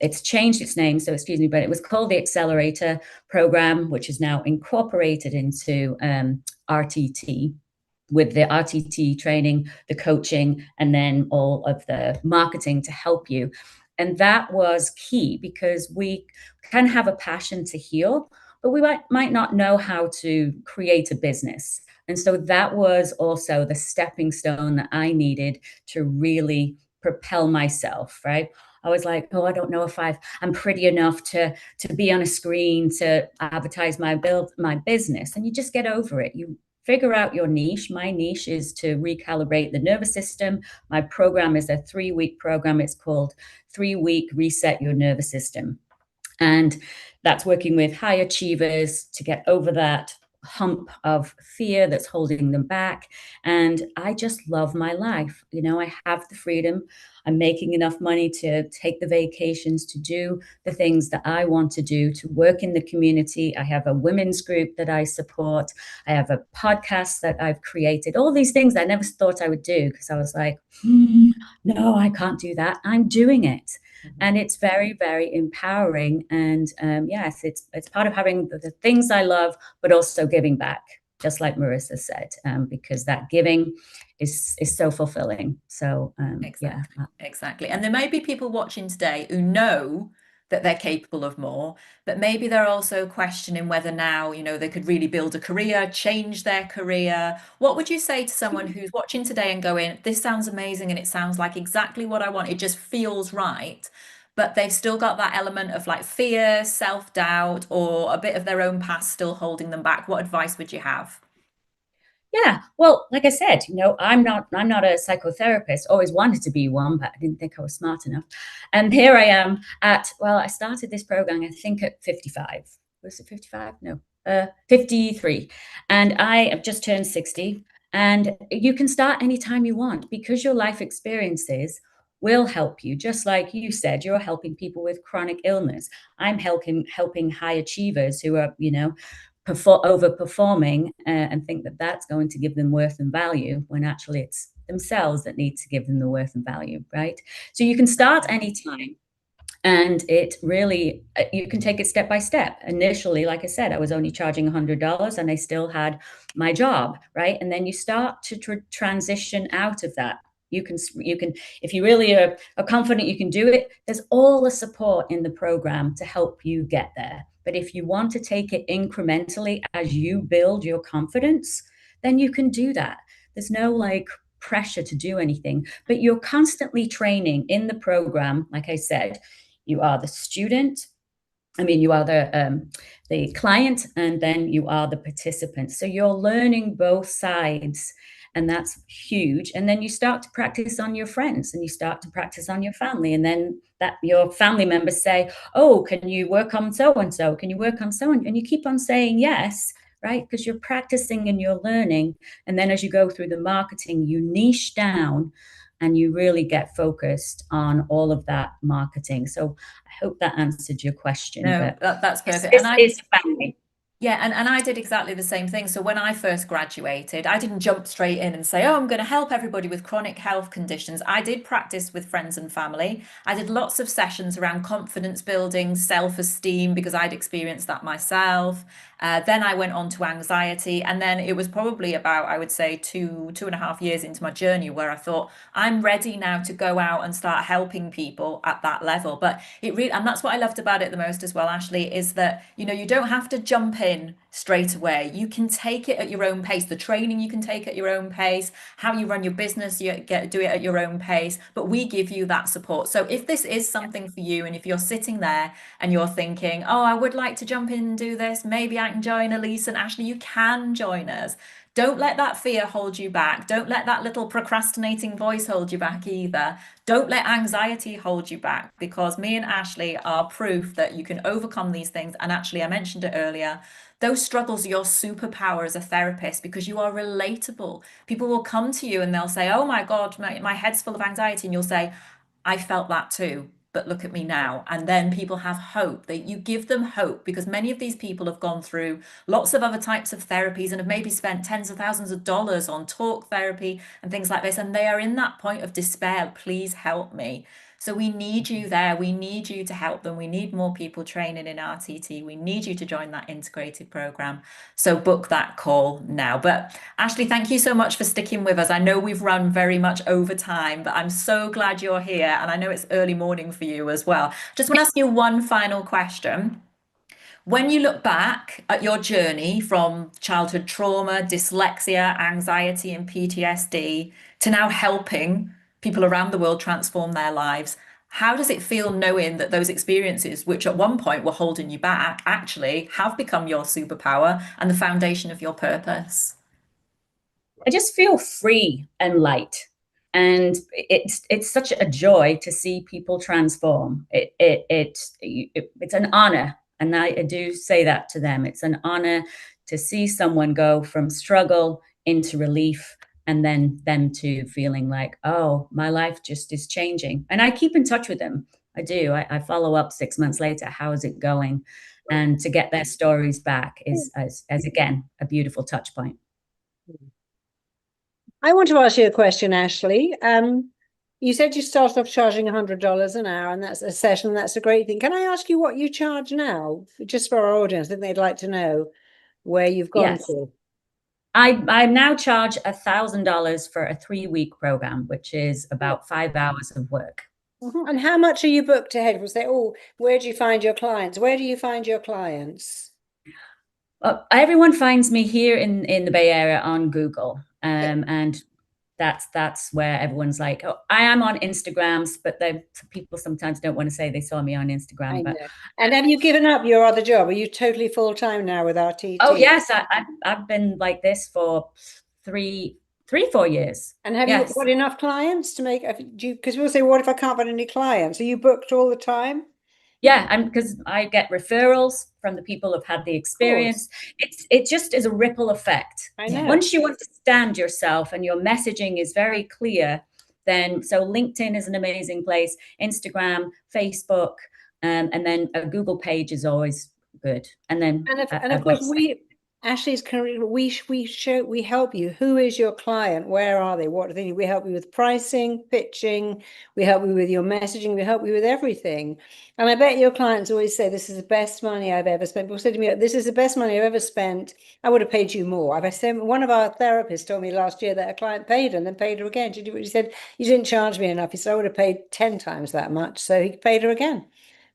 it's changed its name, so excuse me, but it was called the Accelerator Program, which is now incorporated into RTT, with the RTT training, the coaching, and then all of the marketing to help you. And that was key because we can have a passion to heal, but we might not know how to create a business. And so that was also the stepping stone that I needed to really propel myself, right? I was like, oh, I don't know if I'm pretty enough to be on a screen to advertise my business. And you just get over it. You figure out your niche. My niche is to recalibrate the nervous system. My program is a 3-week program. It's called 3-week Reset Your Nervous System. And that's working with high achievers to get over that hump of fear that's holding them back. And I just love my life. I have the freedom. I'm making enough money to take the vacations, to do the things that I want to do, to work in the community. I have a women's group that I support. I have a podcast that I've created. All these things I never thought I would do, because I was like, no, I can't do that. I'm doing it. And it's very, very empowering. And yes, it's part of having the things I love, but also giving back, just like Marissa said, because that giving is so fulfilling. So yeah. Exactly. And there may be people watching today who know that they're capable of more, but maybe they're also questioning whether now, they could really build a career, change their career. What would you say to someone who's watching today and going, this sounds amazing and it sounds like exactly what I want. It just feels right. But they've still got that element of like fear, self-doubt, or a bit of their own past still holding them back. What advice would you have? Yeah, well, like I said, I'm not a psychotherapist. Always wanted to be one, but I didn't think I was smart enough. And here I am I started this program, I think, at 55. Was it 55? No, 53. And I have just turned 60. And you can start anytime you want, because your life experiences will help you. Just like you said, you're helping people with chronic illness. I'm helping high achievers who are, overperforming, and think that that's going to give them worth and value, when actually it's themselves that need to give them the worth and value, right? So you can start anytime. And it really, you can take it step by step. Initially, like I said, I was only charging $100 and I still had my job, right? And then you start to transition out of that. You can, if you really are confident you can do it, there's all the support in the program to help you get there. But if you want to take it incrementally as you build your confidence, then you can do that. There's no like pressure to do anything, but you're constantly training in the program. Like I said, you are the student. You are the client, and then you are the participant. So you're learning both sides, and that's huge. And then you start to practice on your friends, and you start to practice on your family, and then that your family members say, "Oh, can you work on so and so? Can you work on so and?" And you keep on saying yes, right? Because you're practicing and you're learning. And then as you go through the marketing, you niche down and you really get focused on all of that marketing. So I hope that answered your question. No, But that's perfect. this is family. Yeah, and I did exactly the same thing. So when I first graduated, I didn't jump straight in and say, oh, I'm going to help everybody with chronic health conditions. I did practice with friends and family. I did lots of sessions around confidence building, self-esteem, because I'd experienced that myself. Then I went on to anxiety. And then it was probably about, I would say, 2.5 years into my journey where I thought, I'm ready now to go out and start helping people at that level. But it really, and that's what I loved about it the most as well, Ashley, is that, you don't have to jump in straight away. You can take it at your own pace. The training you can take at your own pace. How you run your business, you do it at your own pace. But we give you that support. So if this is something for you, and if you're sitting there and you're thinking, oh, I would like to jump in and do this, maybe I can join Elise and Ashley, you can join us. Don't let that fear hold you back. Don't let that little procrastinating voice hold you back either. Don't let anxiety hold you back, because me and Ashley are proof that you can overcome these things. And actually, I mentioned it earlier, those struggles are your superpower as a therapist, because you are relatable. People will come to you and they'll say, oh my God, my head's full of anxiety. And you'll say, I felt that too, but look at me now. And then people have hope, that you give them hope, because many of these people have gone through lots of other types of therapies and have maybe spent tens of thousands of dollars on talk therapy and things like this. And they are in that point of despair. Please help me. So we need you there. We need you to help them. We need more people training in RTT. We need you to join that integrated program. So book that call now. But Ashley, thank you so much for sticking with us. I know we've run very much over time, but I'm so glad you're here. And I know it's early morning for you as well. Just want to ask you one final question. When you look back at your journey from childhood trauma, dyslexia, anxiety, and PTSD to now helping people around the world transform their lives, how does it feel knowing that those experiences, which at one point were holding you back, actually have become your superpower and the foundation of your purpose? I just feel free and light. And it's such a joy to see people transform. It's an honor, and I do say that to them. It's an honor to see someone go from struggle into relief, and then them to feeling like, oh, my life just is changing. And I keep in touch with them. I do. I follow up 6 months later. How is it going? And to get their stories back is as again a beautiful touch point. I want to ask you a question, Ashley. You said you started off charging $100 an hour, and that's a session. That's a great thing. Can I ask you what you charge now, just for our audience? I think they'd like to know where you've gone Yes. to. I now charge $1,000 for a 3-week program, which is about 5 hours of work. And how much are you booked ahead? Was there, oh, where do you find your clients? Where do you find your clients? Everyone finds me here in the Bay Area on Google, and that's where everyone's like, oh, I am on Instagrams, but people sometimes don't want to say they saw me on Instagram. I But know. And have you given up your other job? Are you totally full time now with RTT? oh yes, I've been like this for 4 years. And have you Yes. got enough clients to make? Do you? Because people say, "What if I can't find any clients?" Are you booked all the time? Yeah, and because I get referrals from the people who've had the Of course, experience. It just is a ripple effect. I Yeah. know. Once you understand yourself and your messaging is very clear, then so LinkedIn is an amazing place, Instagram, Facebook, and then a Google page is always good. And then And a of course, website. Ashley's career, we help you. Who is your client? Where are they? What do they need? We help you with pricing, pitching. We help you with your messaging. We help you with everything. And I bet your clients always say, "This is the best money I've ever spent." People say to me, "This is the best money I've ever spent. I would have paid you more." I've said one of our therapists told me last year that a client paid her and then paid her again. She said, "You didn't charge me enough." He said, "I would have paid 10 times that much." So he paid her again.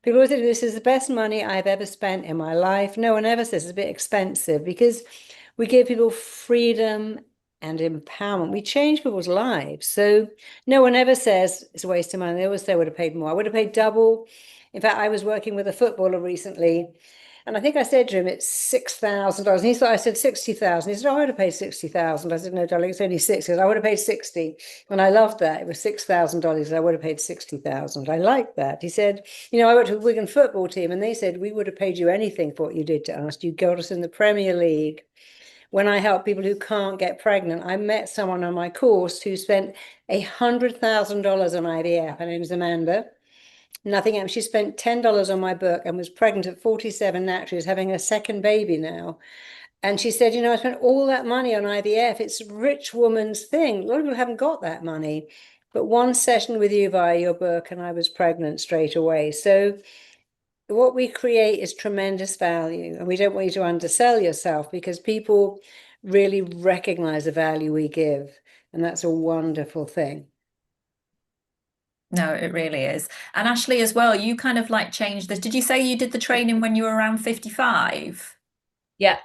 People always say, "This is the best money I've ever spent in my life." No one ever says it's a bit expensive, because we give people freedom and empowerment. We change people's lives. So no one ever says it's a waste of money. They always say I would have paid more. I would have paid double. In fact, I was working with a footballer recently, and I think I said to him, it's $6,000. And he thought I said 60,000. He said, "Oh, I would have paid 60,000. I said, "No, darling, it's only 60." He said, "I would have paid 60. And I loved that. It was $6,000. I would have paid 60,000. I liked that. He said, I worked with the Wigan football team, and they said, "We would have paid you anything for what you did to us. You got us in the Premier League." When I help people who can't get pregnant, I met someone on my course who spent $100,000 on IVF. Her name is Amanda. Nothing else. She spent $10 on my book and was pregnant at 47 naturally, is having a second baby now. And she said, "I spent all that money on IVF. It's a rich woman's thing. A lot of people haven't got that money. But one session with you via your book, and I was pregnant straight away." So what we create is tremendous value. And we don't want you to undersell yourself, because people really recognize the value we give. And that's a wonderful thing. No, it really is. And Ashley, as well, you kind of like changed this. Did you say you did the training when you were around 55? Yeah.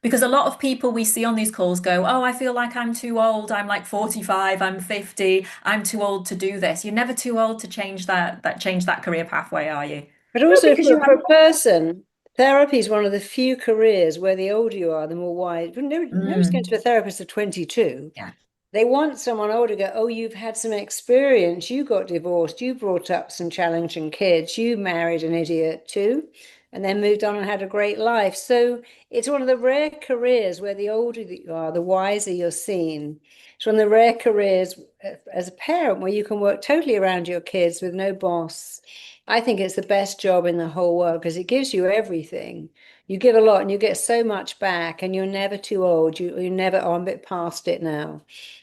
Because a lot of people we see on these calls go, "Oh, I feel like I'm too old. I'm like 45, I'm 50. I'm too old to do this." You're never too old to change that career pathway, are you? But No, also because you for have. a person, therapy is one of the few careers where the older you are, the more wise. Nobody's going to a therapist at 22. Yeah. They want someone older to go, "Oh, you've had some experience. You got divorced. You brought up some challenging kids. You married an idiot too, and then moved on and had a great life." So it's one of the rare careers where the older that you are, the wiser you're seen. It's one of the rare careers as a parent where you can work totally around your kids with no boss. I think it's the best job in the whole world, because it gives you everything. You give a lot and you get so much back, and you're never too old. You never, "Oh, I'm a bit past it now."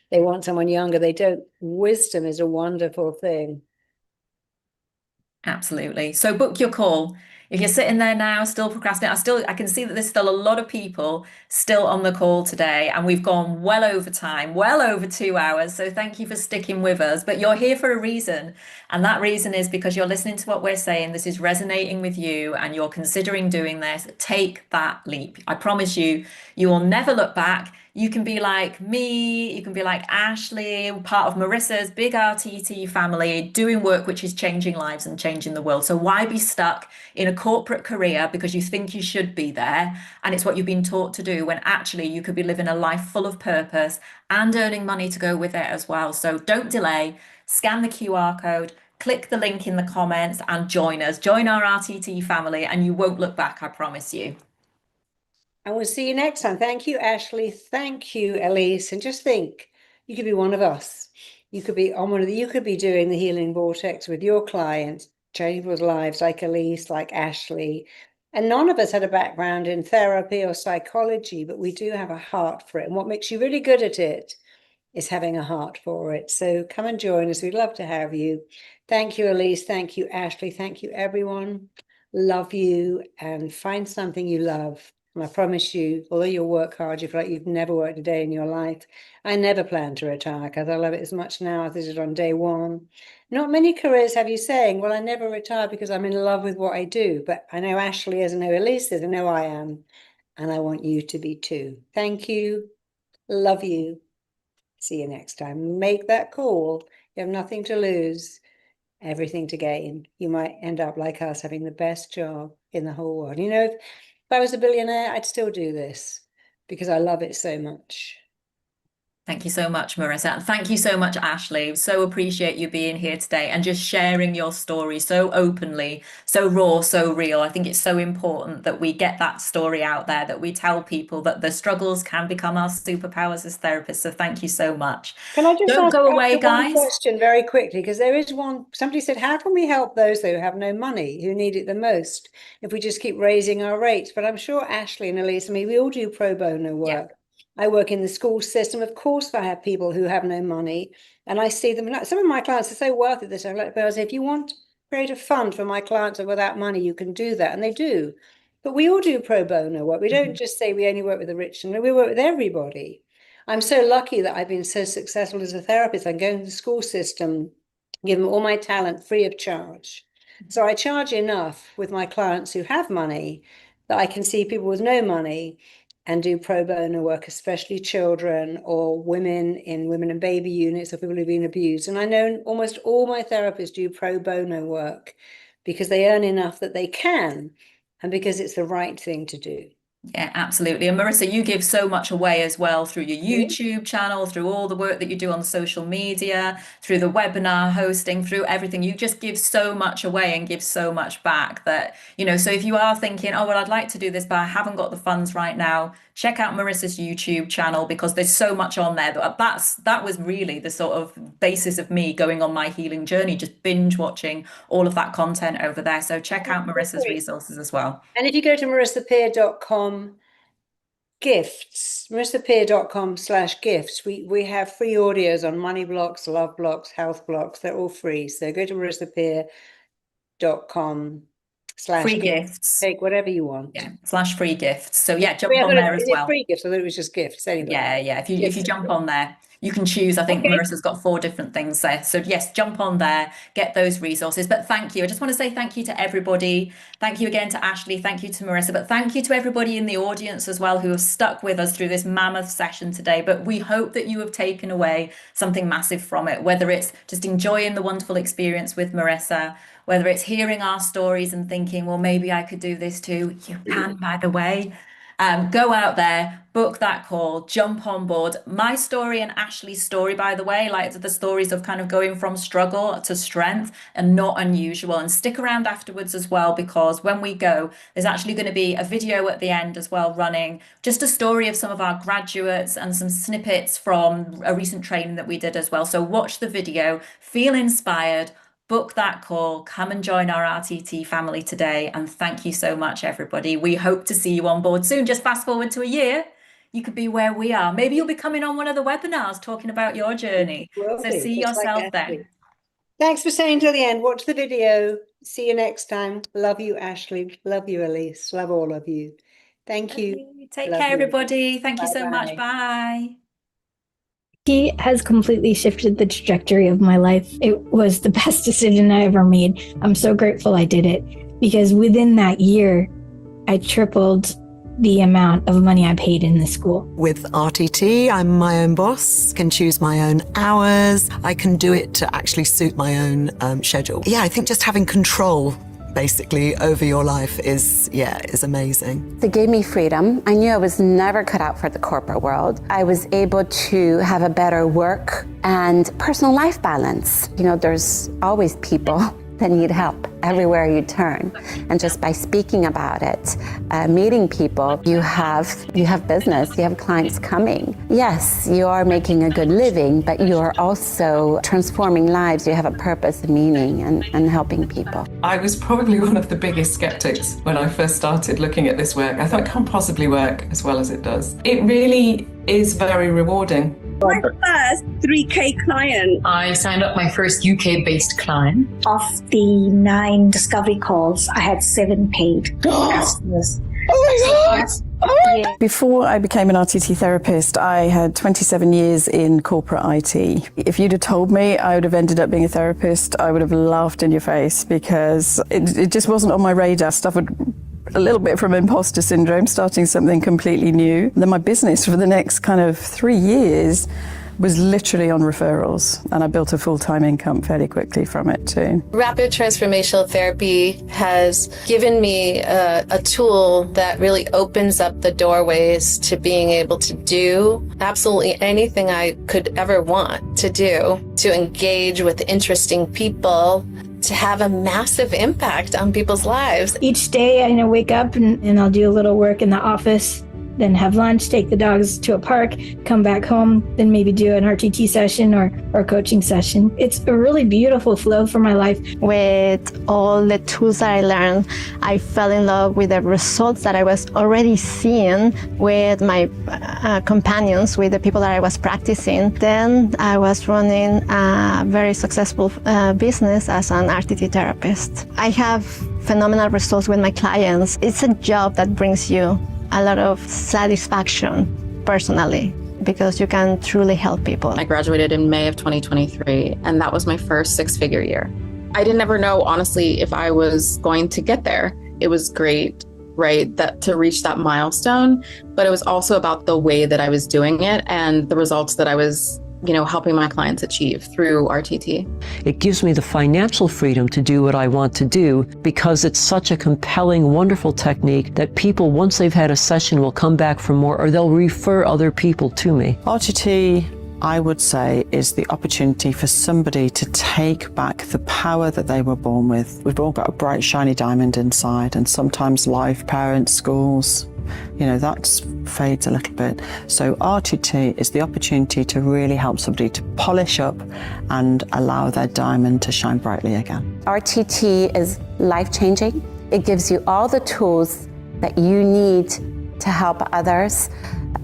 They want someone younger. They don't. Wisdom is a wonderful thing. Absolutely. So book your call. If you're sitting there now, still procrastinating, I can see that there's still a lot of people still on the call today, and we've gone well over time, well over 2 hours. So thank you for sticking with us. But you're here for a reason, and that reason is because you're listening to what we're saying. This is resonating with you, and you're considering doing this. Take that leap. I promise you, you will never look back. You can be like me, you can be like Ashley, part of Marissa's big RTT family, doing work which is changing lives and changing the world. So why be stuck in a corporate career because you think you should be there and it's what you've been taught to do when actually you could be living a life full of purpose and earning money to go with it as well. So don't delay, scan the QR code, click the link in the comments and join us. Join our RTT family and you won't look back, I promise you. And we'll see you next time. Thank you, Ashley. Thank you, Elise. And just think, you could be one of us. You could be on you could be doing the Healing Vortex with your clients, changing people's lives like Elise, like Ashley. And none of us had a background in therapy or psychology, but we do have a heart for it. And what makes you really good at it is having a heart for it. So come and join us. We'd love to have you. Thank you, Elise. Thank you, Ashley. Thank you, everyone. Love you, and find something you love. And I promise you, although you'll work hard, you feel like you've never worked a day in your life. I never plan to retire because I love it as much now as I did on day one. Not many careers have you saying, well, I never retire because I'm in love with what I do. But I know Ashley is, I know Elise is, I know I am. And I want you to be too. Thank you. Love you. See you next time. Make that call. You have nothing to lose, everything to gain. You might end up like us, having the best job in the whole world. You know, if I was a billionaire, I'd still do this because I love it so much. Thank you so much, Marissa. And thank you so much, Ashley. So appreciate you being here today and just sharing your story so openly, so raw, so real. I think it's so important that we get that story out there, that we tell people that the struggles can become our superpowers as therapists. So thank you so much. Can I just Don't ask go away, one guys. question very quickly? Because there is one, somebody said, how can we help those who have no money, who need it the most, if we just keep raising our rates? But I'm sure Ashley and Elise, I mean, we all do pro bono work. Yeah. I work in the school system. Of course, I have people who have no money, and I see them. Some of my clients are so worth it. I let people say, if you want to create a fund for my clients without money, you can do that, and they do. But we all do pro bono work. We don't just say we only work with the rich, and we work with everybody. I'm so lucky that I've been so successful as a therapist. I go into the school system, give them all my talent free of charge. So I charge enough with my clients who have money that I can see people with no money and do pro bono work, especially children or women in women and baby units or people who've been abused. And I know almost all my therapists do pro bono work because they earn enough that they can and because it's the right thing to do. Yeah, absolutely. And Marissa, you give so much away as well through your YouTube channel, through all the work that you do on social media, through the webinar hosting, through everything. You just give so much away and give so much back that, so if you are thinking, oh, well, I'd like to do this, but I haven't got the funds right now, check out Marissa's YouTube channel because there's so much on there. That was really the sort of basis of me going on my healing journey, just binge watching all of that content over there. So check out Marissa's resources as well. And if you go to marissapeer.com gifts, marissapeer.com/gifts, we have free audios on money blocks, love blocks, health blocks. They're all free. So go to Free marissapeer.com/gifts. gifts. Take whatever you want. Yeah, /free gifts. So yeah, I jump on there as is it well. free gifts? I thought it was just gifts anyway. Yeah. If you jump on there, you can choose. I think Okay. Marissa's got 4 different things there. So yes, jump on there, get those resources. But thank you. I just want to say thank you to everybody. Thank you again to Ashley. Thank you to Marissa. But thank you to everybody in the audience as well who have stuck with us through this mammoth session today. But we hope that you have taken away something massive from it, whether it's just enjoying the wonderful experience with Marissa, whether it's hearing our stories and thinking, well, maybe I could do this too. You can, by the way. Go out there, book that call, jump on board. My story and Ashley's story, by the way, like the stories of kind of going from struggle to strength and not unusual. And stick around afterwards as well, because when we go, there's actually going to be a video at the end as well running, just a story of some of our graduates and some snippets from a recent training that we did as well. So watch the video, feel inspired, book that call, come and join our RTT family today. And thank you so much, everybody. We hope to see you on board soon. Just fast forward to a year, you could be where we are. Maybe you'll be coming on one of the webinars talking about your journey. Will So be, see just like yourself Ashley. then. Thanks for staying till the end. Watch the video. See you next time. Love you, Ashley. Love you, Elise. Love all of you. Thank you. Take Love care, you. everybody. Thank you so much. Bye-bye. Bye. He has completely shifted the trajectory of my life. It was the best decision I ever made. I'm so grateful I did it because within that year, I tripled the amount of money I paid in the school. With RTT, I'm my own boss, can choose my own hours. I can do it to actually suit my own schedule. Yeah, I think just having control basically over your life is amazing. It gave me freedom. I knew I was never cut out for the corporate world. I was able to have a better work and personal life balance. You know, there's always people that need help everywhere you turn. And just by speaking about it, meeting people, you have business, you have clients coming. Yes, you are making a good living, but you're also transforming lives. You have a purpose and meaning and helping people. I was probably one of the biggest skeptics when I first started looking at this work. I thought it can't possibly work as well as it does. It really is very rewarding. My first 3K client. I signed up my first UK-based client. Of the 9 discovery calls, I had 7 paid customers. Oh my God! Oh. Before I became an RTT therapist, I had 27 years in corporate IT. If you'd have told me I would have ended up being a therapist, I would have laughed in your face because it just wasn't on my radar. Suffered a little bit from imposter syndrome, starting something completely new. Then my business for the next kind of 3 years was literally on referrals, and I built a full-time income fairly quickly from it too. Rapid transformational therapy has given me a tool that really opens up the doorways to being able to do absolutely anything I could ever want to do, to engage with interesting people, to have a massive impact on people's lives. Each day I wake up and I'll do a little work in the office, then have lunch, take the dogs to a park, come back home, then maybe do an RTT session or coaching session. It's a really beautiful flow for my life. With all the tools that I learned, I fell in love with the results that I was already seeing with my companions, with the people that I was practicing. Then I was running a very successful business as an RTT therapist. I have phenomenal results with my clients. It's a job that brings you a lot of satisfaction personally, because you can truly help people. I graduated in May of 2023, and that was my first 6-figure year. I didn't ever know, honestly, if I was going to get there. It was great, right, that to reach that milestone, but it was also about the way that I was doing it and the results that I was helping my clients achieve through RTT. It gives me the financial freedom to do what I want to do because it's such a compelling, wonderful technique that people, once they've had a session, will come back for more, or they'll refer other people to me. RTT, I would say, is the opportunity for somebody to take back the power that they were born with. We've all got a bright, shiny diamond inside, and sometimes life, parents, schools, that fades a little bit. So RTT is the opportunity to really help somebody to polish up and allow their diamond to shine brightly again. RTT is life-changing. It gives you all the tools that you need to help others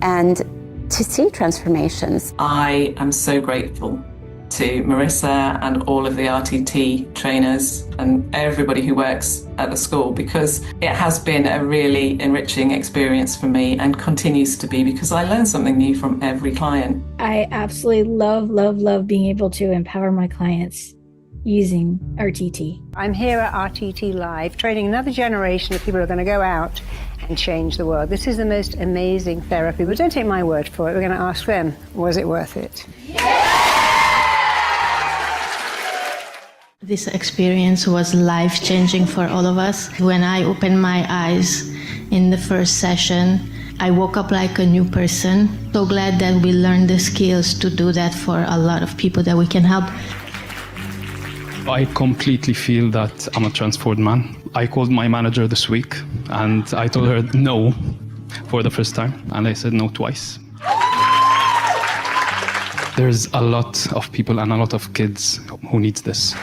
and to see transformations. I am so grateful to Marissa and all of the RTT trainers and everybody who works at the school, because it has been a really enriching experience for me and continues to be, because I learn something new from every client. I absolutely love being able to empower my clients using RTT. I'm here at RTT Live, training another generation of people who are going to go out and change the world. This is the most amazing therapy, but don't take my word for it. We're going to ask them, was it worth it? This experience was life-changing for all of us. When I opened my eyes in the first session, I woke up like a new person. So glad that we learned the skills to do that for a lot of people that we can help. I completely feel that I'm a transformed man. I called my manager this week and I told her no for the first time, and I said no twice. There's a lot of people and a lot of kids who need this.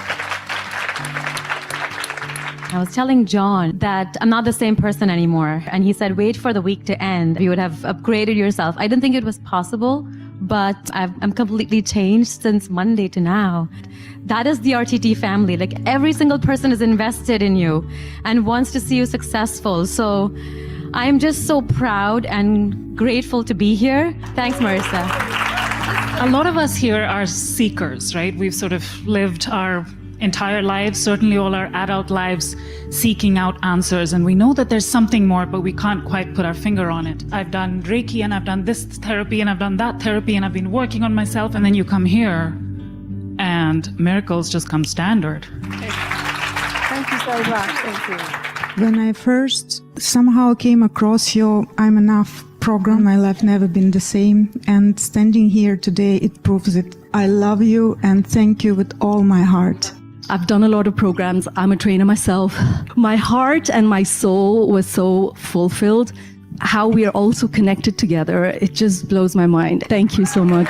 I was telling John that I'm not the same person anymore. And he said, wait for the week to end. You would have upgraded yourself. I didn't think it was possible, but I'm completely changed since Monday to now. That is the RTT family. Like, every single person is invested in you and wants to see you successful. So I'm just so proud and grateful to be here. Thanks, Marissa. A lot of us here are seekers, right? We've sort of lived our entire lives, certainly all our adult lives, seeking out answers. And we know that there's something more, but we can't quite put our finger on it. I've done Reiki and I've done this therapy and I've done that therapy and I've been working on myself. And then you come here and miracles just come standard. Thank you so much. Thank you. When I first somehow came across your I'm Enough program, my life never been the same. And standing here today, it proves it. I love you and thank you with all my heart. I've done a lot of programs. I'm a trainer myself. My heart and my soul was so fulfilled. How we are also connected together, it just blows my mind. Thank you so much.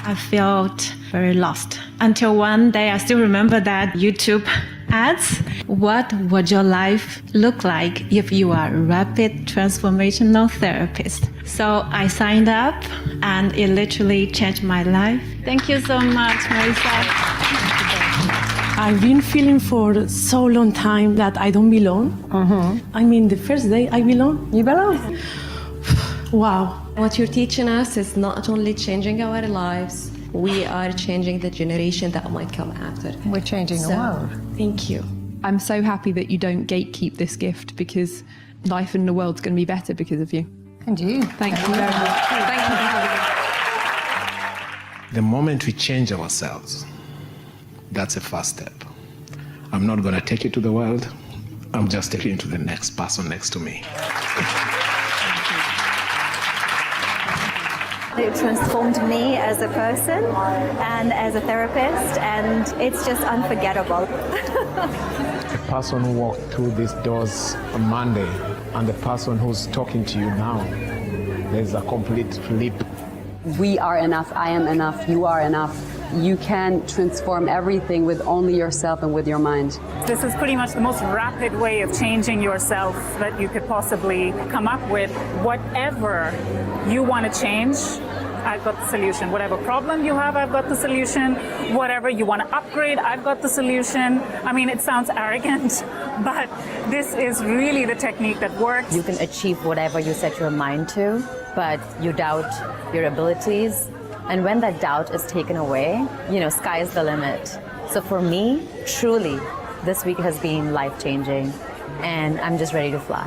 I felt very lost until one day I still remember that YouTube ads. What would your life look like if you are a rapid transformational therapist? So I signed up and it literally changed my life. Thank you so much, Marissa. I've been feeling for so long time that I don't belong. I mean, the first day I belong. You belong. Wow. What you're teaching us is not only changing our lives, we are changing the generation that might come after. We're changing the world. Thank you. I'm so happy that you don't gatekeep this gift, because life in the world's going to be better because of you. And you. Thank you very much. Thank you. The moment we change ourselves, that's a first step. I'm not going to take you to the world. I'm just taking you to the next person next to me. It transformed me as a person and as a therapist, and it's just unforgettable. The person who walked through these doors on Monday and the person who's talking to you now, there's a complete flip. We are enough, I am enough, you are enough. You can transform everything with only yourself and with your mind. This is pretty much the most rapid way of changing yourself that you could possibly come up with. Whatever you want to change, I've got the solution. Whatever problem you have, I've got the solution. Whatever you want to upgrade, I've got the solution. I mean, it sounds arrogant, but this is really the technique that works. You can achieve whatever you set your mind to, but you doubt your abilities. And when that doubt is taken away, sky is the limit. So for me, truly, this week has been life-changing, and I'm just ready to fly.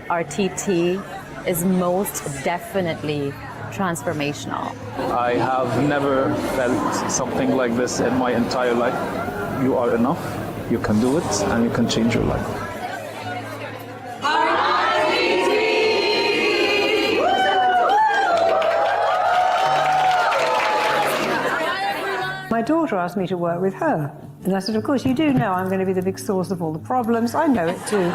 RTT is most definitely transformational. I have never felt something like this in my entire life. You are enough, you can do it, and you can change your life. My daughter asked me to work with her. And I said, of course, you do know I'm going to be the big source of all the problems. I know it too.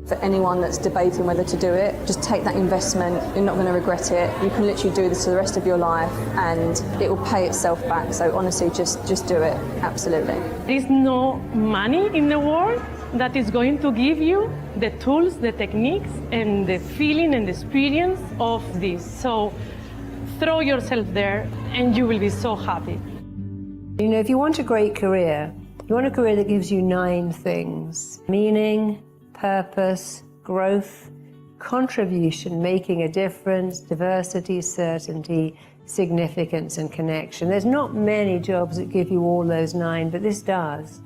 For anyone that's debating whether to do it, just take that investment. You're not going to regret it. You can literally do this for the rest of your life and it will pay itself back. So honestly, just do it. Absolutely. There is no money in the world that is going to give you the tools, the techniques, and the feeling and the experience of this. So throw yourself there and you will be so happy. If you want a great career, you want a career that gives you 9 things: meaning, purpose, growth, contribution, making a difference, diversity, certainty, significance, and connection. There's not many jobs that give you all those 9, but this does.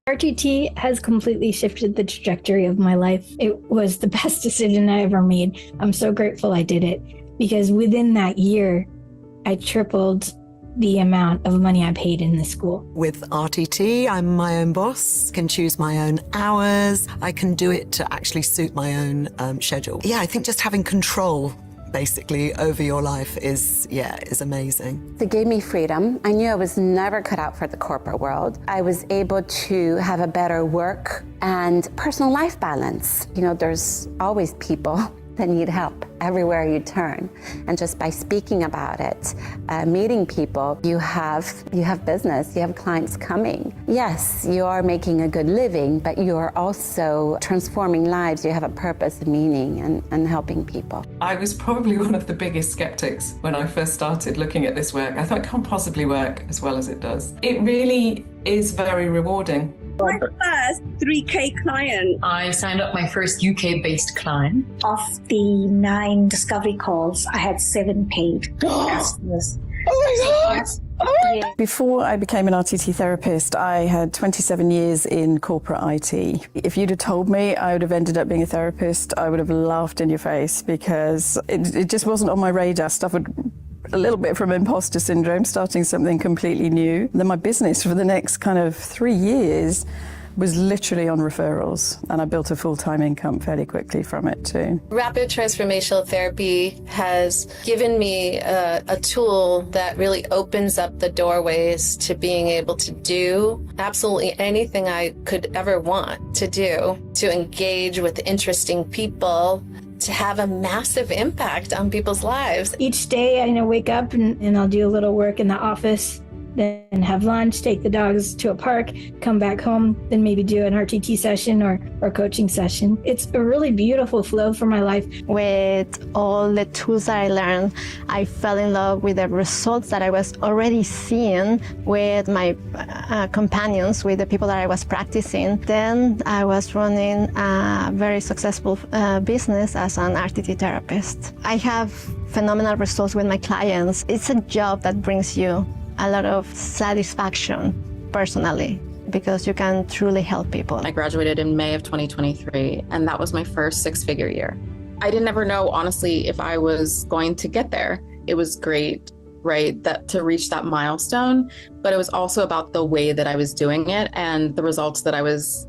RTT has completely shifted the trajectory of my life. It was the best decision I ever made. I'm so grateful I did it, because within that year, I tripled the amount of money I paid in the school. With RTT, I'm my own boss, can choose my own hours. I can do it to actually suit my own schedule. Yeah, I think just having control basically over your life is amazing. It gave me freedom. I knew I was never cut out for the corporate world. I was able to have a better work and personal life balance. There's always people that need help everywhere you turn. And just by speaking about it, meeting people, you have business, you have clients coming. Yes, you are making a good living, but you are also transforming lives. You have a purpose, meaning, and helping people. I was probably one of the biggest skeptics when I first started looking at this work. I thought it can't possibly work as well as it does. It really is very rewarding. My first 3K client. I signed up my first UK-based client. Of the 9 discovery calls, I had 7 paid customers. Oh my God! Yeah. Before I became an RTT therapist, I had 27 years in corporate IT. If you'd have told me I would have ended up being a therapist, I would have laughed in your face because it just wasn't on my radar. Suffered a little bit from imposter syndrome, starting something completely new. Then my business for the next kind of 3 years was literally on referrals, and I built a full-time income fairly quickly from it too. Rapid transformational therapy has given me a tool that really opens up the doorways to being able to do absolutely anything I could ever want to do, to engage with interesting people, to have a massive impact on people's lives. Each day I wake up and I'll do a little work in the office, then have lunch, take the dogs to a park, come back home, then maybe do an RTT session or coaching session. It's a really beautiful flow for my life. With all the tools that I learned, I fell in love with the results that I was already seeing with my companions, with the people that I was practicing. Then I was running a very successful business as an RTT therapist. I have phenomenal results with my clients. It's a job that brings you a lot of satisfaction personally, because you can truly help people. I graduated in May of 2023, and that was my first 6-figure year. I didn't ever know, honestly, if I was going to get there. It was great, right, that to reach that milestone, but it was also about the way that I was doing it and the results that I was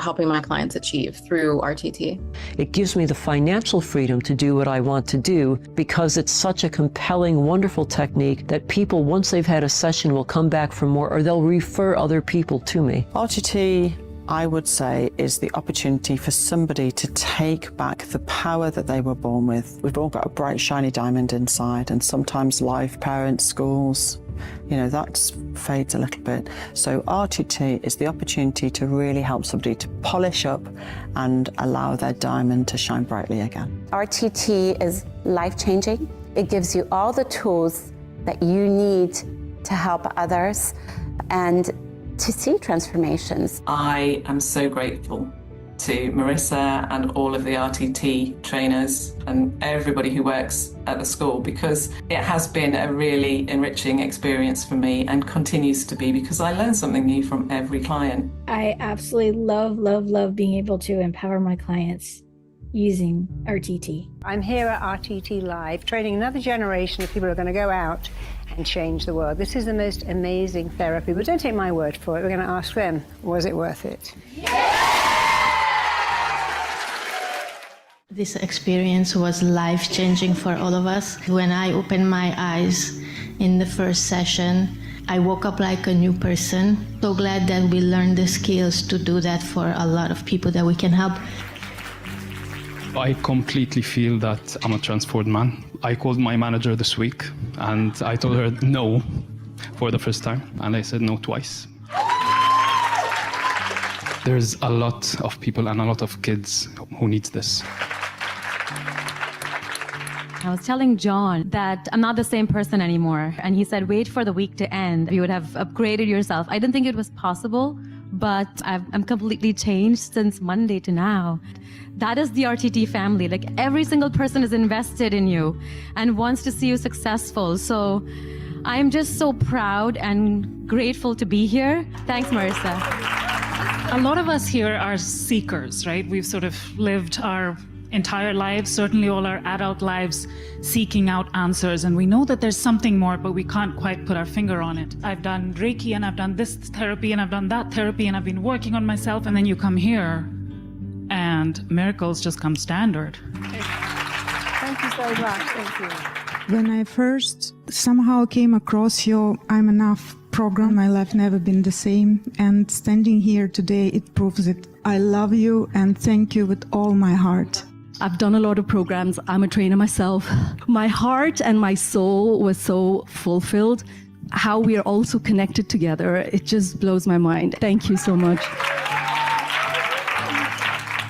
helping my clients achieve through RTT. It gives me the financial freedom to do what I want to do because it's such a compelling, wonderful technique that people, once they've had a session, will come back for more, or they'll refer other people to me. RTT, I would say, is the opportunity for somebody to take back the power that they were born with. We've all got a bright, shiny diamond inside, and sometimes life, parents, schools, that fades a little bit. So RTT is the opportunity to really help somebody to polish up and allow their diamond to shine brightly again. RTT is life-changing. It gives you all the tools that you need to help others and to see transformations. I am so grateful to Marissa and all of the RTT trainers and everybody who works at the school, because it has been a really enriching experience for me and continues to be, because I learn something new from every client. I absolutely love being able to empower my clients using RTT. I'm here at RTT Live, training another generation of people who are going to go out and change the world. This is the most amazing therapy, but don't take my word for it. We're going to ask them, was it worth it? This experience was life-changing for all of us. When I opened my eyes in the first session, I woke up like a new person. So glad that we learned the skills to do that for a lot of people that we can help. I completely feel that I'm a transformed man. I called my manager this week and I told her no for the first time, and I said no twice. There's a lot of people and a lot of kids who need this. I was telling John that I'm not the same person anymore. And he said, wait for the week to end. You would have upgraded yourself. I didn't think it was possible, but I'm completely changed since Monday to now. That is the RTT family. Like, every single person is invested in you and wants to see you successful. So I'm just so proud and grateful to be here. Thanks, Marissa. A lot of us here are seekers, right? We've sort of lived our entire lives, certainly all our adult lives, seeking out answers. And we know that there's something more, but we can't quite put our finger on it. I've done Reiki, and I've done this therapy, and I've done that therapy, and I've been working on myself. And then you come here, and miracles just come standard. Thank you so much. Thank you. When I first somehow came across your I'm Enough program, my life never been the same. And standing here today, it proves it. I love you and thank you with all my heart. I've done a lot of programs. I'm a trainer myself. My heart and my soul was so fulfilled. How we are also connected together, it just blows my mind. Thank you so much.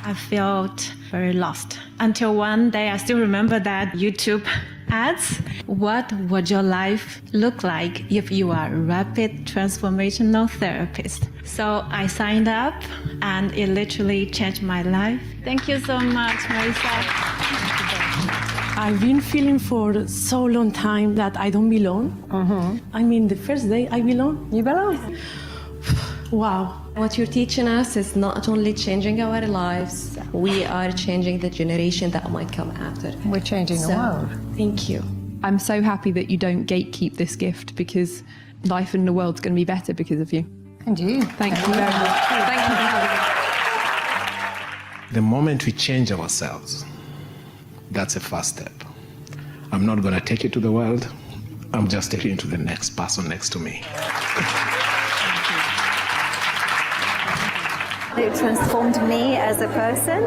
I felt very lost until one day I still remember that YouTube ads. What would your life look like if you are a rapid transformational therapist? So I signed up and it literally changed my life. Thank you so much, Marisa. I've been feeling for so long time that I don't belong. I mean, the first day I belong. You belong. Wow. What you're teaching us is not only changing our lives, we are changing the generation that might come after. We're changing the world. Thank you. I'm so happy that you don't gatekeep this gift, because life in the world's going to be better because of you. And you. Thank you very much. Thank you. The moment we change ourselves, that's a first step. I'm not going to take you to the world. I'm just taking you to the next person next to me. It transformed me as a person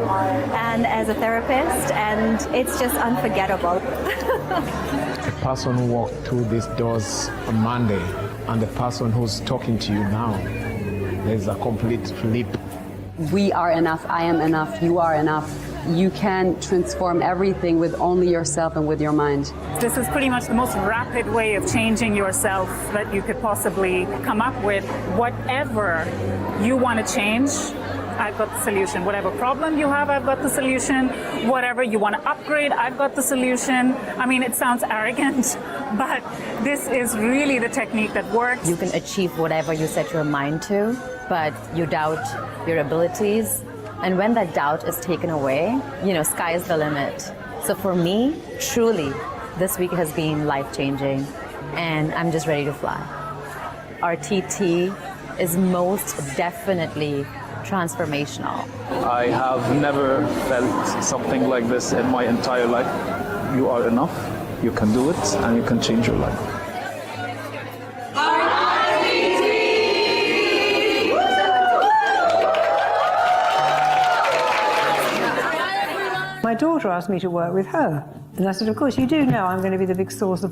and as a therapist, and it's just unforgettable. The person who walked through these doors on Monday and the person who's talking to you now, there's a complete flip. We are enough, I am enough, you are enough. You can transform everything with only yourself and with your mind. This is pretty much the most rapid way of changing yourself that you could possibly come up with. Whatever you want to change, I've got the solution. Whatever problem you have, I've got the solution. Whatever you want to upgrade, I've got the solution. I mean, it sounds arrogant, but this is really the technique that works. You can achieve whatever you set your mind to, but you doubt your abilities. And when that doubt is taken away, sky is the limit. So for me, truly, this week has been life-changing, and I'm just ready to fly. RTT is most definitely transformational. I have never felt something like this in my entire life. You are enough, you can do it, and you can change your life. My daughter asked me to work with her. And I said, of course, you do know I'm going to be the big source of